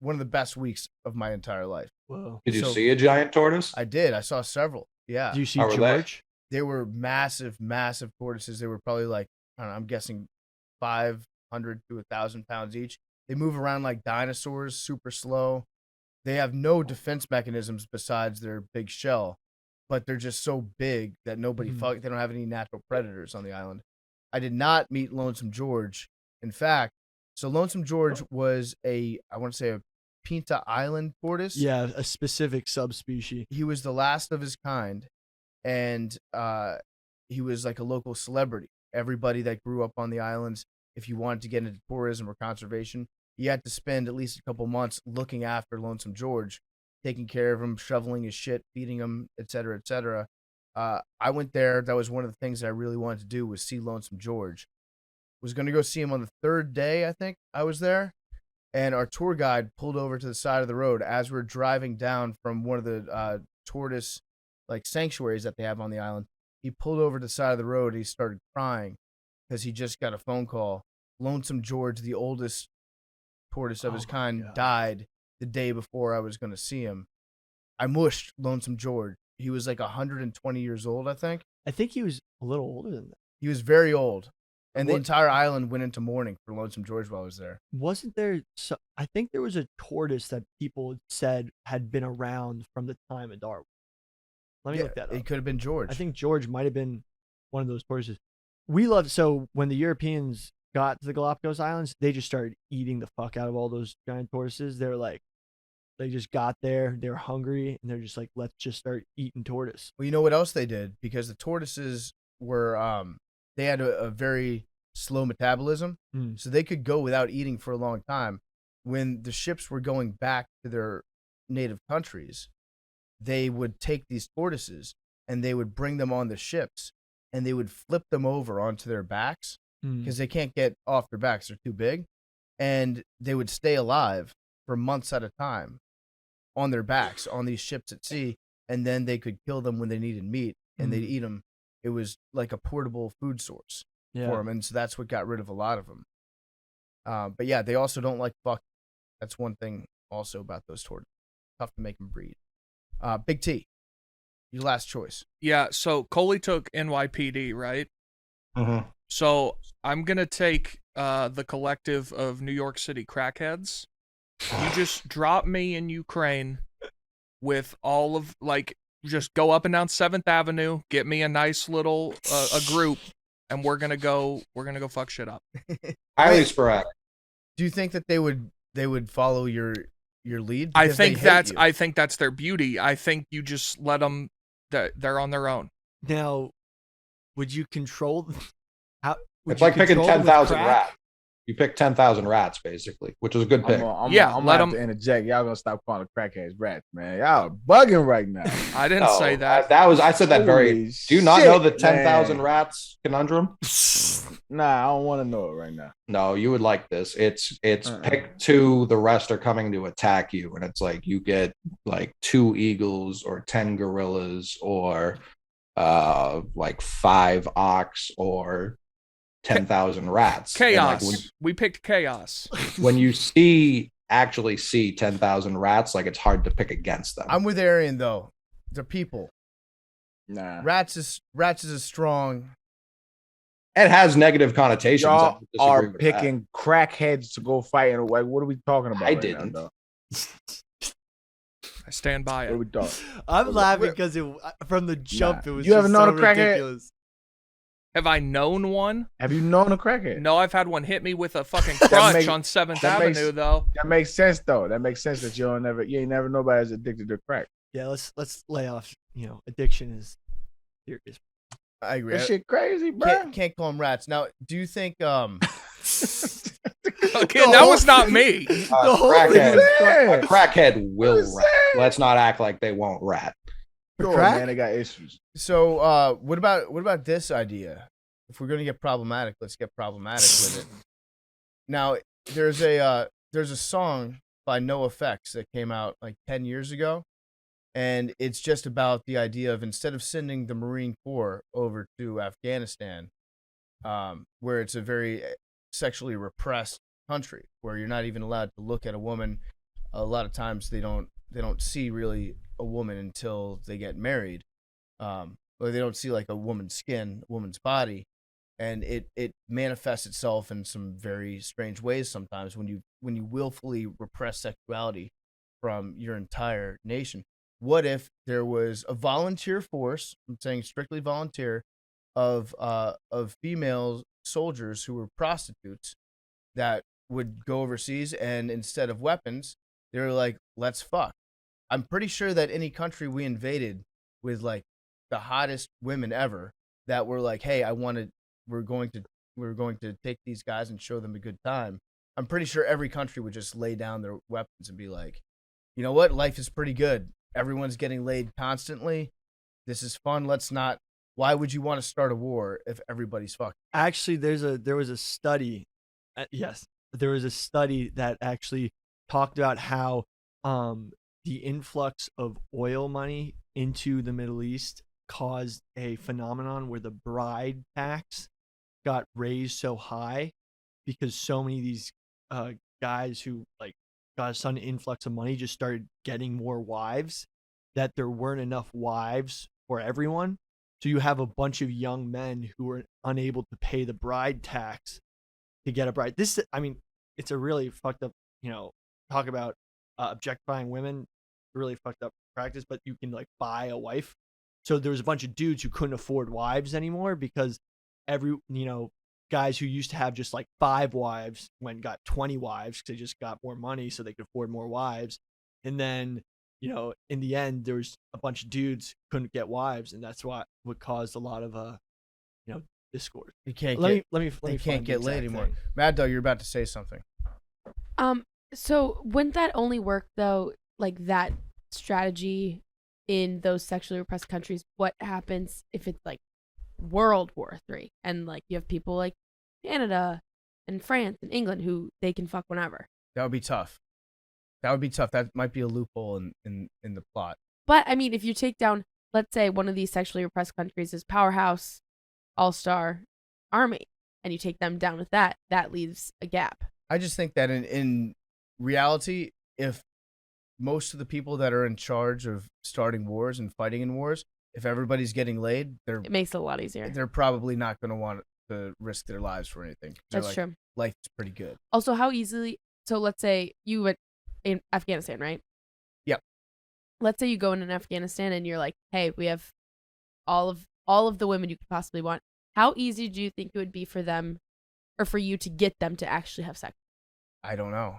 One of the best weeks of my entire life.
Whoa.
Did you
So-
see a giant tortoise?
I did. I saw several. Yeah.
Do you see
How were they?
George?
They were massive, massive tortoises. They were probably like, I don't know, I'm guessing 500 to 1,000 pounds each. They move around like dinosaurs, super slow. They have no defense mechanisms besides their big shell, but they're just so big that nobody
Mhm.
they don't have any natural predators on the island. I did not meet Lonesome George. In fact, so Lonesome George was I want to say a Pinta Island tortoise.
Yeah, a specific subspecies.
He was the last of his kind, and he was like a local celebrity. Everybody that grew up on the islands, if you wanted to get into tourism or conservation, you had to spend at least a couple months looking after Lonesome George, taking care of him, shoveling his shit, feeding him, et cetera, et cetera. I went there. That was one of the things that I really wanted to do, was see Lonesome George. Was going to go see him on the third day, I think I was there. And our tour guide pulled over to the side of the road as we're driving down from one of the tortoise like sanctuaries that they have on the island. He pulled over to the side of the road. And he started crying because he just got a phone call. Lonesome George, the oldest tortoise of his
Oh my
kind,
God.
died the day before I was going to see him. I mushed Lonesome George. He was like 120 years old, I think.
I think he was a little older than that.
He was very old, and the
What-
entire island went into mourning for Lonesome George while I was there.
Wasn't there? I think there was a tortoise that people said had been around from the time of Darwin. Let me look that up.
It could have been George.
I think George might have been one of those tortoises. So when the Europeans got to the Galapagos Islands, they just started eating the fuck out of all those giant tortoises. They're like, they just got there, they were hungry, and they're just like, let's just start eating tortoise.
Well, you know what else they did? Because the tortoises were, they had a very slow metabolism, so they could go without eating for a long time. When the ships were going back to their native countries, they would take these tortoises and they would bring them on the ships and they would flip them over onto their backs because they can't get off their backs. They're too big. And they would stay alive for months at a time on their backs on these ships at sea. And then they could kill them when they needed meat and they'd eat them. It was like a portable food source for them. And so that's what got rid of a lot of them. But yeah, they also don't like fuck. That's one thing also about those tortoises. Tough to make them breed. Big T, your last choice.
Yeah, so Coley took NYPD, right?
Mm-hmm.
So I'm going to take the collective of New York City crackheads. You just drop me in Ukraine with all of, like, just go up and down 7th Avenue, get me a nice little a group, and we're gonna go fuck shit up.
Highly sporadic.
Do you think that they would follow your lead?
I
Because they
think
hate you.
I think that's their beauty. I think you just let them, they're on their own.
Now, would you control? How? Would
It's
you
like picking
control them with
10,000
crack?
rats. You pick 10,000 rats, basically, which is a good pick.
Yeah,
I'm
let
gonna have
'em-
to interject. Y'all gonna stop calling crackheads rats, man. Y'all are bugging right now.
I didn't say that.
I said that very.
Holy
Do you not
shit,
know the 10,000
man.
rats conundrum?
Nah, I don't want to know it right now.
No, you would like this. It's
Uh-uh.
pick 2, the rest are coming to attack you, and it's like you get like 2 eagles or 10 gorillas or like 5 ox or 10,000 rats. And,
Chaos.
like,
We picked chaos.
when you see 10,000 rats, like it's hard to pick against them.
I'm with Arian though. They're people.
Nah.
Rats is a strong.
It has negative connotations. I
Y'all
would disagree
are
with that.
picking crackheads to go fight. And like, what are we talking about?
I
right
didn't.
Now,
I stand by
what are
it.
we talking?
I'm laughing
Where-
because from the jump
Nah.
it was.
You ever
just
known
so
a crackhead?
ridiculous.
Have I known one?
Have you known a crackhead?
No, I've had one hit me with a fucking crutch
makes-
on 7th
that
Avenue,
makes-
though.
That makes sense though. That makes sense that you ain't never nobody's addicted to crack.
Yeah, let's lay off. Addiction is serious.
I agree.
That shit crazy, bro.
Can't call them rats. Now, do you think
Okay, that was not me.
The whole thing was
A crackhead will
I'm
rat.
saying.
Let's not act like they won't rat.
Sure,
crack?
man, they got issues.
so? What about this idea? If we're gonna get problematic, let's get problematic with it. Now, there's a song by No Effects that came out like 10 years ago, and it's just about the idea of instead of sending the Marine Corps over to Afghanistan, where it's a very sexually repressed country where you're not even allowed to look at a woman. A lot of times they don't see really a woman until they get married, or they don't see like a woman's skin, a woman's body, and it manifests itself in some very strange ways sometimes when you willfully repress sexuality from your entire nation. What if there was a volunteer force? I'm saying strictly volunteer of female soldiers who were prostitutes that would go overseas, and instead of weapons, they were like, let's fuck. I'm pretty sure that any country we invaded with like the hottest women ever that were like, hey, we're going to take these guys and show them a good time. I'm pretty sure every country would just lay down their weapons and be like, you know what? Life is pretty good. Everyone's getting laid constantly. This is fun. Let's not. Why would you want to start a war if everybody's fucking?
Actually, there was a study. Yes, there was a study that actually talked about how the influx of oil money into the Middle East caused a phenomenon where the bride tax got raised so high because so many of these guys who like got a sudden influx of money just started getting more wives, that there weren't enough wives for everyone. So you have a bunch of young men who are unable to pay the bride tax to get a bride. This, I mean, it's a really fucked up, talk about objectifying women, really fucked up practice, but you can like buy a wife. So there was a bunch of dudes who couldn't afford wives anymore because guys who used to have just like 5 wives went and got 20 wives because they just got more money so they could afford more wives. And then, in the end, there was a bunch of dudes who couldn't get wives, and that's what caused a lot of discord.
You can't
Let
get
me
you can't
find the
get laid
exact
anymore.
thing.
Mad Dog, you're about to say something.
So wouldn't that only work though, like that strategy in those sexually repressed countries? What happens if it's like World War III and like you have people like Canada and France and England who they can fuck whenever?
That would be tough. That might be a loophole in the plot.
But I mean, if you take down, let's say one of these sexually repressed countries is powerhouse, all-star army, and you take them down with that leaves a gap.
I just think that in reality, if most of the people that are in charge of starting wars and fighting in wars, if everybody's getting laid,
It makes it a lot easier.
they're probably not going to want to risk their lives for anything. They're
That's
like,
true.
Life's pretty good.
Also, how easily? So let's say you went in Afghanistan, right?
Yep.
Let's say you go in Afghanistan and you're like, hey, we have all of the women you could possibly want. How easy do you think it would be for them, or for you to get them to actually have sex?
I don't know.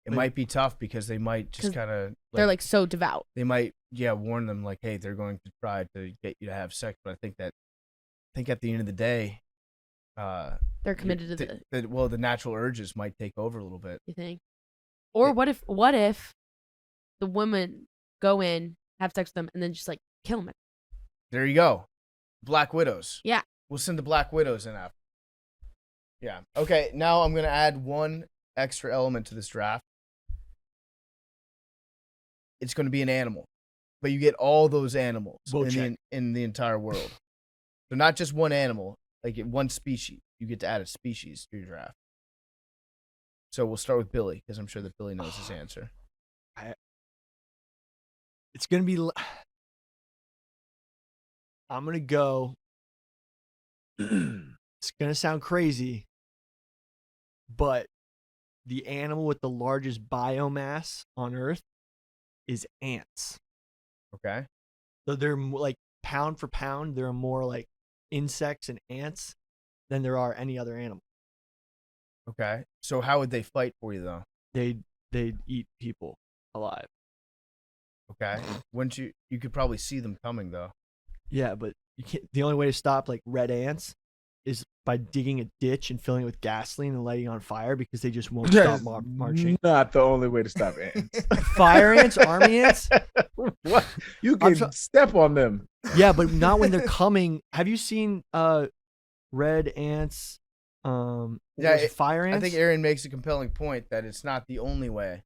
It might be tough because they might just
'Cause
kind of.
They're like so devout.
They might, warn them like, hey, they're going to try to get you to have sex. But I think at the end of the day,
They're committed to
the natural urges might take over a little bit.
you think? Or what if the women go in, have sex with them, and then just like kill them?
There you go. Black Widows.
Yeah.
We'll send the Black Widows in after. Yeah. Okay, now I'm going to add one extra element to this draft. It's going to be an animal. But you get all those animals in the entire world. So not just one animal, like one species. You get to add a species to your draft. So we'll start with Billy, because I'm sure that Billy knows his answer.
It's going to be... I'm going to go... It's going to sound crazy, but the animal with the largest biomass on Earth is ants.
Okay.
So they're like pound for pound, there are more like insects and ants than there are any other animal.
Okay. So how would they fight for you, though?
They'd eat people alive.
Okay. Wouldn't you could probably see them coming, though.
Yeah, but you can't, the only way to stop like red ants is by digging a ditch and filling it with gasoline and lighting it on fire, because they just won't stop marching.
Not the only way to stop ants.
Fire ants, army ants?
What? You can step on them.
Yeah, but not when they're coming. Have you seen red ants? Fire ants?
I think Arian makes a compelling point that it's not the only way.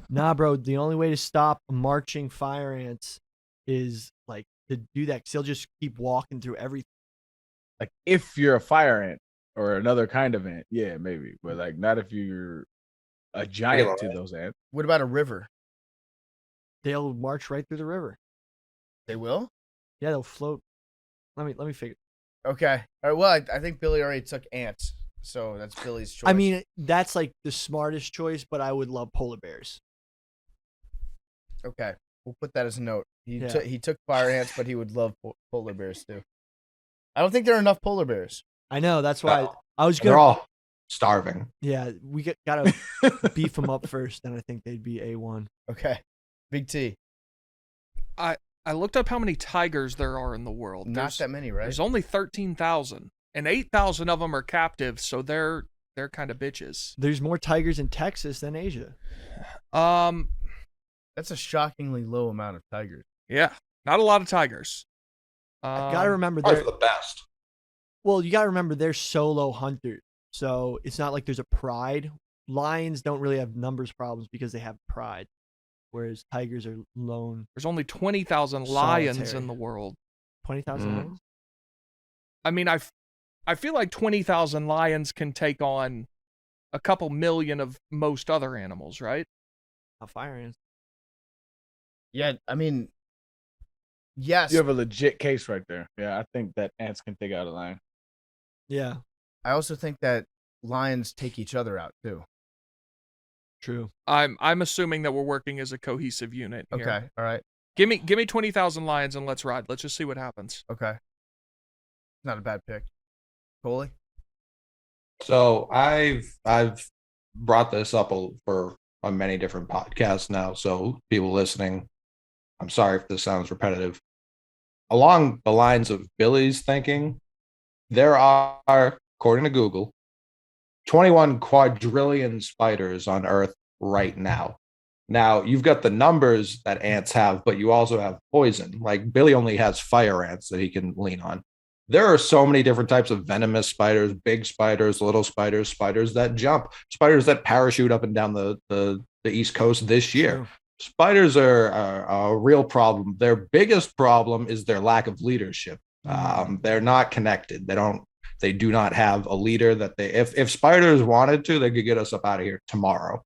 Nah, bro. The only way to stop marching fire ants is like to do that, because they'll just keep walking through everything.
Like if you're a fire ant or another kind of ant, yeah, maybe. But like not if you're a giant to those ants.
What about a river?
They'll march right through the river.
They will?
Yeah, they'll float. Let me figure.
Okay. All right. Well, I think Billy already took ants, so that's Billy's choice.
I mean, that's like the smartest choice, but I would love polar bears.
Okay. We'll put that as a note. He took fire ants, but he would love polar bears too. I don't think there are enough polar bears.
I know. That's why I was gonna.
They're all starving.
Yeah, we gotta beef them up first, and I think they'd be A1.
Okay. Big T.
I looked up how many tigers there are in the world.
Not that many, right?
There's only 13,000, and 8,000 of them are captive, so they're kind of bitches.
There's more tigers in Texas than Asia.
That's a shockingly low amount of tigers.
Yeah, not a lot of tigers.
I gotta remember
Probably
they're
the best.
Well, you gotta remember they're solo hunters, so it's not like there's a pride. Lions don't really have numbers problems because they have pride, whereas tigers are lone.
There's only 20,000 lions
Solitary.
in the world.
20,000 lions.
I mean, I feel like 20,000 lions can take on a couple million of most other animals, right?
Fire ants.
Yeah, I mean, Yes.
You have a legit case right there. Yeah, I think that ants can take out a lion.
Yeah,
I also think that lions take each other out too.
true.
I'm assuming that we're working as a cohesive unit here.
Okay. All right.
Give me 20,000 lions and let's ride. Let's just see what happens.
Okay. Not a bad pick. Coley?
So I've brought this up for on many different podcasts now. So people listening, I'm sorry if this sounds repetitive. Along the lines of Billy's thinking, there are, according to Google, 21 quadrillion spiders on Earth right now. Now, you've got the numbers that ants have, but you also have poison. Like Billy only has fire ants that he can lean on. There are so many different types of venomous spiders, big spiders, little spiders, spiders that jump, spiders that parachute up and down the East Coast this year.
True.
Spiders are a real problem. Their biggest problem is their lack of leadership. They're not connected. They do not have a leader that if spiders wanted to, they could get us up out of here tomorrow.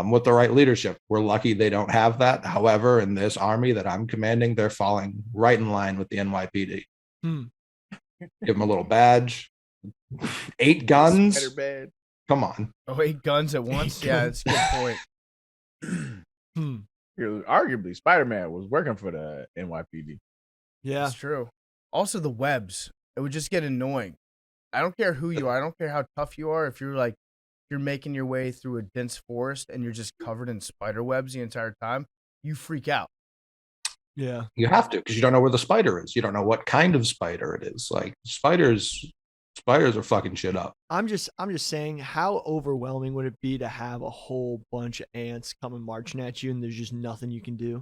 With the right leadership. We're lucky they don't have that. However, in this army that I'm commanding, they're falling right in line with the NYPD. Give them a little badge. 8 guns.
Spider bad.
Come on.
Oh, 8 guns at once? Yeah, that's a good point.
Arguably, Spider-Man was working for the NYPD.
Yeah,
That's true. Also, the webs. It would just get annoying. I don't care who you are. I don't care how tough you are. If you're making your way through a dense forest and you're just covered in spider webs the entire time, you freak out.
yeah.
You have to, because you don't know where the spider is. You don't know what kind of spider it is. Like spiders are fucking shit up.
I'm just saying, how overwhelming would it be to have a whole bunch of ants coming marching at you, and there's just nothing you can do?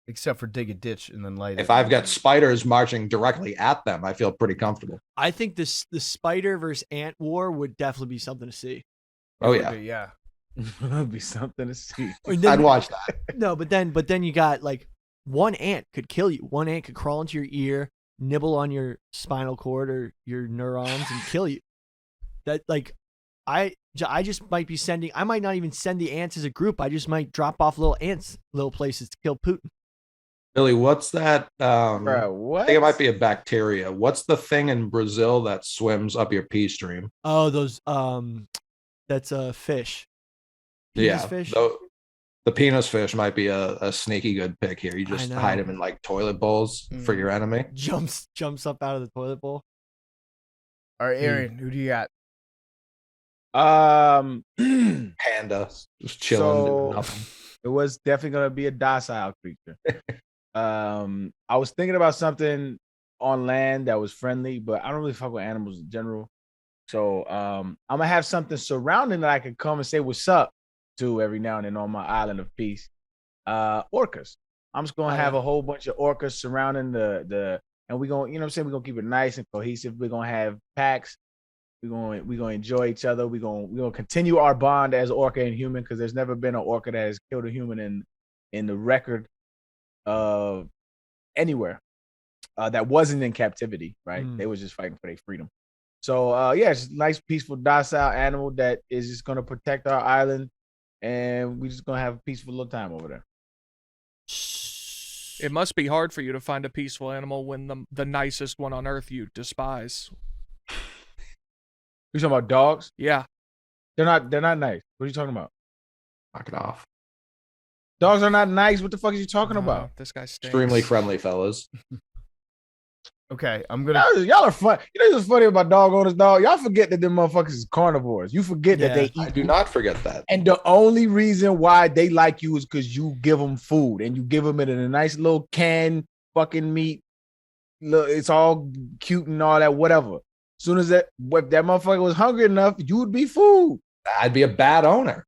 Except for dig a ditch and then light it.
If I've got spiders marching directly at them, I feel pretty comfortable.
I think the spider versus ant war would definitely be something to see.
Oh
It would
yeah,
be, yeah.
It'd be something to see.
And then-
I'd watch that.
No, but then you got like one ant could kill you. One ant could crawl into your ear, nibble on your spinal cord or your neurons, and kill you. That like, I just might be sending. I might not even send the ants as a group. I just might drop off little places to kill Putin.
Billy, what's that?
Bro, what?
I think it might be a bacteria. What's the thing in Brazil that swims up your pee stream?
Oh, those that's a fish. Penis fish.
The penis fish might be a sneaky good pick here. You just
know.
hide them in like toilet bowls for your enemy.
Jumps up out of the toilet bowl.
All right, Arian, who do you got?
Panda, just chilling, doing
So
nothing.
it was definitely gonna be a docile creature. I was thinking about something on land that was friendly, but I don't really fuck with animals in general. So I'm gonna have something surrounding that I can come and say what's up to every now and then on my island of peace. Orcas. I'm just gonna have a whole bunch of orcas surrounding the and we're gonna, you know what I'm saying, we're gonna keep it nice and cohesive. We're gonna have packs. We're gonna enjoy each other. We're gonna continue our bond as orca and human, because there's never been an orca that has killed a human in the record of anywhere that wasn't in captivity, right? They was just fighting for their freedom. So yeah, it's a nice, peaceful, docile animal that is just gonna protect our island, and we're just gonna have a peaceful little time over there.
It must be hard for you to find a peaceful animal when the nicest one on earth you despise.
You talking about dogs?
Yeah.
They're not nice. What are you talking about?
Knock it off.
Dogs are not nice. What the fuck are you talking about?
This guy stinks.
Extremely friendly fellas.
Okay, I'm gonna.
Y'all are fun. You know what's funny about dog owners, dog? Y'all forget that them motherfuckers is carnivores. You forget that they eat.
I do not forget that.
And the only reason why they like you is because you give them food and you give them it in a nice little canned fucking meat. Look, it's all cute and all that, whatever. Soon as if that motherfucker was hungry enough, you would be food.
I'd be a bad owner.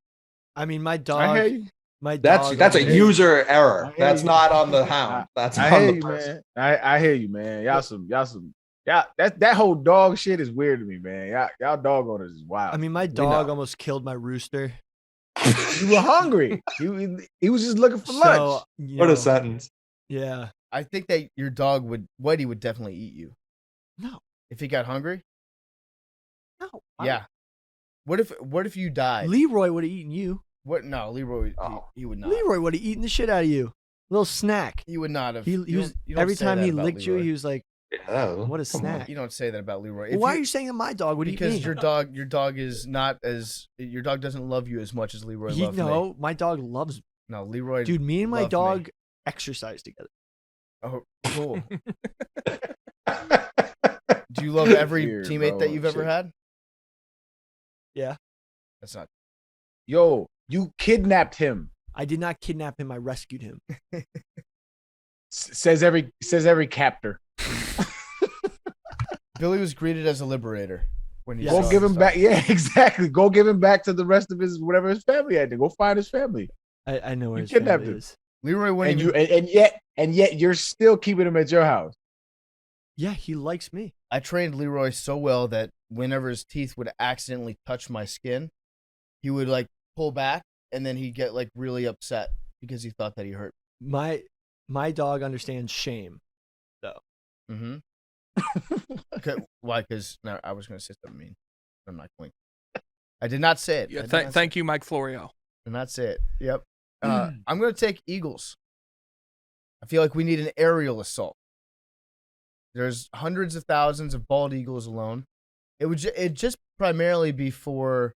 I mean, my dog.
I hear you.
That's a user error. That's not on the hound. That's
I
on
hear
the
you,
person.
man. I hear you, man. Y'all some. That whole dog shit is weird to me, man. Y'all dog owners is wild.
I mean, my dog almost killed my rooster.
You were hungry. He was just looking for lunch.
What a sentence.
Yeah.
I think that your dog Whitey would definitely eat you.
No.
If he got hungry.
No.
Yeah. What if you died?
Leroy would have eaten you.
What? No, Leroy. He would not.
Leroy would have eaten the shit out of you. Little snack.
You would not have.
He
you
was
don't- you don't
every
say
time
that
he
about
licked you,
Leroy.
he was like,
Yeah,
"What a
come on.
snack."
You don't say that about Leroy.
Well, why are you saying that my dog? What do you
Because
mean?
your dog is not as your dog doesn't love you as much as Leroy
He,
loved me.
no, my dog loves me.
No, Leroy.
Dude, me and my
loved
dog
me.
exercise together.
Oh, cool. Do you love every
Weird,
teammate
bro.
that you've ever
Shit.
had?
Yeah.
That's not.
Yo, you kidnapped him.
I did not kidnap him. I rescued him.
Says every captor.
Billy was greeted as a liberator when he
Yeah.
saw
Go give
his
him
dog.
back. Yeah, exactly. Go give him back to the rest of his whatever his family had to. Go find his family.
I know where
You
his
kidnapped
family
him.
is.
Leroy went
And you and yet you're still keeping him at your house.
Yeah, he likes me.
I trained Leroy so well that whenever his teeth would accidentally touch my skin, he would like pull back and then he'd get like really upset because he thought that he hurt.
My dog understands shame.
Mm-hmm. Okay, why? Because no, I was going to say something mean. I'm not going. I did not say it.
Yeah,
I did not say
thank you, Mike Florio.
And that's it. Yep. I'm going to take Eagles. I feel like we need an aerial assault. There's hundreds of thousands of bald eagles alone. It'd just primarily be for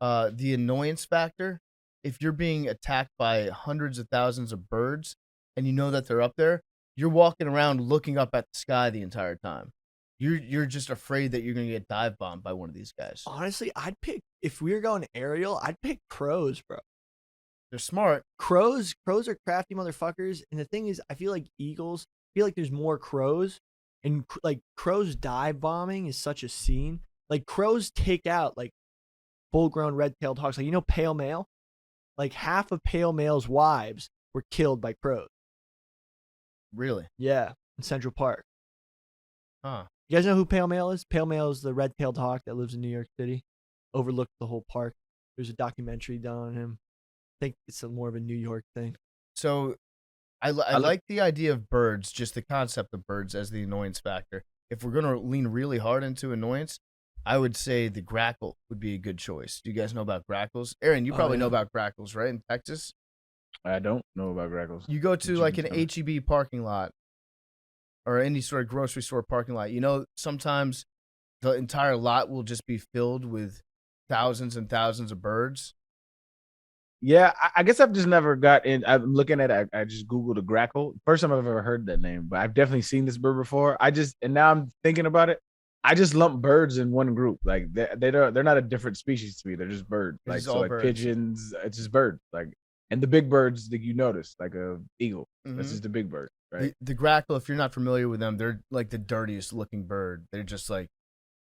the annoyance factor. If you're being attacked by hundreds of thousands of birds and you know that they're up there, you're walking around looking up at the sky the entire time. You're just afraid that you're going to get dive bombed by one of these guys.
Honestly, if we were going aerial, I'd pick crows, bro.
They're smart.
Crows are crafty motherfuckers. And the thing is, I feel like there's more crows. And like crows dive bombing is such a scene. Like crows take out like full-grown red-tailed hawks. Like, you know, pale male? Like half of pale male's wives were killed by crows.
Really?
Yeah, in Central Park.
Huh.
You guys know who Pale Male is? Pale Male is the red-tailed hawk that lives in New York City. Overlooked the whole park. There's a documentary done on him. I think it's more of a New York thing.
So I like the idea of birds, just the concept of birds as the annoyance factor. If we're going to lean really hard into annoyance, I would say the grackle would be a good choice. Do you guys know about grackles? Aaron, you probably know about grackles, right? In Texas?
I don't know about grackles.
You go to like an
H-E-B
H-E-B parking lot or any sort of grocery store parking lot. You know, sometimes the entire lot will just be filled with thousands and thousands of birds.
Yeah, I guess I've just never got in. I'm looking at it. I just Googled a grackle. First time I've ever heard that name, but I've definitely seen this bird before. And now I'm thinking about it. I just lump birds in one group. Like they're not a different species to me. They're just birds.
It's
Like
just
so,
all
like
birds.
pigeons. It's just birds. Like and the big birds that you notice, like a eagle. That's
Mhm.
just the big bird, right?
The grackle, if you're not familiar with them, they're like the dirtiest looking bird. They're just like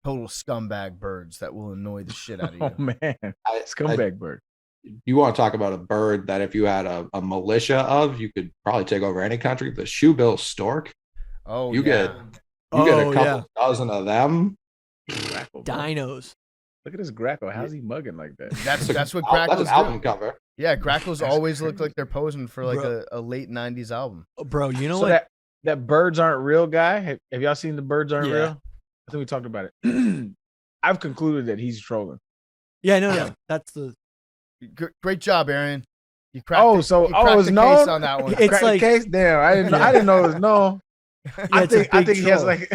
total scumbag birds that will annoy the shit out of you.
Oh man, scumbag bird.
You want to talk about a bird that if you had a militia of, you could probably take over any country. The shoebill stork.
Oh,
You
yeah.
get a
Oh,
couple dozen of them.
Grackle, bro.
Dinos.
Look at this grackle. How's he mugging like that?
That's what
Oh, that's
grackles
an album
do.
cover.
Yeah, grackles always look like they're posing for like
Bro.
a late 90s album.
Oh, bro, you know
so
what?
that birds aren't real guy. Have y'all seen the birds aren't
Yeah.
real? I think we talked about it. I've concluded that he's trolling.
Yeah, no. That's the.
Great job, Arian. You cracked
Oh,
the,
so
you cracked
it's
the
known
case on that one.
It's
Crack the
like-
case. Damn, I didn't know it was known.
Yeah,
I
it's a
think
big
he has
troll.
like.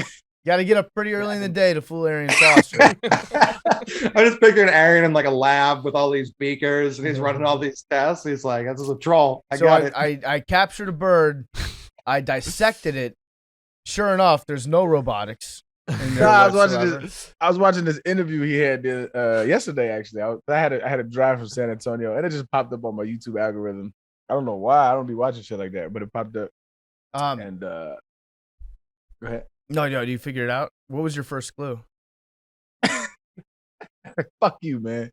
Got to get up pretty early in the day to fool Arian Foster.
I just pictured Arian in like a lab with all these beakers and he's running all these tests. He's like, "This is a troll." I
So
got it.
I captured a bird. I dissected it. Sure enough, there's no robotics. in there
Nah,
whatsoever.
I was watching this interview he had yesterday. Actually, I had a drive from San Antonio, and it just popped up on my YouTube algorithm. I don't know why. I don't be watching shit like that, but it popped up. And go ahead.
No, you figured it out. What was your first clue?
Fuck you, man.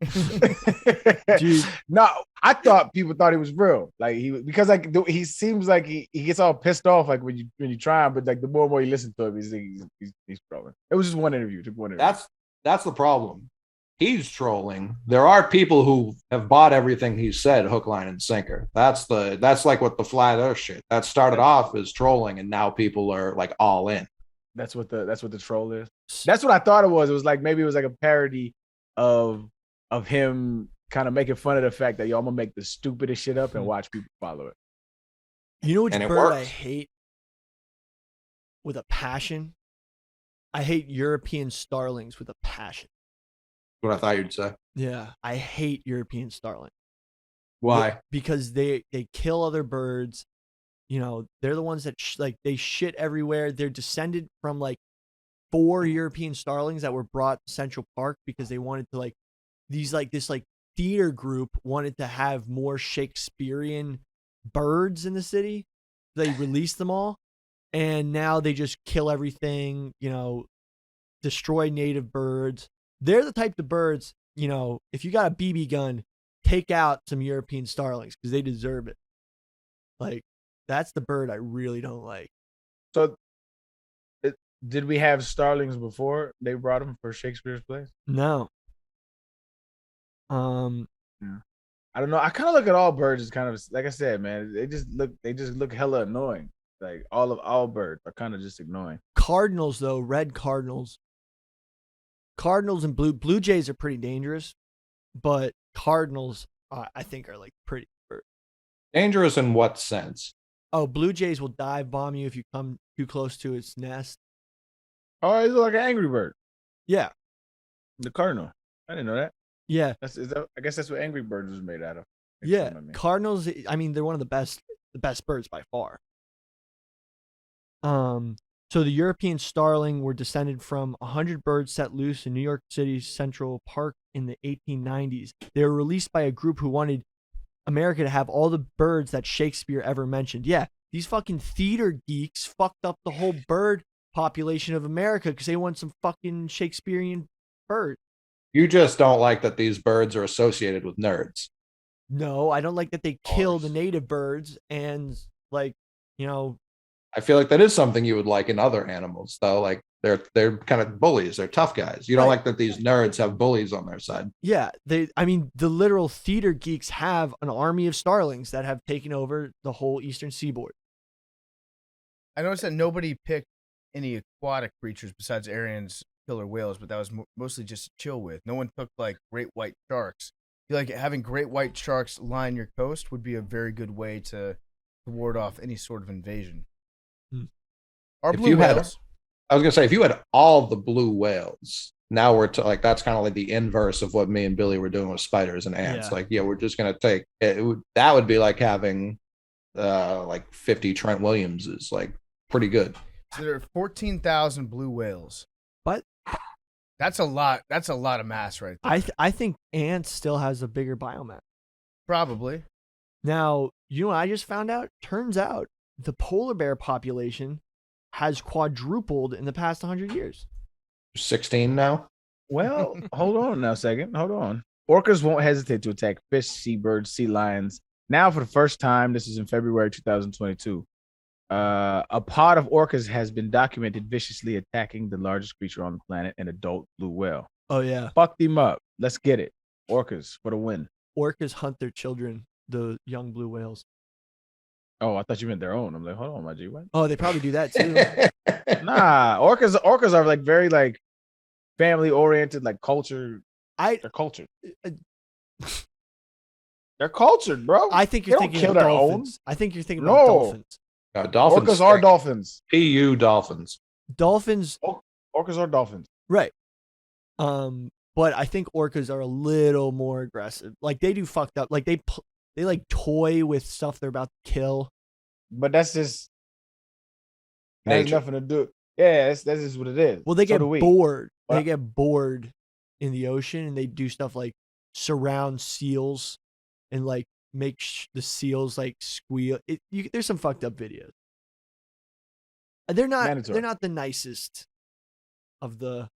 Dude.
No, I thought people thought he was real. Like because like he seems like he gets all pissed off like when you try him, but like the more and more you listen to him, he's trolling. It was just one interview. It took one interview.
That's the problem. He's trolling. There are people who have bought everything he said, hook, line, and sinker. That's like what the flat earth shit. That started off as trolling, and now people are like all in.
That's what the troll is. That's what I thought it was. It was like maybe it was like a parody of him kind of making fun of the fact that I'm gonna make the stupidest shit up and watch people follow it.
You know which
And it
bird I
works.
hate with a passion? I hate European starlings with a passion.
What I thought you'd say.
Yeah, I hate European starlings.
Why?
Because they kill other birds. You know, they're the ones that they shit everywhere. They're descended from like 4 European starlings that were brought to Central Park because they wanted to this theater group wanted to have more Shakespearean birds in the city. They released them all, and now they just kill everything. You know, destroy native birds. They're the type of birds. You know, if you got a BB gun, take out some European starlings because they deserve it. Like, that's the bird I really don't like.
So, did we have starlings before they brought them for Shakespeare's plays?
No.
Yeah. I don't know. I kind of look at all birds as kind of like I said, man. They just look hella annoying. Like all birds are kind of just annoying.
Cardinals though, red cardinals. Cardinals and blue jays are pretty dangerous, but cardinals I think are like pretty birds.
Dangerous in what sense?
Oh, blue jays will dive bomb you if you come too close to its nest.
Oh, it's like an angry bird.
Yeah.
The cardinal. I didn't know that.
Yeah.
I guess that's what Angry Birds was made out of.
Yeah.
I mean.
Cardinals, I mean, they're one of the best birds by far. So the European starling were descended from 100 birds set loose in New York City's Central Park in the 1890s. They were released by a group who wanted America to have all the birds that Shakespeare ever mentioned. Yeah, these fucking theater geeks fucked up the whole bird population of America because they want some fucking Shakespearean birds.
You just don't like that these birds are associated with nerds.
No, I don't like that they kill the native birds and like, you know.
I feel like that is something you would like in other animals, though. Like they're kind of bullies. They're tough guys. You don't like that these nerds have bullies on their side.
Yeah, the literal theater geeks have an army of starlings that have taken over the whole eastern seaboard.
I noticed that nobody picked any aquatic creatures besides Arian's killer whales, but that was mostly just to chill with. No one took like great white sharks. I feel like having great white sharks line your coast would be a very good way to ward off any sort of invasion. Our blue whales.
I was gonna say, if you had all the blue whales, now we're like that's kind of like the inverse of what me and Billy were doing with spiders and ants.
Yeah.
Like, yeah, we're just gonna take it. That would be like having like 50 Trent Williamses. Like, pretty good.
So there are 14,000 blue whales.
But
that's a lot. That's a lot of mass right there.
I think ants still has a bigger biomass.
Probably.
Now, you know what I just found out? Turns out the polar bear population has quadrupled in the past 100 years.
16 now.
Well, hold on now a second. Hold on. Orcas won't hesitate to attack fish, seabirds, sea lions. Now, for the first time, this is in February 2022. A pod of orcas has been documented viciously attacking the largest creature on the planet, an adult blue whale.
Oh, yeah.
Fuck them up. Let's get it. Orcas for the win.
Orcas hunt their children, the young blue whales.
Oh, I thought you meant their own. I'm like, hold on, my G. What?
Oh, they probably do that too.
Nah, orcas are like very like family oriented, like culture. They're cultured. They're cultured, bro.
I think you're
They don't
thinking
kill
of
their own.
dolphins. I think you're thinking about dolphins.
Dolphins.
Orcas are dolphins.
PU dolphins.
Dolphins.
Orcas are dolphins.
Right. But I think orcas are a little more aggressive. Like they do fucked up. Like they like toy with stuff they're about to kill.
But that's just that has
Nature.
nothing to do. Yeah, that's just what it is.
Well, they
So
get
do we.
bored.
What?
They get bored in the ocean, and they do stuff like surround seals and like make the seals like squeal. There's some fucked up videos. They're not.
Mandatory.
They're not the nicest of the.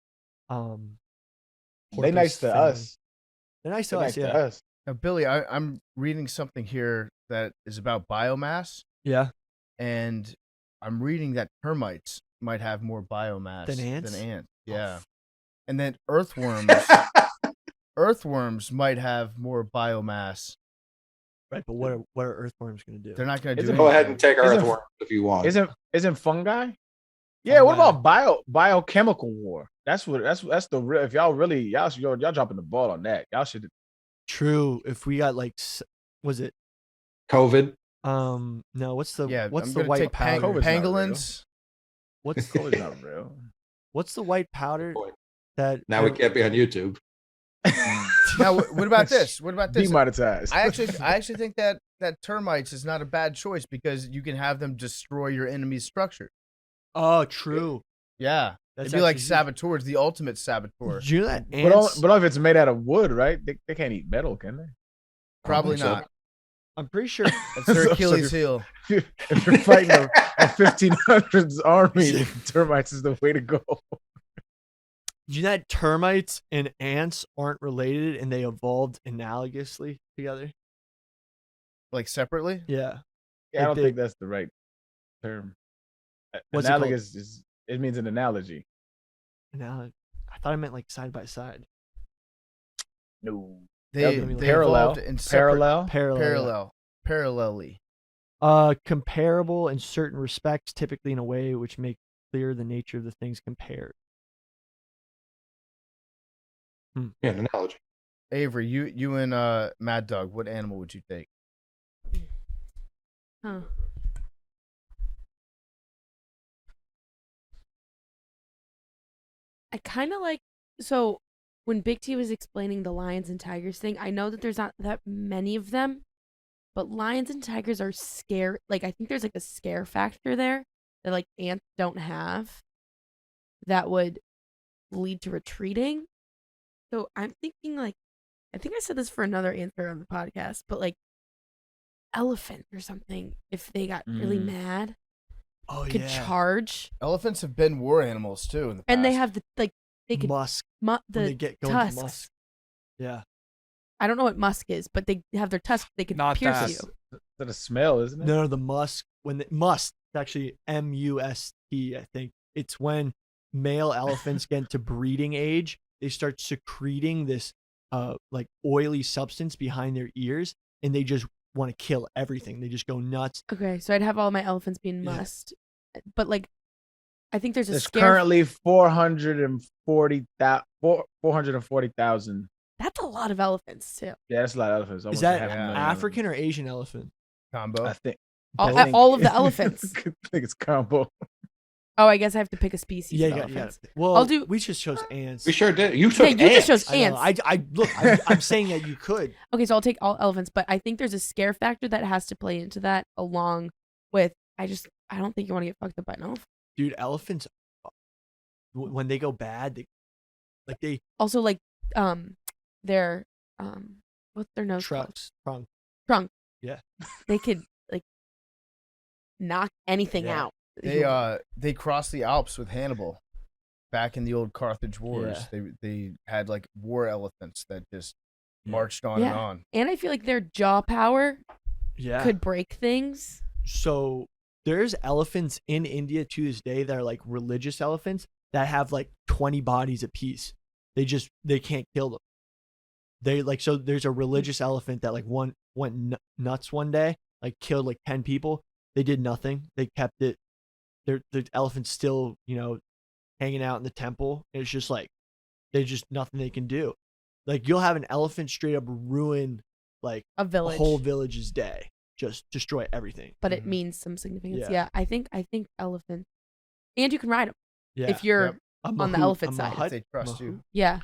They nice to
family.
us.
They're nice
They're
to
nice
us.
to
Yeah.
us.
Now, Billy, I'm reading something here that is about biomass,
Yeah.
and I'm reading that termites might have more biomass
Than ants?
Yeah, and then earthworms might have more biomass.
Right, but what are earthworms going to do?
They're not going to do
Isn't-
anything.
Go ahead and take
Isn't-
earthworms if you want.
Isn't fungi? Yeah. What
Fungi.
about biochemical war? That's the real. If y'all really y'all dropping the ball on that. Y'all should.
True. If we got like, was it
COVID.
No, what's the
Yeah,
what's
I'm
the
gonna
white
take
powder?
COVID's not real.
pangolins.
What's
COVID's not real.
what's the white powder that
Now we can't be on YouTube.
Now, what about this? What about this?
Demonetized.
I actually think that termites is not a bad choice because you can have them destroy your enemy's structure.
Oh, true.
Yeah,
That's
it'd be like
actually huge.
saboteurs, the ultimate saboteur.
Do you know that
But
ants?
only if it's made out of wood, right? They can't eat metal, can they?
Probably
think so.
not.
I'm pretty sure.
That's their
So
Achilles heel.
If you're fighting a 1500s army, termites is the way to go.
Do you know that termites and ants aren't related and they evolved analogously together?
Like separately?
Yeah.
Yeah, I don't
Like
think that's the right term.
What's it called?
Analogous it means an analogy.
I thought I meant like side by side.
No.
They
That'd be
evolved
Parallel.
in separate,
Parallel.
parallelly.
Comparable in certain respects, typically in a way which makes clear the nature of the things compared.
Yeah, an analogy.
Avery, you and Mad Dog, what animal would you take?
Huh. I kind of like, so when Big T was explaining the lions and tigers thing, I know that there's not that many of them, but lions and tigers are scare. Like, I think there's like a scare factor there that like ants don't have that would lead to retreating. So I'm thinking like, I think I said this for another answer on the podcast, but like elephant or something, if they got really mad,
Oh,
could
yeah.
charge.
Elephants have been war animals too in the past.
And they have the, like, they could,
Musk.
the
When they get going
tusks.
to musk. Yeah.
I don't know what musk is, but they have their tusks. They could
Not
pierce
that.
you.
Is that a smell, isn't it?
No, the musk. When musk, it's actually MUST, I think. It's when male elephants get into breeding age, they start secreting this like oily substance behind their ears, and they just want to kill everything. They just go nuts.
Okay, so I'd have all my elephants being
Yeah.
must, but like, I think there's a
There's
scare.
currently 440,000.
That's a lot of elephants too.
Yeah, that's a lot of elephants.
Is
almost
that
half a million
African or Asian elephant?
combo.
elephants. I think.
All,
I think-
all of the elephants.
I think it's combo.
Oh, I guess I have to pick a species
Yeah,
of
yeah.
elephants.
Well,
I'll do-
we just chose ants.
We sure did. You
Yeah,
took
you just
ants.
chose
I know.
ants.
I look. I'm saying that you could.
Okay, so I'll take all elephants, but I think there's a scare factor that has to play into that, along with I don't think you want to get fucked up by an elephant.
Dude, elephants, when they go bad, they
Also, like their what's their nose called?
trucks trunk.
Trunk.
Yeah.
They could like knock anything
Yeah.
out.
They crossed the Alps with Hannibal back in the old Carthage wars. They had like war elephants that just marched on and
Yeah.
on.
And I feel like their jaw power
Yeah.
could break things.
So there's elephants in India to this day that are like religious elephants that have like 20 bodies apiece. They can't kill them. They like, so there's a religious elephant that like went nuts one day, like killed like 10 people. They did nothing. They kept it. The elephant's still, hanging out in the temple. It's just like, there's just nothing they can do. Like you'll have an elephant straight up ruin like
A
a
village.
whole village's day. Just destroy everything.
But it means some significance.
Yeah.
Yeah, I think elephant. And you can ride them
Yeah.
if you're
Yep.
I'm
on
a
the
hoot.
elephant
I'm a
side.
hut.
They trust
I'm a
you.
hoot.
yeah.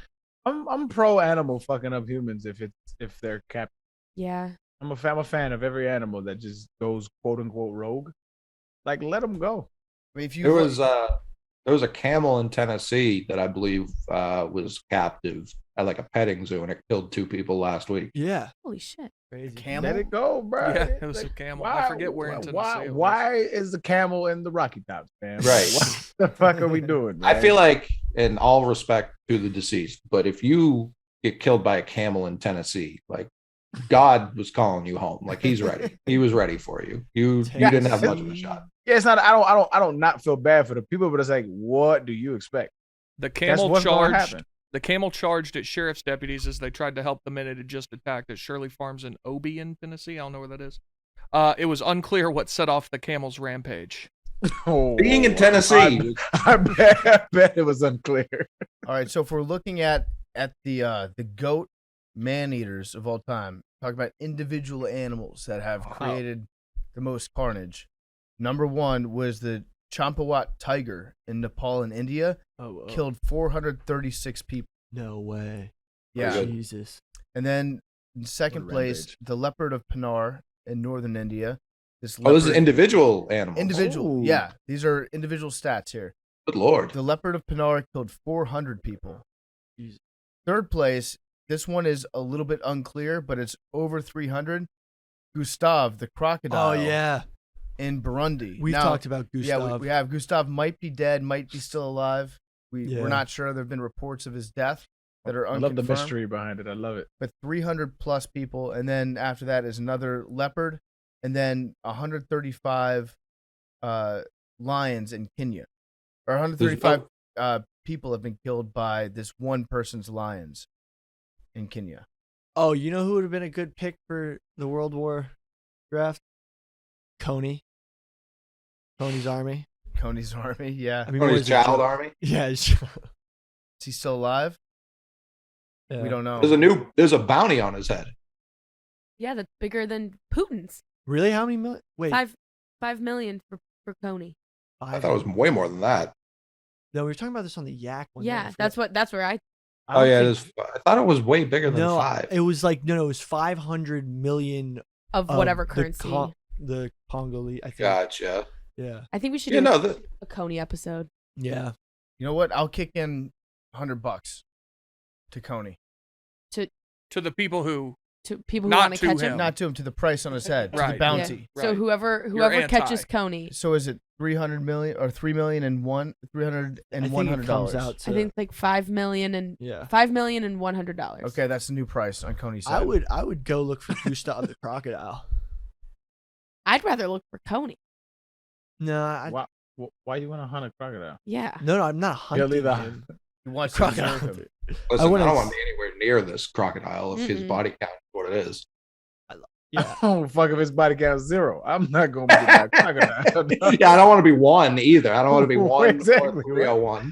I'm pro animal fucking up humans if they're kept.
Yeah.
I'm a fan of every animal that just goes quote unquote rogue. Like let them go.
I mean, if you
There was a camel in Tennessee that I believe was captive at like a petting zoo, and it killed 2 people last week.
Yeah.
Holy shit.
Crazy.
camel,
Let it go, bro.
Yeah, it was a camel. I forget where in Tennessee it was.
Why is the camel in the Rocky Tops, man?
Right.
What the fuck are we doing?
I
man?
feel like, in all respect to the deceased, but if you get killed by a camel in Tennessee, like God was calling you home. Like he's ready. He was ready for you. You didn't have much of a shot.
Yeah, it's not. I don't not feel bad for the people, but it's like, what do you expect?
The
That's
camel
what's gonna
charged.
happen.
The camel charged at sheriff's deputies as they tried to help the men it had just attacked at Shirley Farms in Obie in Tennessee. I don't know where that is. It was unclear what set off the camel's rampage.
Oh,
Being in Tennessee,
I bet it was unclear.
all right. So if we're looking at the goat man eaters of all time, talk about individual animals that have created the most carnage. Number 1 was the Champawat tiger in Nepal and India.
Oh,
Killed 436 people.
no way.
Yeah.
Jesus.
And then in second
What a
place,
rampage.
the leopard of Pinar in northern India. This
Oh, this is
leopard-
individual animals.
individual.
Ooh.
Yeah, these are individual stats here.
Good lord.
The leopard of Pinar killed 400 people.
Jesus.
Third place, this one is a little bit unclear, but it's over 300. Gustav, the crocodile.
Oh yeah.
In Burundi.
We've
Now,
talked about Gustav.
Yeah, we have. Gustav might be dead, might be still alive.
Yeah.
We're not sure. There have been reports of his death that are
I
unconfirmed.
love the mystery behind it. I love it.
But 300 plus people, and then after that is another leopard, and then 135 lions in Kenya, or 135 people have been killed by this one person's lions in Kenya.
Oh, you know who would have been a good pick for the World War draft? Coney. Coney's army.
Coney's army, yeah.
I mean,
What,
what
his
is it,
child
Joe?
army?
Yeah.
Is he still alive?
Yeah.
We don't know.
There's a bounty on his head.
Yeah, that's bigger than Putin's.
Really? How many million? Wait.
5 million for Coney.
I thought it was way more than that.
No, we were talking about this on the Yak one. day. I
Yeah,
forgot.
that's where I.
I
Oh
don't
yeah,
think-
I thought it was way bigger than
no,
5.
it was like no, it was 500 million
Of
of
whatever
the
currency.
the Congolese. I think.
Gotcha.
Yeah.
I think we should
Yeah,
do
no,
a Coney episode.
Yeah.
You know what? I'll kick in $100 to Coney.
To the people who
To people who
Not
want to
to
catch
him.
him.
Not to him, to the price on his head, to the
Right.
bounty.
So
Right.
whoever
You're
catches
anti.
Coney,
So is it 300 million or 3 million and one $300 and
I think it
$100?
comes out to,
I think like 5 million and
yeah.
$5,100.
Okay, that's the new price on Coney's head.
I would go look for Gustav the crocodile.
I'd rather look for Coney.
No, I,
Why you want to hunt a crocodile?
Yeah.
no, I'm not hunting
leave the-
him.
He wants to
Crocodile.
preserve him.
listen, I
wouldn't-
don't want to be anywhere near this crocodile if his
Mm-mm.
body count is what it is.
Yeah.
I don't fuck if his body count is 0. I'm not going to be that crocodile.
Yeah, I don't want to be 1 either. I don't want to be 1
Exactly,
or 301.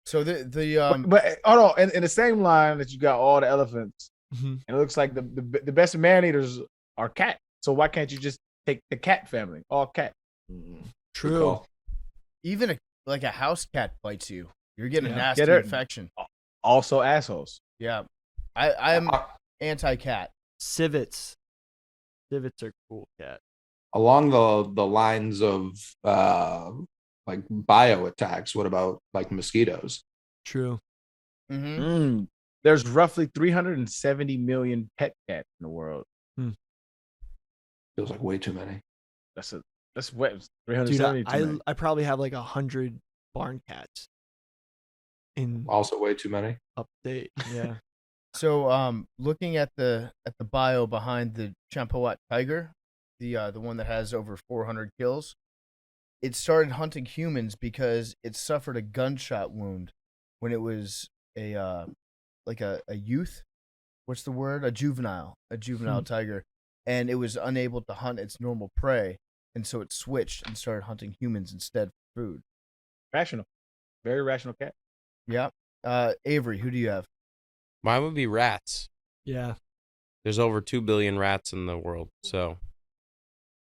So the
but hold on, in the same line that you got all the elephants,
Mhm.
and it looks like the best man eaters are cat. So why can't you just take the cat family, all cat?
Good
True.
call.
even a house cat bites you, you're getting
Yeah.
a nasty
Get it.
infection.
Also assholes.
Yeah, I'm anti-cat.
Civets. Civets are cool cat.
Along the lines of like bio attacks, what about like mosquitoes?
True.
Mm-hmm.
There's roughly 370 million pet cats in the world.
Feels like way too many.
That's what
Dude,
370. too many.
I probably have like 100 barn cats in
Also way too many.
update. Yeah.
So looking at the bio behind the Champawat tiger, the one that has over 400 kills, it started hunting humans because it suffered a gunshot wound when it was a youth. What's the word? A juvenile tiger, and it was unable to hunt its normal prey, and so it switched and started hunting humans instead for food.
Rational. Very rational cat.
Yeah. Avery, who do you have?
Mine would be rats.
Yeah.
There's over 2 billion rats in the world, so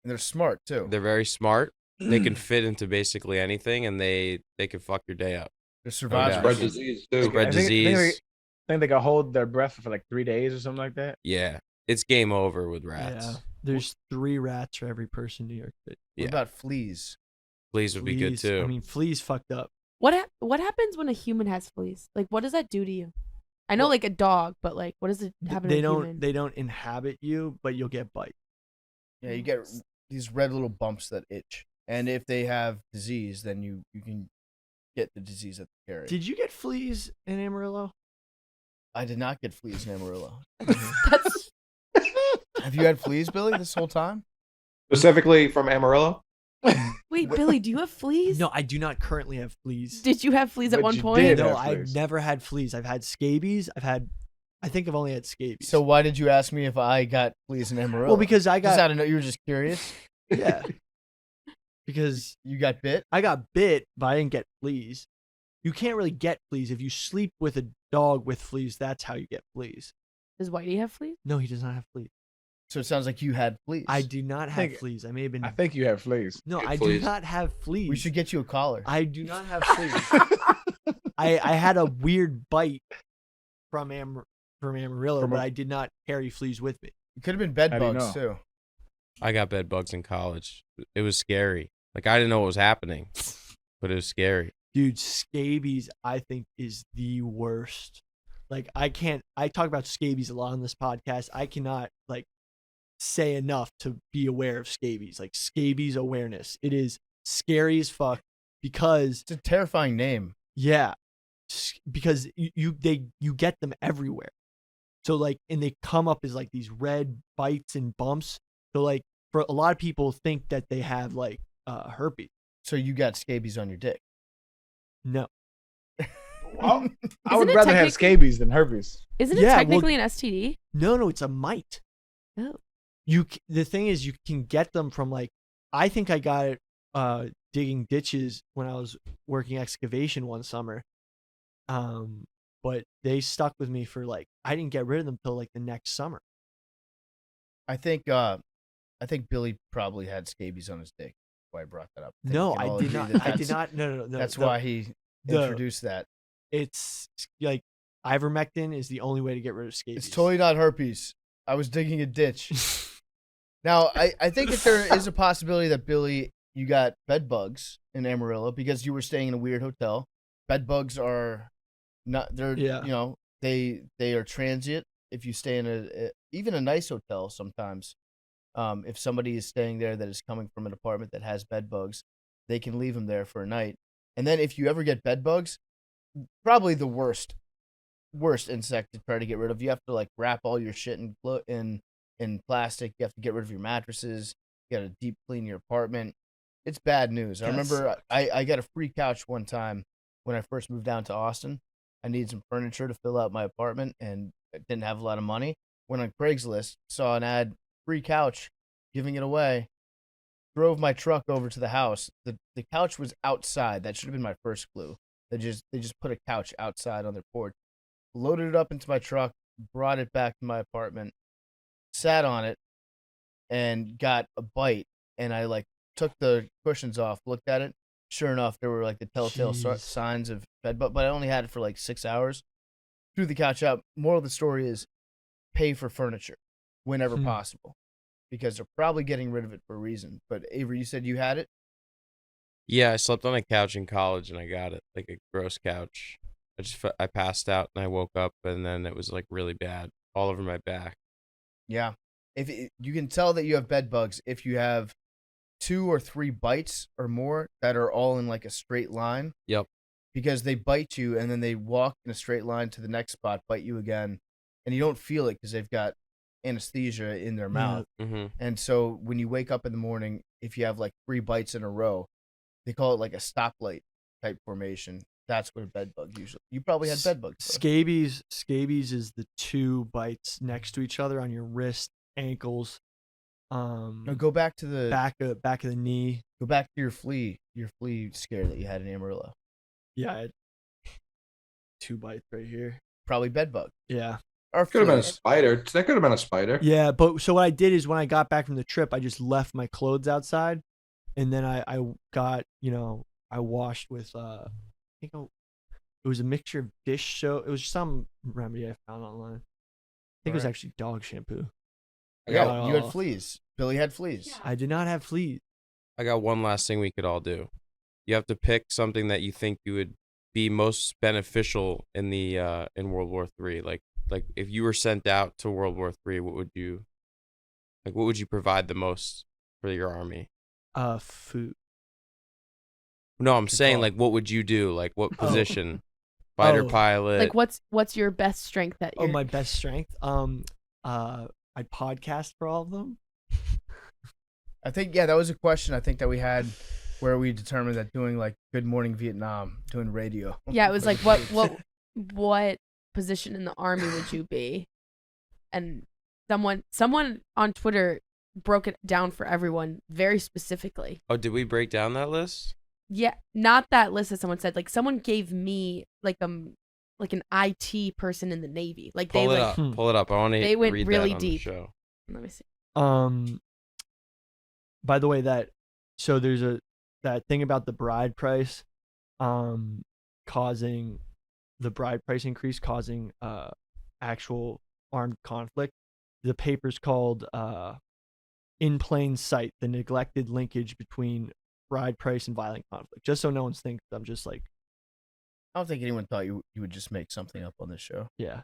And they're smart too.
they're very smart. They can fit into basically anything, and they can fuck your day up.
They're
Yeah.
survivors.
Spread disease too.
Spread
I think
disease.
they can hold their breath for like 3 days or something like that.
Yeah, it's game over with rats.
Yeah. There's 3 rats for every person in New York City.
What
Yeah.
about fleas?
Fleas would be good
Fleas-
too.
I mean, fleas fucked up.
What happens when a human has fleas? Like, what does that do to you? I know, like a dog, but like, what does it happen to
They
a
don't
human?
they don't inhabit you, but you'll get bite.
Yeah, you get these red little bumps that itch, and if they have disease, then you can get the disease that they carry.
Did you get fleas in Amarillo?
I did not get fleas in Amarillo.
That's
Have you had fleas, Billy, this whole time?
Specifically from Amarillo.
wait, Billy, do you have fleas?
No, I do not currently have fleas.
Did you have fleas at
But
one
you
point?
did.
No,
have
I've
fleas.
never had fleas. I've had scabies. I think I've only had scabies.
So why did you ask me if I got fleas in Amarillo?
well, because I
just
got
out of know you were just curious.
yeah, because
You got bit.
I got bit, but I didn't get fleas. You can't really get fleas if you sleep with a dog with fleas. That's how you get fleas.
Does Whitey have fleas?
No, he does not have fleas.
So it sounds like you had fleas.
I do not have
think-
fleas. I may have been.
I think you have fleas.
No,
Good
I do
fleas.
not have fleas.
We should get you a collar.
I do not have fleas. I had a weird bite from Amarillo,
From
but
a-
I did not carry fleas with me.
It could have been bed
How do you
bugs
know?
too.
I got bed bugs in college. It was scary. Like I didn't know what was happening, but it was scary.
Dude, scabies, I think, is the worst. Like, I talk about scabies a lot on this podcast. I cannot, like, say enough to be aware of scabies. Like, scabies awareness. It is scary as fuck because,
It's a terrifying name.
yeah, because you get them everywhere. So, like, and they come up as, like, these red bites and bumps. So, like, for a lot of people think that they have, like, herpes.
So you got scabies on your dick.
No.
Well, I
Isn't
would
it
rather have
technic-
scabies than herpes.
Isn't it
Yeah, well-
technically an STD?
No, it's a mite.
Oh.
The thing is, you can get them from, like, I think I got it digging ditches when I was working excavation one summer. But they stuck with me for, like, I didn't get rid of them till, like, the next summer.
I think Billy probably had scabies on his dick. That's why I brought that up. think
No,
we can
I
all
did
agree
not.
that
I did
that's-
not. No.
That's why he introduced that.
It's like ivermectin is the only way to get rid of scabies.
It's totally not herpes. I was digging a ditch. Now, I think that there is a possibility that Billy, you got bed bugs in Amarillo because you were staying in a weird hotel. Bed bugs are not. They're
Yeah.
you know they are transient. If you stay in even a nice hotel, sometimes, if somebody is staying there that is coming from an apartment that has bed bugs, they can leave them there for a night. And then if you ever get bed bugs, probably the worst insect to try to get rid of. You have to like wrap all your shit in plastic. You have to get rid of your mattresses. You got to deep clean your apartment. It's bad news. I
That
remember I got a free couch one time when I first moved down to Austin. I needed some furniture to fill out my apartment and I didn't have a lot of money. Went on Craigslist, saw an ad, free couch, giving it away. Drove my truck over to the house. The couch was outside. That should have been my first clue. They just put a couch outside on their porch. Loaded it up into my truck, brought it back to my apartment, sat on it, and got a bite. And I like took the cushions off, looked at it. Sure enough, there were like the telltale
Jeez.
signs of bed bug. But I only had it for like 6 hours. Threw the couch out. Moral of the story is, pay for furniture whenever possible, because they're probably getting rid of it for a reason. But Avery, you said you had it.
Yeah, I slept on a couch in college and I got it, like a gross couch. I passed out and I woke up and then it was like really bad all over my back.
Yeah. You can tell that you have bed bugs if you have 2 or 3 bites or more that are all in like a straight line.
Yep.
Because they bite you and then they walk in a straight line to the next spot, bite you again, and you don't feel it because they've got anesthesia in their mouth.
Mm-hmm.
And so when you wake up in the morning, if you have like 3 bites in a row, they call it like a stoplight type formation. That's what a bed bug usually. You probably had bed bugs. Bro.
Scabies is the 2 bites next to each other on your wrist, ankles,
No, go back to the
back of the knee.
Go back to your flea scare that you had in Amarillo.
Yeah, I had 2 bites right here.
Probably bed bug.
Yeah.
Or
Could have been a
flea.
spider. That could have been a spider.
Yeah, but so what I did is when I got back from the trip, I just left my clothes outside, and then I got, I washed with I think it was a mixture of dish soap. It was some remedy I found online. I think it was
Alright.
actually dog shampoo.
Yeah,
got
you had
off.
fleas. Billy had fleas.
Yeah.
I did not have fleas.
I got one last thing we could all do. You have to pick something that you think you would be most beneficial in the in World War III. Like if you were sent out to World War III, what would you provide the most for your army?
Food.
No, I'm
Good
saying
call.
like what would you do? Like what
Oh.
position? Fighter
Oh.
pilot.
Like what's your best strength that
Oh,
you're
my best strength. I podcast for all of them.
I think that was a question I think that we had where we determined that doing like Good Morning Vietnam, doing radio.
Yeah, it was like what position in the army would you be? And someone on Twitter broke it down for everyone very specifically.
Oh, did we break down that list?
Yeah, not that list that someone said. Like someone gave me like an IT person in the Navy. Like
Pull
they
it
like
up. Pull it up. I want to
they went
read
really
that on
deep.
the show.
let me see.
By the way, there's that thing about the bride price, causing the bride price increase, causing actual armed conflict. The paper's called "In Plain Sight: The Neglected Linkage Between Bride Price and Violent Conflict." Just so no one's thinking I'm just like,
I don't think anyone thought you would just make something up on this show.
yeah.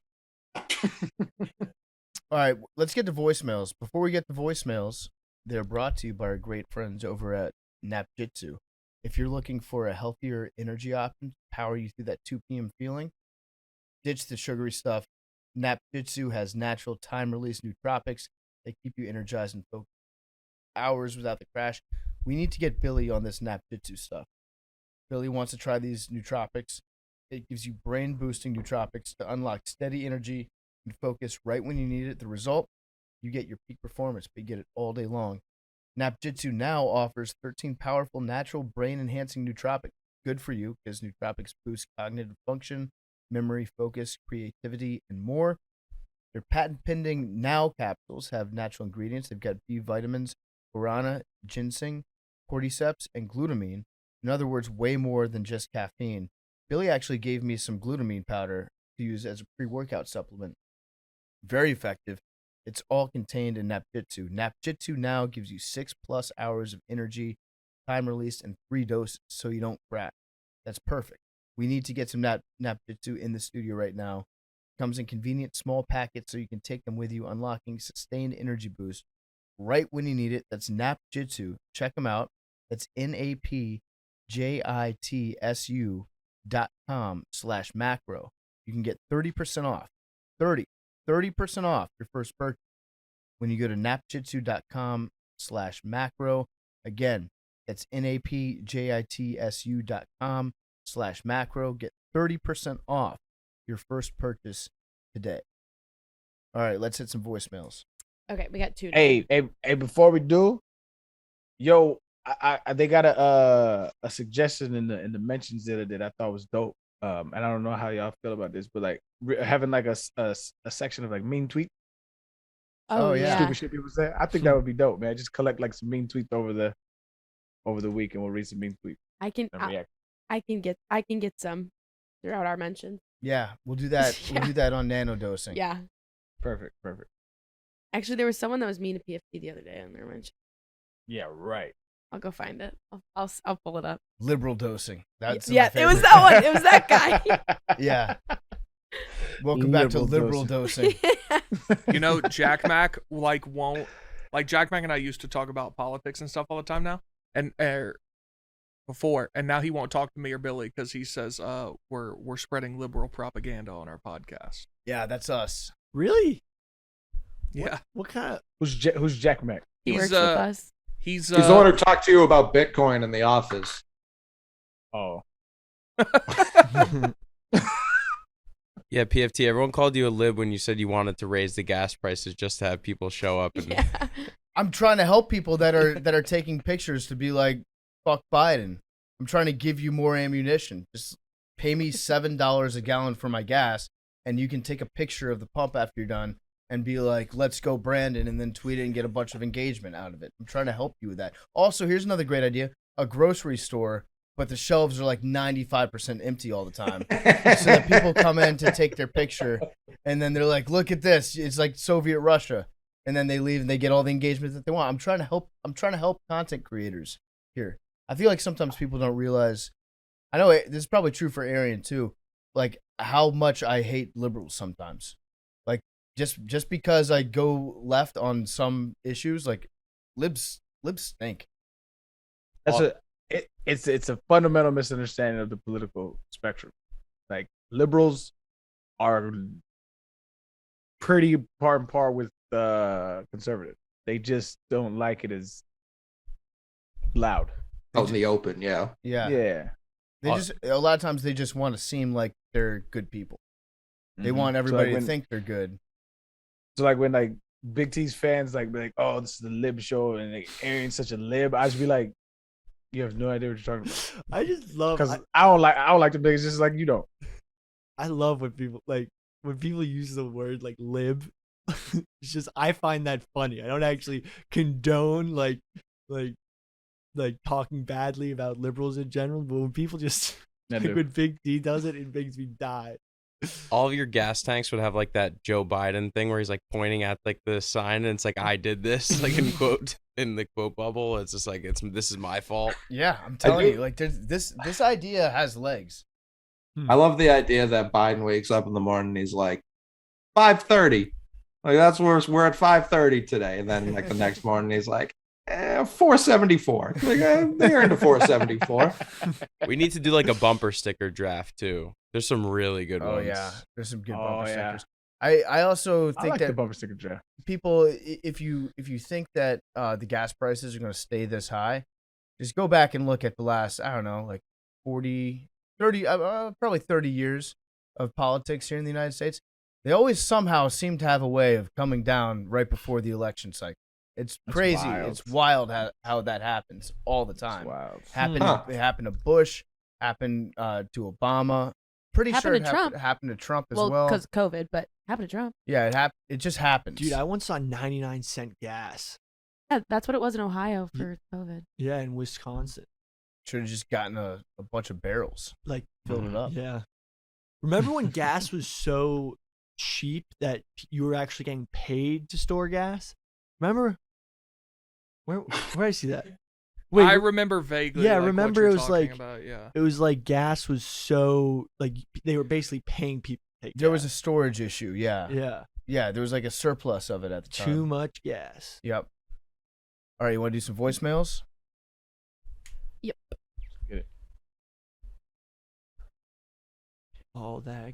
All right, let's get to voicemails. Before we get to voicemails, they're brought to you by our great friends over at Napjitsu. If you're looking for a healthier energy option to power you through that 2 p.m. feeling, ditch the sugary stuff. Napjitsu has natural time-release nootropics that keep you energized and focused hours without the crash. We need to get Billy on this Napjitsu stuff. Billy wants to try these nootropics. It gives you brain-boosting nootropics to unlock steady energy and focus right when you need it. The result, you get your peak performance, but you get it all day long. Napjitsu now offers 13 powerful, natural, brain-enhancing nootropics. Good for you, because nootropics boost cognitive function, memory, focus, creativity, and more. Their patent-pending Now capsules have natural ingredients. They've got B vitamins, guarana, ginseng, cordyceps, and glutamine. In other words, way more than just caffeine. Billy actually gave me some glutamine powder to use as a pre-workout supplement. Very effective. It's all contained in Napjitsu. Napjitsu now gives you 6+ hours of energy, time released, and 3 doses so you don't crash. That's perfect. We need to get some Napjitsu in the studio right now. It comes in convenient small packets so you can take them with you, unlocking sustained energy boost right when you need it. That's Napjitsu. Check them out. That's napjitsu.com/macro. You can get 30% off. 30% off your first purchase when you go to napjitsu.com/macro. Again, that's napjitsu.com/macro. Get 30% off your first purchase today. All right, let's hit some voicemails.
Okay, we got 2.
Hey, before we do, yo, I they got a suggestion in the mentions that I thought was dope. And I don't know how y'all feel about this, but like having like a section of like mean tweets.
Oh yeah.
Stupid shit people say. I think that would be dope, man. Just collect like some mean tweets over the week, and we'll read some mean tweets
I can get some throughout our mentions.
Yeah, we'll do that.
Yeah.
We'll do that on nanodosing.
Yeah.
Perfect.
Actually, there was someone that was mean to PFT the other day on their mention.
Yeah, right.
I'll go find it. I'll pull it up.
Liberal dosing. That's
Yeah,
my
it was
favorite.
that one. It was that guy.
Yeah. Welcome back to
Liberal
liberal dosing.
You know, Jack Mac Jack Mac and I used to talk about politics and stuff all the time now, and before, and now he won't talk to me or Billy because he says we're spreading liberal propaganda on our podcast.
Yeah, that's us.
Really?
Yeah,
What kind of?
Who's Jack Mac?
He
He's,
works with us.
he's
He's the one who talked to you about Bitcoin in the office.
Oh,
Yeah, PFT. Everyone called you a lib when you said you wanted to raise the gas prices just to have people show up. And
Yeah.
I'm trying to help people that are taking pictures to be like, fuck Biden. I'm trying to give you more ammunition. Just pay me $7 a gallon for my gas, and you can take a picture of the pump after you're done and be like, let's go Brandon, and then tweet it and get a bunch of engagement out of it. I'm trying to help you with that. Also, here's another great idea. A grocery store, but the shelves are like 95% empty all the time. So that people come in to take their picture, and then they're like, look at this. It's like Soviet Russia. And then they leave and they get all the engagement that they want. I'm trying to help content creators here. I feel like sometimes people don't realize, I know this is probably true for Arian too, like how much I hate liberals sometimes. Like just because I go left on some issues, like libs stink.
It's a fundamental misunderstanding of the political spectrum. Like liberals are pretty par and par with conservative. They just don't like it as loud.
Out in the open, yeah.
Yeah. They just a lot of times they just want to seem like they're good people. They want everybody to think they're good.
So like when like Big T's fans like be like, oh, this is the lib show and like Arian's such a lib, I just be like, you have no idea what you're talking about.
I just love.
Because I don't like the biggest, just like you don't.
I love when people use the word like lib. It's just I find that funny. I don't actually condone like talking badly about liberals in general, but when people just like when Big D does it, it makes me die.
All of your gas tanks would have like that Joe Biden thing where he's like pointing at like the sign and it's like I did this like in the quote bubble. It's just like this is my fault.
Yeah, I'm telling you, like this idea has legs.
I love the idea that Biden wakes up in the morning and he's like 5:30. Like that's where we're at 5:30 today. And then like the next morning he's like 474. Like they're into 474.
We need to do like a bumper sticker draft too. There's some really good ones.
Oh yeah, there's some good bumper stickers. I also think
like
that
the bumper sticker draft.
People, if you think that the gas prices are going to stay this high, just go back and look at the last, I don't know, like 30, probably 30 years of politics here in the United States. They always somehow seem to have a way of coming down right before the election cycle. It's crazy. It's wild how that happens all the time.
It's wild.
It happened to Bush, happened to Obama. Pretty sure it happened to Trump as well.
Well, because COVID, but happened to Trump.
Yeah, it just happens.
Dude, I once saw 99-cent gas.
Yeah, that's what it was in Ohio for COVID.
Yeah, in Wisconsin.
Should have just gotten a bunch of barrels,
like
filled it up.
Yeah. Remember when gas was so cheap that you were actually getting paid to store gas? Remember? Where did I see that?
Wait, I remember vaguely.
Yeah,
like,
remember it was like
about, yeah.
It was like gas was so like they were basically paying people to take
There
gas.
was a storage issue, yeah.
Yeah.
Yeah, there was like a surplus of it at the time.
Too much gas.
Yep. All right, you want to do some voicemails?
Yep.
Get it.
All that.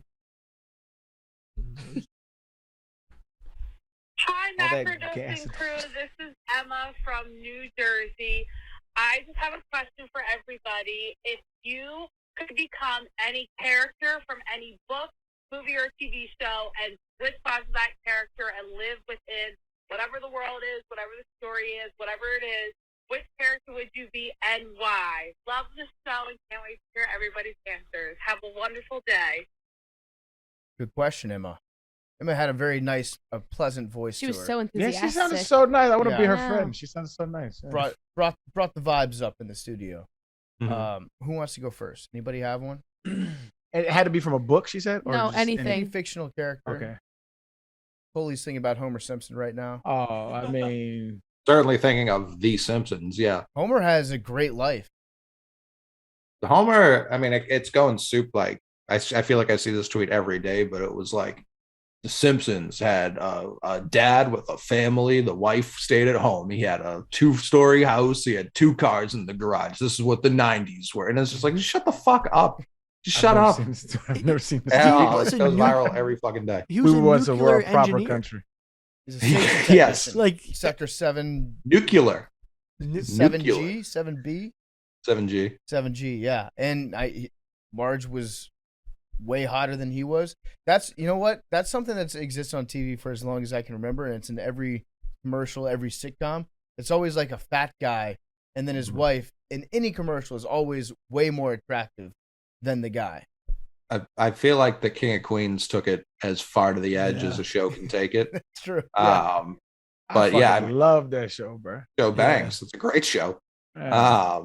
Hi,
All that
Macrodosing
gas.
crew. This is Emma from New Jersey. I just have a question for everybody. If you could become any character from any book, movie, or TV show and switch sides of that character and live within whatever the world is, whatever the story is, whatever it is, which character would you be and why? Love the show and can't wait to hear everybody's answers. Have a wonderful day.
Good question, Emma. Emma had a very nice, pleasant voice
She
to
was
her.
so
Yeah,
enthusiastic.
she sounded so nice. I want to be her
Yeah.
friend. She sounded so nice. Yeah.
Brought the vibes up in the studio.
Mhm.
Who wants to go first? Anybody have one?
It had to be from a book, she said? Or
No,
just
anything.
Any fictional character.
Okay.
Foley's thinking about Homer Simpson right now.
Oh, I mean,
Certainly thinking of The Simpsons. Yeah.
Homer has a great life.
The Homer, I mean, it's going soup. Like, I feel like I see this tweet every day, but it was like, The Simpsons had a dad with a family. The wife stayed at home. He had a 2-story house. He had 2 cars in the garage. This is what the 90s were. And it's just like, just shut the fuck up. Just shut up.
I've never seen this.
Yeah,
was
it
a
goes
nu-
viral every fucking day.
He was
We
a
was a
nuclear
world proper
engineer.
country.
He's a safety
Yes.
technician.
Like
Sector 7,
Nuclear.
7G, 7B,
7G.
7G. Yeah, and Marge was way hotter than he was. That's, you know what? That's something that exists on TV for as long as I can remember, and it's in every commercial, every sitcom. It's always like a fat guy, and then his wife in any commercial is always way more attractive than the guy.
I feel like the King of Queens took it as far to the edge
Yeah.
as a show can take it.
It's true. Yeah.
But yeah, I
I
mean,
love that show, bro.
Joe Banks. It's a great show.
Yeah.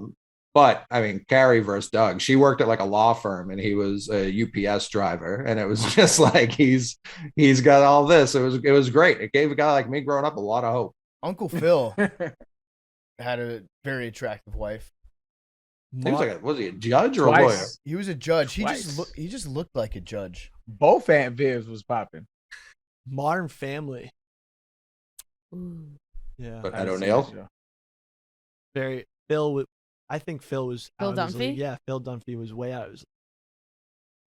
But I mean, Carrie versus Doug. She worked at like a law firm, and he was a UPS driver, and it was just like he's got all this. It was great. It gave a guy like me growing up a lot of hope.
Uncle Phil had a very attractive wife.
He was he a judge or
Twice.
a lawyer?
He was a judge.
Twice.
He just looked like a judge.
Both Aunt Viv's was popping.
Modern Family.
Ooh.
Yeah.
But
I
Ed
haven't seen
O'Neill.
that show.
Very Phil. I think Phil was
Phil
out of his league.
Dunphy?
Yeah, Phil Dunphy was way out of his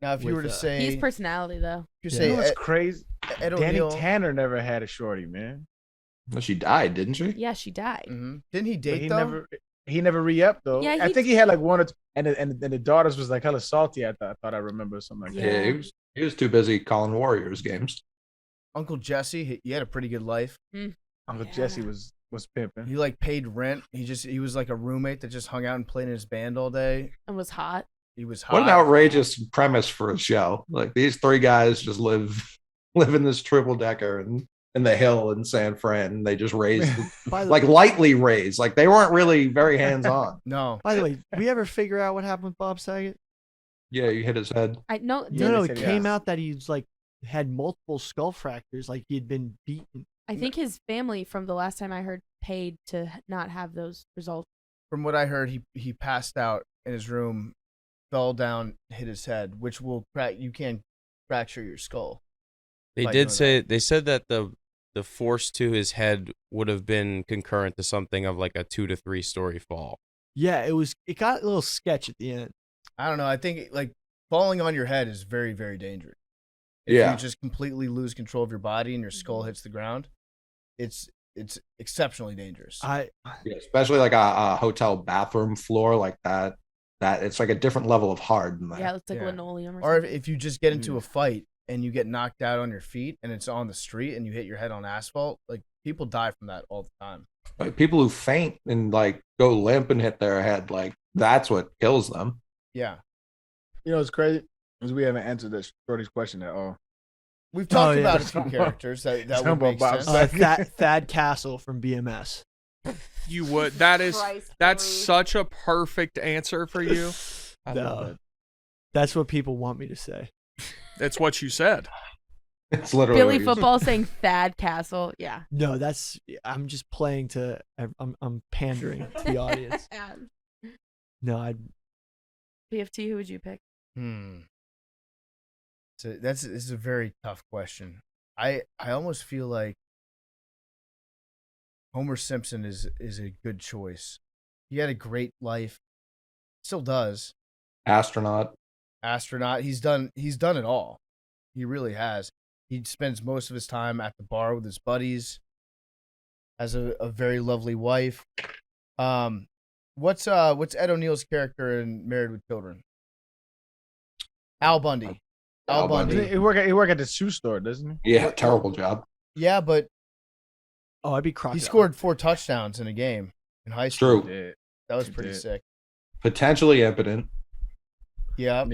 Now, if you were to
With,
say,
He's personality though.
if you
Yeah.
say
You know what's
Ed,
crazy?
Ed
Danny
O'Neill,
Tanner never had a shorty, man.
Well, she died, didn't she?
Yeah, she died.
didn't he
But
date
he
though?
never re-upped though.
Yeah,
I
he-
think he had like one or two, and the daughters was like hella salty. I thought I remember something like that.
Yeah.
Yeah, he was too busy calling Warriors games.
Uncle Jesse, he had a pretty good life.
Uncle
Yeah.
Jesse was pimping.
He like paid rent. He was like a roommate that just hung out and played in his band all day.
And was hot.
He was hot.
What an outrageous premise for a show! Like these 3 guys just live in this triple decker, and in the hill in San Fran. And they just raised,
By the,
like lightly raised. Like they weren't really very hands on.
No.
by the way, did we ever figure out what happened with Bob Saget?
Yeah, you hit his head.
I know.
Yeah,
No,
they
it
said
came
yes.
out that he's like had multiple skull fractures, like he had been beaten.
I think his family, from the last time I heard, paid to not have those results.
From what I heard, he passed out in his room, fell down, hit his head, which will crack. You can fracture your skull.
They
By
did
doing
say they said that the force to his head would have been concurrent to something of like a 2 to 3 story fall.
Yeah, it got a little sketch at the end.
I don't know. I think like falling on your head is very, very dangerous. If
Yeah.
you just completely lose control of your body and your skull hits the ground, it's exceptionally dangerous.
I
Yeah, especially like a hotel bathroom floor like that. That it's like a different level of hard than that.
Yeah, it's like
Yeah.
linoleum or
Or
something.
if you just get into a fight and you get knocked out on your feet and it's on the street and you hit your head on asphalt, like people die from that all the time.
Like, people who faint and like go limp and hit their head, like that's what kills them.
Yeah.
You know, it's crazy because we haven't answered this Shorty's question at all.
We've talked
yeah.
about a few characters that would
Talking
make
about
sense.
Bob
Thad Castle from BMS.
You would. That's
Christ,
such a perfect answer for you. I love
No.
it.
That's what people want me to say.
That's what you said.
It's literally
Billy
what you
football saying Thad Castle. Yeah.
No, I'm just playing to. I'm pandering to the audience. No,
PFT, who would you pick?
So this is a very tough question. I almost feel like Homer Simpson is a good choice. He had a great life, still does.
astronaut.
Astronaut. He's done it all. He really has. He spends most of his time at the bar with his buddies. Has a very lovely wife. What's Ed O'Neill's character in Married with Children? Al Bundy. Al Bundy.
He work at the shoe store, doesn't he?
Yeah, terrible job.
Yeah, but
oh, I'd be Crocodile.
he scored 4 touchdowns in a game in high school.
True.
Yeah.
That was
He
pretty
did.
sick.
Potentially impotent.
Yeah,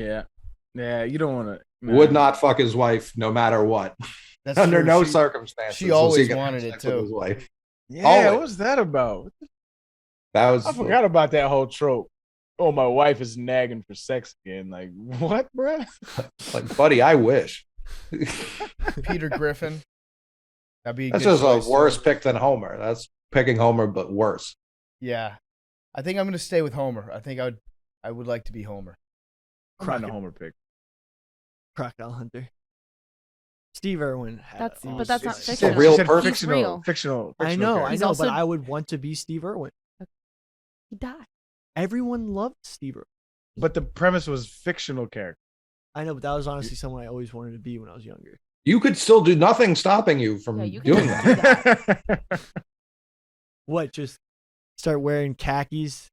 Yeah. You don't want to.
Would not fuck his wife no matter what.
that's
Under
true.
no
She-
circumstances.
she
was he
always
gonna
wanted
have
it,
sex with
too.
his wife.
Yeah.
Always.
What's that about?
That was
I forgot about that whole trope. Oh, my wife is nagging for sex again. Like what, bruh?
like, buddy, I wish.
Peter Griffin. That'd be.
That's
good
just a
choice, too.
worse pick than Homer. That's picking Homer, but worse.
Yeah, I think I'm gonna stay with Homer. I think I would like to be Homer.
I'm on the Homer pick.
Crocodile Hunter. Steve Irwin.
But that's not
She
fictional.
said-
real
she said
person.
He's real.
Fictional.
I know,
character.
He's
but
also-
I would want to be Steve Irwin.
He died.
Everyone loved Steve Irwin.
But the premise was fictional character.
I know, but that was honestly someone I always wanted to be when I was younger.
You could still do nothing stopping you from
Yeah, you can
doing
just
that.
do that.
What? Just start wearing khakis?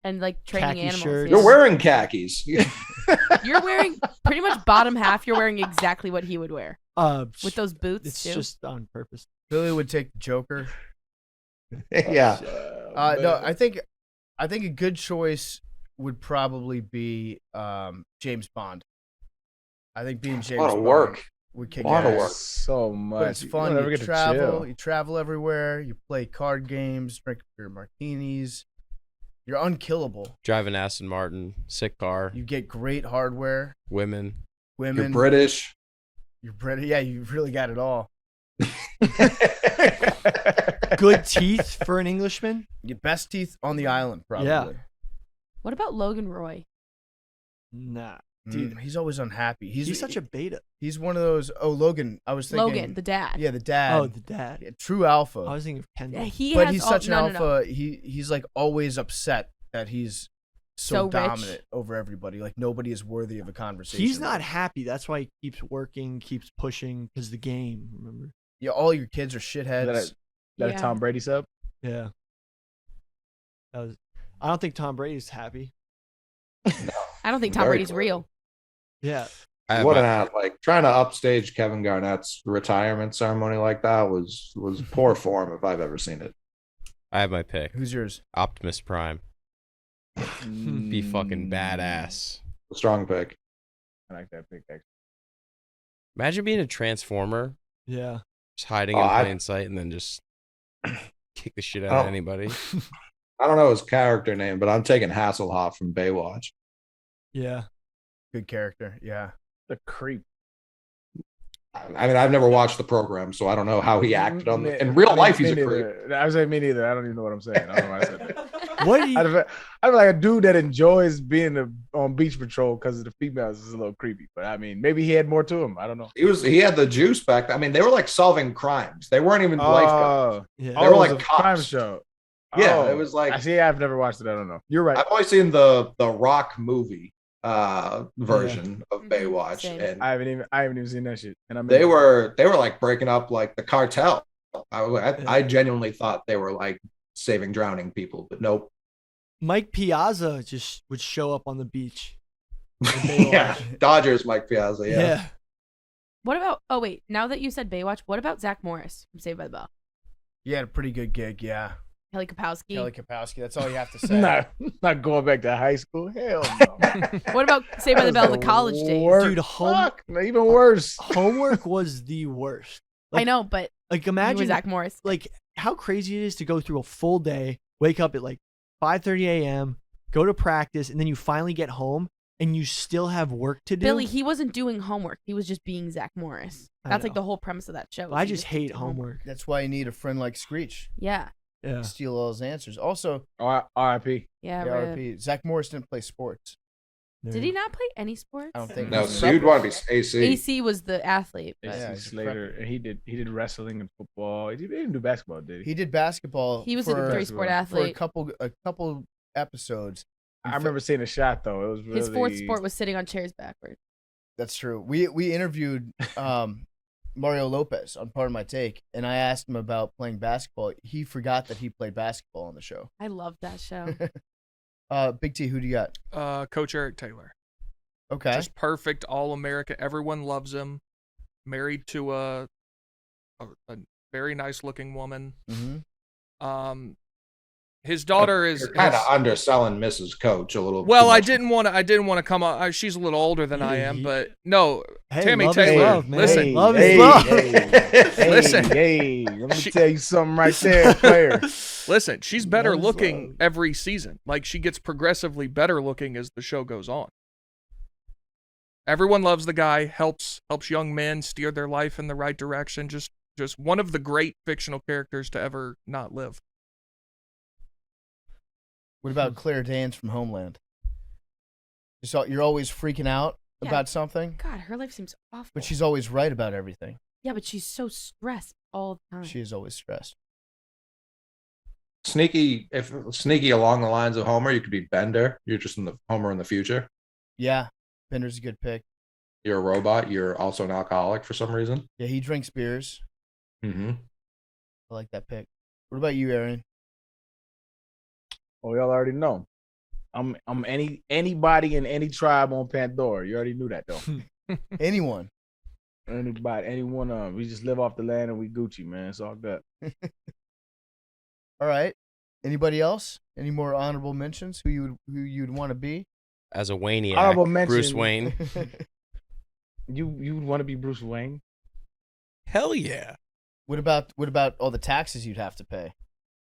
And like training
Khaki
animals.
shirts.
yeah.
You're wearing khakis.
You're wearing pretty much bottom half. You're wearing exactly what he would wear with those boots
It's
too.
just on purpose.
Billy would take the Joker.
yeah.
No, I think a good choice would probably be James Bond. I think being James
A lot of
Bond
work.
would kick
A lot of
ass.
work.
So
But
much.
it's
You
fun.
never
You
get to
travel.
chill.
You travel everywhere. You play card games, drink your martinis. You're unkillable.
Drive an Aston Martin, sick car,
You get great hardware.
women.
Women.
You're British.
You're British. Yeah, you really got it all.
Good teeth for an Englishman.
Your best teeth on the island, probably.
Yeah.
What about Logan Roy?
Nah,
Dude, he's always unhappy.
he's such a beta.
He's one of those. Oh, Logan. I was thinking.
Logan, the dad.
Yeah, the dad.
Oh, the dad.
Yeah, true alpha.
I was thinking of Kendall.
Yeah, he
but
has
he's
all,
such an
no,
alpha.
no, no.
He's like always upset that he's so
So rich.
dominant over everybody. Like nobody is worthy of a conversation.
He's not happy. That's why he keeps working, keeps pushing, because the game. Remember?
Yeah, all your kids are shitheads.
Is that a
Yeah.
Tom Brady sub?
Yeah. That was. I don't think Tom Brady's happy.
I don't think Tom
Very
Brady's
cool.
real.
Yeah.
I have,
What
my,
an like trying to upstage Kevin Garnett's retirement ceremony like that was poor form if I've ever seen it.
I have my pick.
Who's yours?
Optimus Prime. Be fucking
Mm.
badass.
Strong pick.
I like that pick. Actually.
Imagine being a Transformer.
Yeah.
Just hiding in plain sight and then just kick the shit out of anybody.
I don't know his character name, but I'm taking Hasselhoff from Baywatch.
Yeah.
Good character. Yeah.
The creep.
I mean, I've never watched the program, so I don't know how he acted on in real life. He's a creep.
I was saying me neither. I don't even know what I'm saying. I don't know why I said that.
What do you?
I'm like a dude that enjoys being on beach patrol because of the females is a little creepy. But I mean, maybe he had more to him. I don't know.
He had the juice back then. I mean, they were like solving crimes. They weren't even lifeguards.
Yeah.
They were like
a
cops.
crime show.
Yeah, it was like.
I see. I've never watched it. I don't know. You're right.
I've only seen the Rock movie version of Baywatch,
Same.
and
I haven't even seen that shit. And
they were like breaking up like the cartel. I genuinely thought they were like saving drowning people, but nope.
Mike Piazza just would show up on the beach.
Yeah, Dodgers Mike Piazza. Yeah.
What about? Oh wait, now that you said Baywatch, what about Zach Morris from Saved by the Bell?
He had a pretty good gig. Yeah.
Kelly Kapowski.
Kelly Kapowski. That's all you have to say.
not going back to high school. Hell no.
What about Saved by the Bell, the college days?
Dude,
Fuck, even worse.
Homework was the worst.
I know, but
Like
you were
imagine
Zach Morris.
like how crazy it is to go through a full day, wake up at like 5:30 a.m., go to practice, and then you finally get home and you still have work to do.
Billy, he wasn't doing homework. He was just being Zach Morris.
I
That's like
know.
the whole premise of that show.
I
is he
just hate
did
homework.
That's why you need a friend like Screech.
Yeah.
Yeah.
Steal all his answers. Also,
R.I.P.
Yeah.
the
Right.
RP. Zach Morris didn't play sports.
Did he not play any sports?
I don't think.
No,
he was
so you'd
prepper.
want to be AC.
AC was the athlete. But
Yeah,
AC
he's a
Slater, and he did wrestling and football. He didn't do basketball, did he?
He did basketball.
he was
for,
a three-sport
for a
athlete.
couple episodes.
I remember seeing a shot though. It was really,
His fourth sport was sitting on chairs backwards.
That's true. We interviewed Mario Lopez on Part of My Take, and I asked him about playing basketball. He forgot that he played basketball on the show.
I love that show.
Big T, who do you got?
Coach Eric Taylor.
Okay.
Just perfect, all America. Everyone loves him. Married to a very nice looking woman.
Mm-hmm.
His daughter is
kind of underselling Mrs. Coach a little.
Well,
too
I
much.
didn't want to come up. She's a little older than I am, but no,
Hey,
Tammy
love is
Taylor.
love, man.
Listen,
Love is love.
Listen.
Hey, let me tell you something right there, player.
listen, she's better
Love is
looking
love.
every season. Like she gets progressively better looking as the show goes on. Everyone loves the guy. Helps young men steer their life in the right direction. Just one of the great fictional characters to ever not live.
What about Claire Danes from Homeland? You're always freaking out
Yeah.
about something,
God, her life seems awful.
but she's always right about everything.
yeah, but she's so stressed all the time.
She is always stressed.
Sneaky along the lines of Homer, you could be Bender. You're just in the Homer in the future.
Yeah, Bender's a good pick.
You're a robot. You're also an alcoholic for some reason.
Yeah, he drinks beers.
Mm-hmm.
I like that pick. What about you, Arian?
Oh, y'all already know. I'm anybody in any tribe on Pandora. You already knew that though.
Anyone?
Anybody, any one of them. We just live off the land and we Gucci, man. It's all good.
All right. Anybody else? Any more honorable mentions? Who you'd want to be?
As a Wayniac,
Honorable mention.
Bruce Wayne.
You would want to be Bruce Wayne?
Hell yeah.
What about all the taxes you'd have to pay?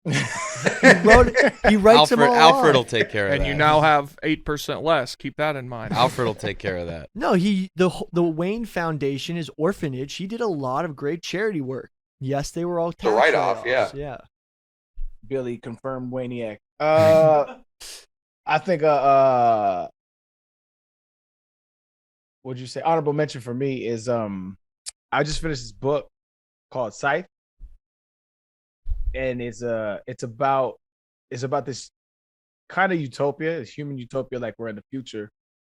He writes them all
Alfred will
off.
take care of
And
that.
you now have 8% less. Keep that in mind.
Alfred will take care of that.
No, the Wayne Foundation is orphanage. He did a lot of great charity work. Yes, they were all tax
write-off,
write-offs,
yeah.
Yeah.
Billy confirmed Wayniac. I think what'd you say? Honorable mention for me is I just finished this book called Scythe. And it's about this kind of utopia, this human utopia, like we're in the future.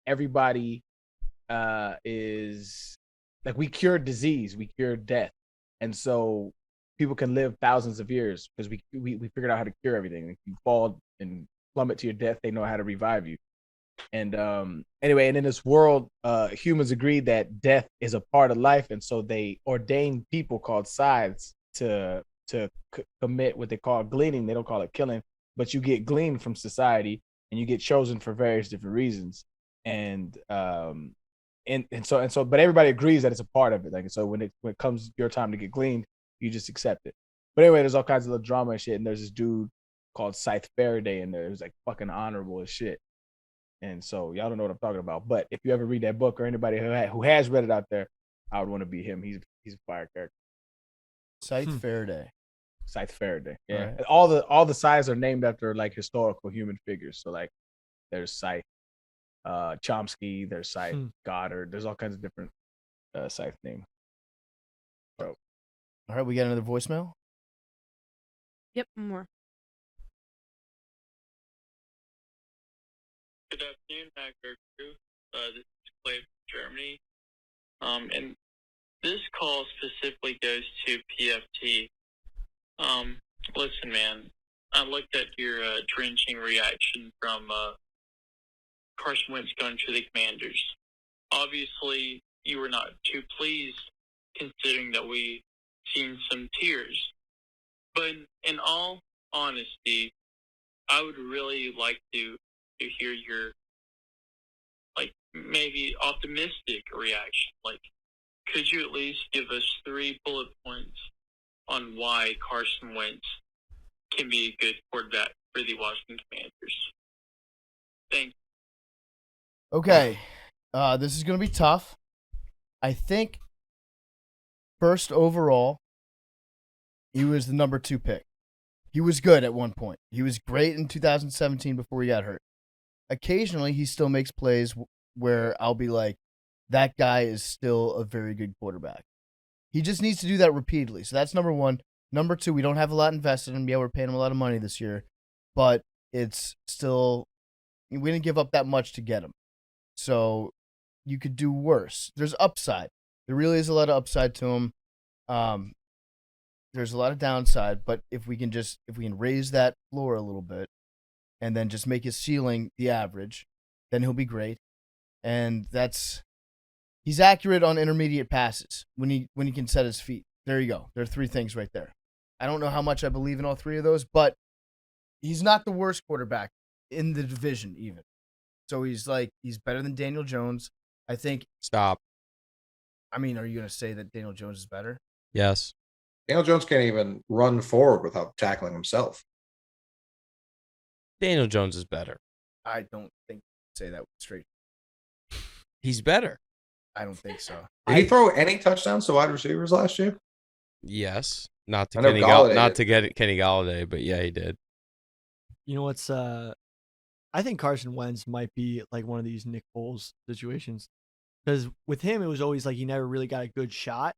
Everybody is like, we cure disease, we cure death, and so people can live thousands of years because we figured out how to cure everything. If you fall and plummet to your death, they know how to revive you. And anyway, and in this world, humans agreed that death is a part of life, and so they ordained people called scythes to commit what they call gleaning. They don't call it killing, but you get gleaned from society and you get chosen for various different reasons. And so, but everybody agrees that it's a part of it. Like, so when it comes your time to get gleaned, You just accept it. But anyway, there's all kinds of little drama and shit. And there's this dude called Scythe Faraday in there. It was like fucking honorable as shit. And so y'all don't know what I'm talking about. But if you ever read that book or anybody who has read it out there, I would want to be him. He's a fire character.
Scythe Faraday.
Scythe Faraday. Yeah.
All right.
And all the Scythes are named after like historical human figures. So like there's Scythe Chomsky, there's Scythe Goddard. There's all kinds of different Scythe names. So
All right, we got another voicemail.
Yep, more.
Good afternoon, Hacker Crew. This is Clay from Germany. And this call specifically goes to PFT. Listen, man, I looked at your drenching reaction from Carson Wentz going to the Commanders. Obviously, you were not too pleased, considering that we seen some tears. But in all honesty, I would really like to hear your, like, maybe optimistic reaction. Like, could you at least give us 3 bullet points on why Carson Wentz can be a good quarterback for the Washington Commanders? Thank you.
Okay, this is going to be tough. I think first overall, he was the number 2 pick. He was good at one point. He was great in 2017 before he got hurt. Occasionally, he still makes plays where I'll be like, that guy is still a very good quarterback. He just needs to do that repeatedly. So that's number 1. Number 2, we don't have a lot invested in him. Yeah, we're paying him a lot of money this year, but it's still, we didn't give up that much to get him. So you could do worse. There's upside. There really is a lot of upside to him. There's a lot of downside, but if we can raise that floor a little bit and then just make his ceiling the average, then he'll be great. And he's accurate on intermediate passes when he can set his feet. There you go. There are 3 things right there. I don't know how much I believe in all 3 of those, but he's not the worst quarterback in the division even. So he's better than Daniel Jones. I think.
Stop.
I mean, are you going to say that Daniel Jones is better?
Yes.
Daniel Jones can't even run forward without tackling himself.
Daniel Jones is better.
I don't think say that straight.
He's better.
I don't think so.
Did he throw any touchdowns to wide receivers last year?
Yes. Not to
I know
Kenny
Galladay
not
did.
to get Kenny Galladay, but yeah, he did.
You know what's I think Carson Wentz might be like one of these Nick Foles situations. Because with him, it was always like he never really got a good shot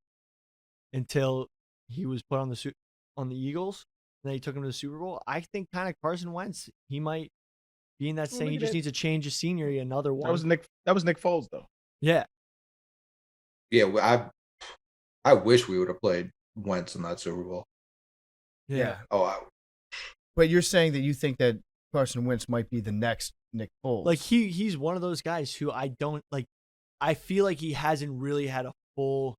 until he was put on the Eagles. And then he took him to the Super Bowl. I think kind of Carson Wentz, he might be in that same. He just needs to change his scenery. Another one.
That was Nick Foles though.
Yeah.
Yeah, I wish we would have played Wentz in that Super Bowl.
Yeah.
Oh,
But you're saying that you think that Carson Wentz might be the next Nick Foles.
Like he's one of those guys who I don't like. I feel like he hasn't really had a full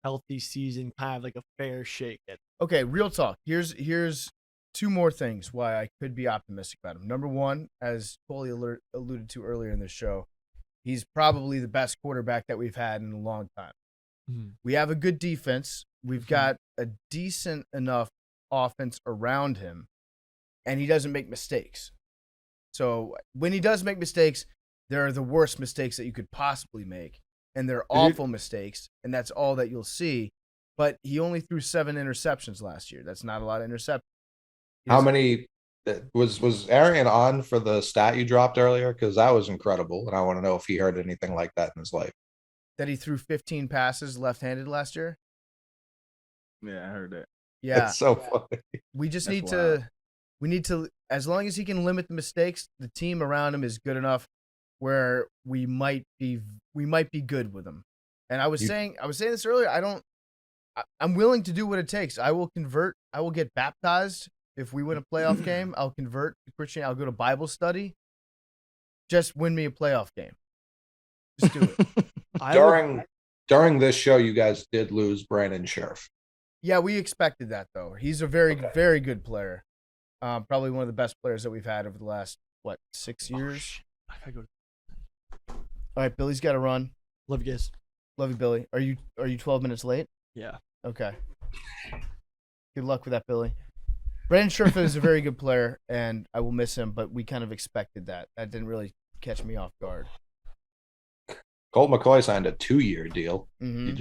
healthy season, kind of like a fair shake.
Okay, real talk. Here's 2 more things why I could be optimistic about him. Number 1, as Foley alluded to earlier in the show, he's probably the best quarterback that we've had in a long time.
Mm-hmm.
We have a good defense. We've got a decent enough offense around him, and he doesn't make mistakes. So when he does make mistakes, there are the worst mistakes that you could possibly make, and they're awful mistakes, and that's all that you'll see. But he only threw 7 interceptions last year. That's not a lot of interceptions.
how many was Arian on for the stat you dropped earlier? Because that was incredible, and I want to know if he heard anything like that in his life.
That he threw 15 passes left-handed last year?
Yeah, I heard that.
Yeah.
It's so funny.
We just
That's
need
wild.
to, as long as he can limit the mistakes, the team around him is good enough where we might be good with him. And I was saying this earlier, I'm willing to do what it takes. I will convert. I will get baptized if we win a playoff game. I'll convert to Christian. I'll go to Bible study. Just win me a playoff game. Just do it.
During this show, you guys did lose Brandon Scherf.
Yeah, we expected that though. He's a very, very good player. Probably one of the best players that we've had over the last 6 years.
I gotta go.
All right, Billy's got to run.
Love you guys.
Love you, Billy. Are you 12 minutes late?
Yeah.
Okay. Good luck with that, Billy. Brandon Scherf is a very good player, and I will miss him, but we kind of expected that. That didn't really catch me off guard.
Colt McCoy signed a 2-year deal.
Mhm.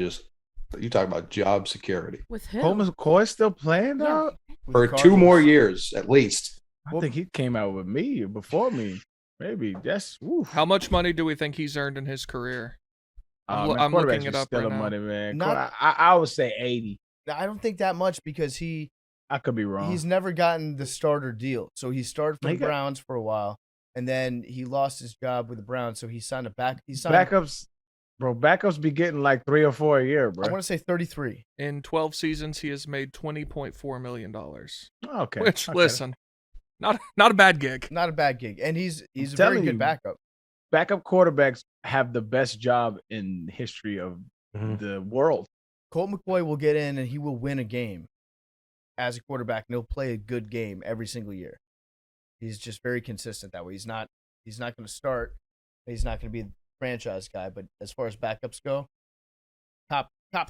You talk about job security
With who?
Colt McCoy still playing, dog?
With
for
the
2 more
Cardinals.
years at least.
I think he came out with me or before me. Maybe that's oof.
How much money do we think he's earned in his career? I'm
Man,
I'm
quarterbacks
looking it
are
up
stealing
right now.
money, man.
Not-
I would say 80.
I don't think that much because
I could be wrong.
he's never gotten the starter deal. So he started for
He
the
got-
Browns for a while, and then he lost his job with the Browns, so he signed a back. He signed.
Backups, bro. Backups be getting like 3 or 4 a year,
I
bro.
want to say 33.
In 12 seasons, he has made $20.4 million.
Okay.
Which,
okay.
listen, not a bad gig.
Not a bad gig, and he's a very
telling
good
you.
backup.
Backup quarterbacks have the best job in the history of
Mhm.
the world.
Colt McCoy will get in and he will win a game as a quarterback, and he'll play a good game every single year. He's just very consistent that way. He's not going to start. He's not going to be the franchise guy, but as far as backups go, top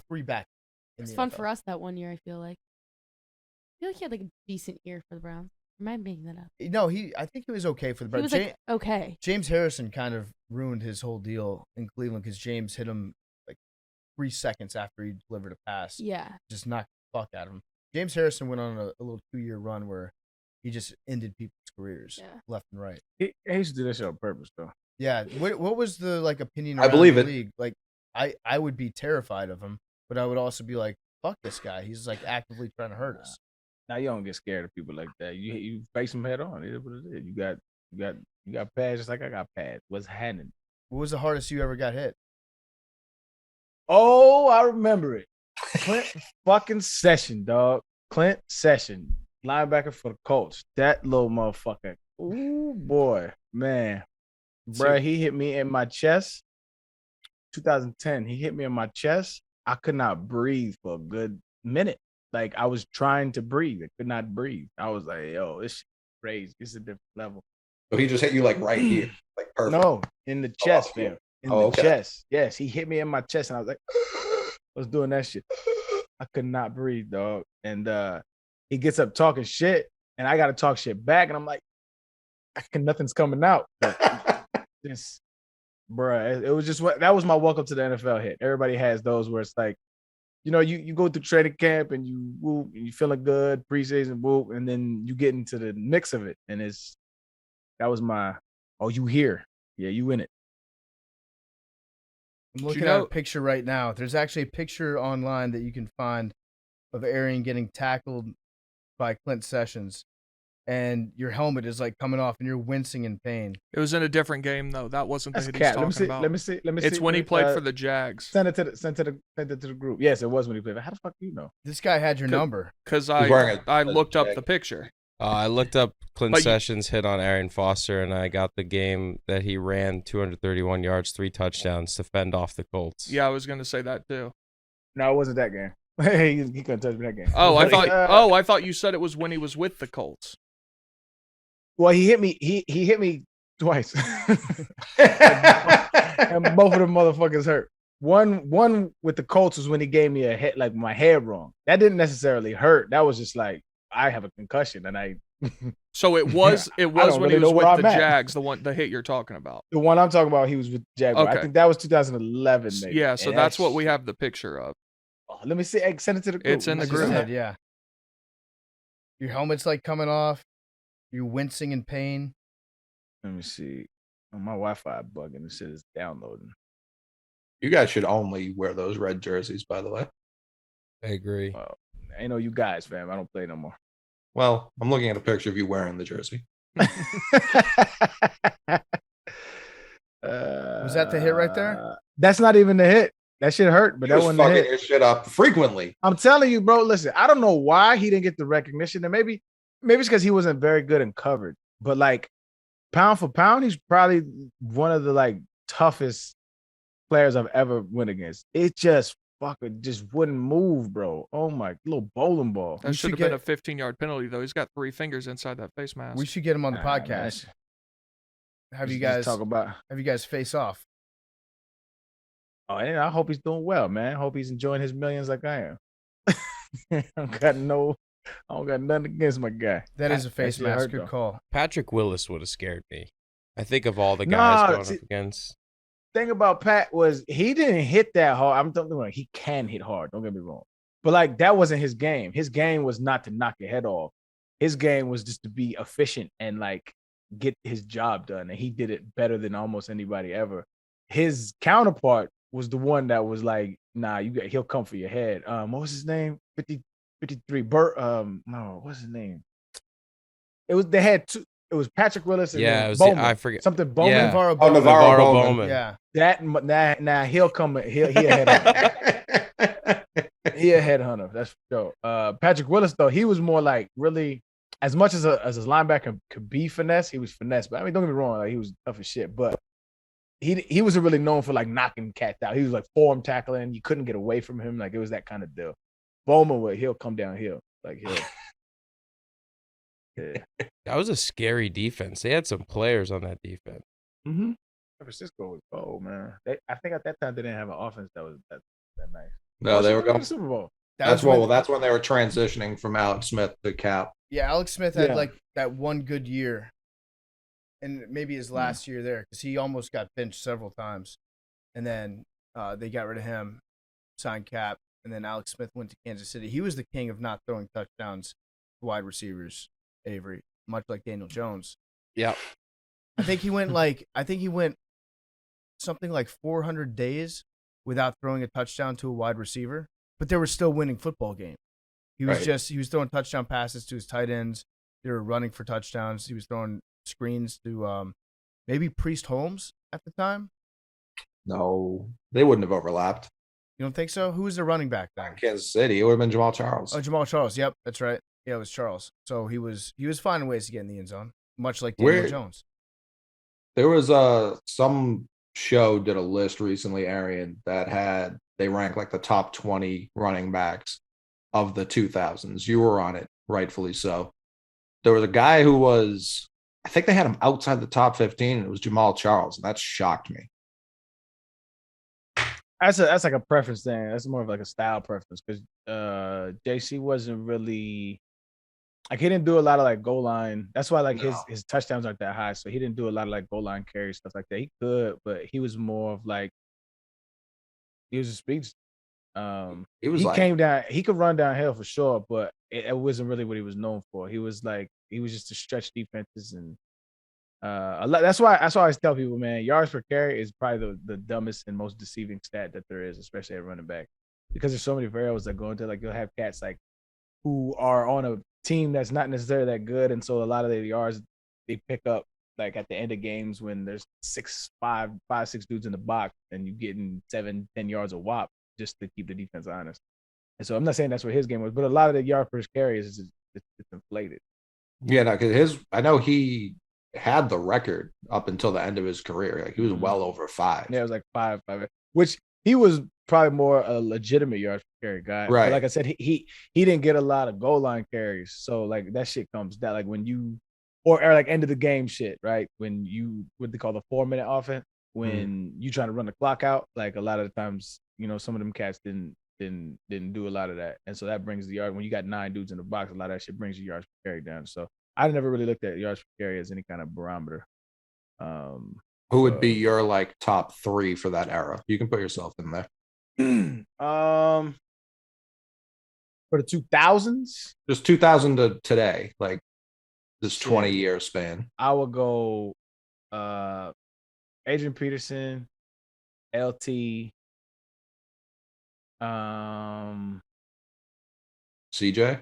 3 back.
It's fun for us that one year, I feel like. I feel like he had like a decent year for the Browns. Am I making that up?
No, I think he was okay for the
He
Browns.
was like, okay.
James Harrison kind of ruined his whole deal in Cleveland because James hit him like 3 seconds after he delivered a pass.
Yeah.
Just knocked the fuck out of him. James Harrison went on a little 2-year run where he just ended people's careers
Yeah.
left and right.
He used to do that shit on purpose, though.
Yeah. What was the like opinion?
I
around
believe
the
it.
League? Like I would be terrified of him, but I would also be like, fuck this guy. He's like actively trying to hurt us.
Now you don't get scared of people like that. You face them head on. It is what it is. You got pads just like I got pads. What's happening?
What was the hardest you ever got hit?
Oh, I remember it. Clint fucking Session, dog. Clint Session, linebacker for the Colts. That little motherfucker. Ooh, boy, man. Bruh, he hit me in my chest. 2010, he hit me in my chest. I could not breathe for a good minute. Like, I was trying to breathe. I could not breathe. I was like, yo, this shit crazy. This is a different level.
So he just hit you like right here, like perfect.
No, in the chest,
yeah.
fam. In
Oh,
the
okay.
chest. Yes, he hit me in my chest, and I was like, I was doing that shit. I could not breathe, dog. And he gets up talking shit, and I got to talk shit back, and I'm like, nothing's coming out. Just, bruh, it was just that was my welcome to the NFL hit. Everybody has those where it's like, you know, you go through training camp and you whoop, and you feeling good, preseason whoop, and then you get into the mix of it, and that was my, oh, you here? Yeah, you in it.
I'm looking at a picture right now. There's actually a picture online that you can find of Arian getting tackled by Clint Sessions, and your helmet is like coming off, and you're wincing in pain.
It was in a different game though. That wasn't the
That's
hit he's
cat.
talking about.
Let me see.
It's when he played for the Jags.
Send it to the group. Yes, it was when he played. How the fuck do you know?
This guy had your number.
Because
He's wearing
I
a
looked up
Jag.
the picture.
I looked up Clint
But you-
Sessions' hit on Arian Foster, and I got the game that he ran 231 yards, 3 touchdowns to fend off the Colts.
Yeah, I was gonna say that too.
No, it wasn't that game. he couldn't touch me that game.
Oh, I
Like,
thought. I thought you said it was when he was with the Colts.
Well, he hit me. He hit me twice, and both of them motherfuckers hurt. One with the Colts was when he gave me a hit, like my head wrong. That didn't necessarily hurt. That was just like I have a concussion, and I.
So it was. It
I
was
don't
when
really
he was
know
with
where
the
I'm at.
Jags. The hit you're talking about.
The one I'm talking about, he was with Jaguar.
Okay.
I think that was 2011. Maybe.
Yeah. So
And
that's what we have the picture of.
Oh, let me see. Hey, send it to the group.
It's in the
Like you
group.
said, yeah. Your helmet's like coming off. You're wincing in pain.
Let me see. Oh, my Wi-Fi bugging. This shit is downloading.
You guys should only wear those red jerseys, by the way.
I agree.
Well, ain't no you guys, fam. I don't play no more.
Well, I'm looking at a picture of you wearing the jersey.
Was that the hit right there?
That's not even the hit. That shit hurt, but
He
that
was
wasn't the
fucking
hit.
his shit up frequently.
I'm telling you, bro. Listen, I don't know why he didn't get the recognition, and maybe it's because he wasn't very good and covered. But like pound for pound, he's probably one of the like toughest players I've ever went against. It just fucking just wouldn't move, bro. Oh my, little bowling ball.
That should have been a 15-yard penalty though. He's got 3 fingers inside that face mask.
We should get him on the
Nah,
podcast. Have you
Just
guys
talk about?
have you guys face off?
Oh, and I hope he's doing well, man. I hope he's enjoying his millions like I am. I don't got no I don't got nothing against my guy.
That is a face
shit
mask.
hurt,
Good
though.
call.
Patrick Willis would have scared me. I think of all the guys going up against.
Thing about Pat was he didn't hit that hard. I'm talking about he can hit hard. Don't get me wrong, but like that wasn't his game. His game was not to knock your head off. His game was just to be efficient and like get his job done, and he did it better than almost anybody ever. His counterpart was the one that was like, nah, he'll come for your head. What was his name? 53 Burt. No, what's his name? They had two. It was Patrick Willis and
Yeah, it was
Bowman.
I forget.
Something Bowman.
Yeah.
Navarro
Oh,
Bowman.
Navarro
Navarro
Bowman.
Bowman.
Yeah.
That now he'll come. He'll headhunter. He a headhunter. That's for sure. Patrick Willis though, he was more like really as much as a linebacker could be finesse. He was finesse, but I mean, don't get me wrong, like he was tough as shit. But he wasn't really known for like knocking cats out. He was like form tackling. You couldn't get away from him. Like it was that kind of deal. Bowman he'll come downhill. Like he'll. Yeah.
That was a scary defense. They had some players on that defense.
Mm-hmm. San Francisco was cold, man. I think at that time they didn't have an offense that was that nice.
No, they were
going to
going.
the Super Bowl.
That's when they were transitioning from Alex Smith to Cap.
Yeah, Alex Smith had like that one good year, and maybe his last year there because he almost got benched several times, and then they got rid of him, signed Cap, and then Alex Smith went to Kansas City. He was the king of not throwing touchdowns to wide receivers, Avery, much like Daniel Jones.
Yeah,
I think he went something like 400 days without throwing a touchdown to a wide receiver, but they were still winning football games. He was he was throwing touchdown passes to his tight ends. They were running for touchdowns. He was throwing screens to maybe Priest Holmes at the time.
No, they wouldn't have overlapped.
You don't think so? Who was the running back then?
Kansas City, it would have been Jamal Charles.
Oh, Jamal Charles. Yep, that's right. Yeah, it was Charles. So he was finding ways to get in the end zone, much like Daniel Jones.
There was some show did a list recently, Arian, that they ranked like the top 20 running backs of the 2000s. You were on it, rightfully so. There was a guy who was, I think they had him outside the top 15, and it was Jamal Charles, and that shocked me.
That's like a preference thing. That's more of like a style preference because JC wasn't really like he didn't do a lot of like goal line. That's why like his touchdowns aren't that high. So he didn't do a lot of like goal line carries, stuff like that. He could, but he was more of like he was a speed. Came down. He could run downhill for sure, but it wasn't really what he was known for. He was just to stretch defenses and that's why I always tell people, man, yards per carry is probably the dumbest and most deceiving stat that there is, especially at running back, because there's so many variables that go into like you'll have cats like who are on a team that's not necessarily that good, and so a lot of the yards they pick up like at the end of games when there's 6 dudes in the box and you getting 7-10 yards a whop just to keep the defense honest. And so I'm not saying that's what his game was, but a lot of the yard per carry is it's inflated.
Yeah, no, because I know he had the record up until the end of his career. Like he was well over 5.
Yeah, it was like 5, which he was probably more a legitimate yards per carry guy.
Right.
But like I said, he didn't get a lot of goal line carries. So like that shit comes down like when you or like end of the game shit, right? When you what they call the 4-minute offense, when you trying to run the clock out, like a lot of the times, you know, some of them cats didn't do a lot of that. And so that brings the yard when you got 9 dudes in the box, a lot of that shit brings your yards per carry down. So I never really looked at yards per carry as any kind of barometer.
Who would be your like top 3 for that era? You can put yourself in there.
For the 2000s,
just 2000 to today, like this 20-year span.
I would go Adrian Peterson, LT,
CJ.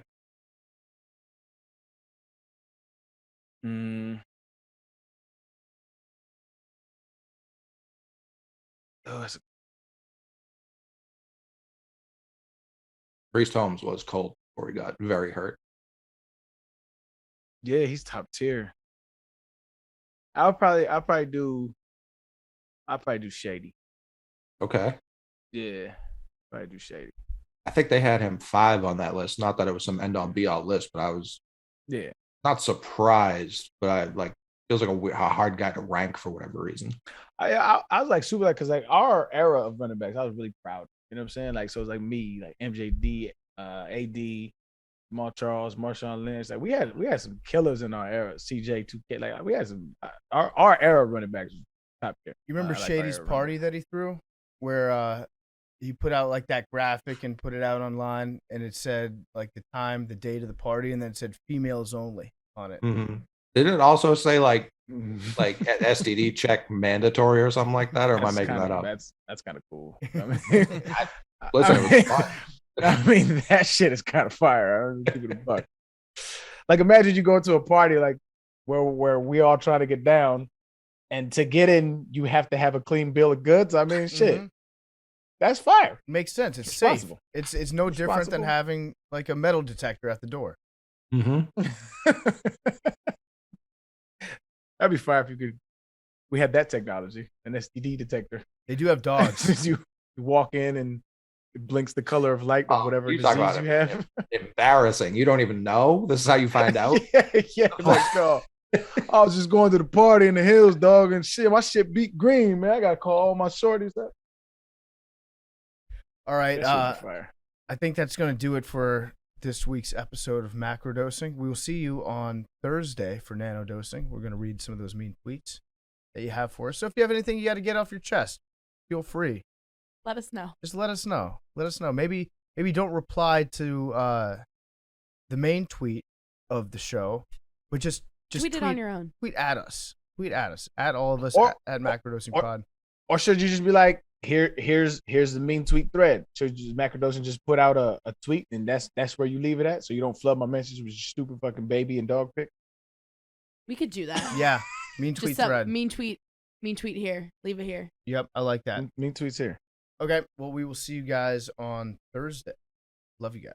Priest Holmes was cold before he got very hurt.
Yeah, he's top tier. I'll probably do Shady.
Okay.
Yeah, probably do Shady.
I think they had him 5 on that list. Not that it was some end-all be-all list, but I was not surprised. But I like feels like a hard guy to rank for whatever reason.
I was like super like because like our era of running backs, I was really proud. You know what I'm saying? Like so it's like me, like MJD, AD, Jamal Charles, Marshawn Lynch. Like we had some killers in our era. CJ 2K. Like we had some our era running backs was top tier.
You remember
I like our
Shady's
era
party
running
that he threw, where he put out like that graphic and put it out online, and it said like the time, the date of the party, and then it said females only on it.
Mhm. Didn't it also say like STD check mandatory or something like that? Or am I making that up?
That's kind of cool. I mean,
Listen, it was fun.
I mean, that shit is kind of fire. I'm keep it a buck. Like, imagine you go to a party like where we all trying to get down, and to get in, you have to have a clean bill of goods. I mean, shit, that's fire.
Makes sense. It's safe.
Responsible.
It's no different than
Responsible.
having like a metal detector at the door.
That'd be fire if we had that technology, an STD detector.
They do have dogs.
you walk in and it blinks the color of light of whatever
you talk
disease
about
you have.
Embarrassing. You don't even know. This is how you find out.
yeah, like, no. I was just going to the party in the hills, dog, and shit. My shit beat green, man. I gotta call all my shorties up.
All right.
That shit was fire.
I think that's going to do it for this week's episode of Macrodosing. We will see you on Thursday for Nanodosing. We're going to read some of those mean tweets that you have for us. So if you have anything you got to get off your chest, feel free.
Let us know.
Just let us know. Let us know. Maybe don't reply to the main tweet of the show, but just
tweet it on your own.
Tweet at us. Tweet at us. At all of us at Macrodosing Pod.
Or should you just be like, here's the mean tweet thread? Should you Macrodosing just put out a tweet and that's where you leave it at, so you don't flood my messages with your stupid fucking baby and dog pic?
We could do that.
Yeah. Mean tweet thread.
Mean tweet here. Leave it here.
Yep, I like that.
Mean tweets here.
Okay, well, we will see you guys on Thursday. Love you guys.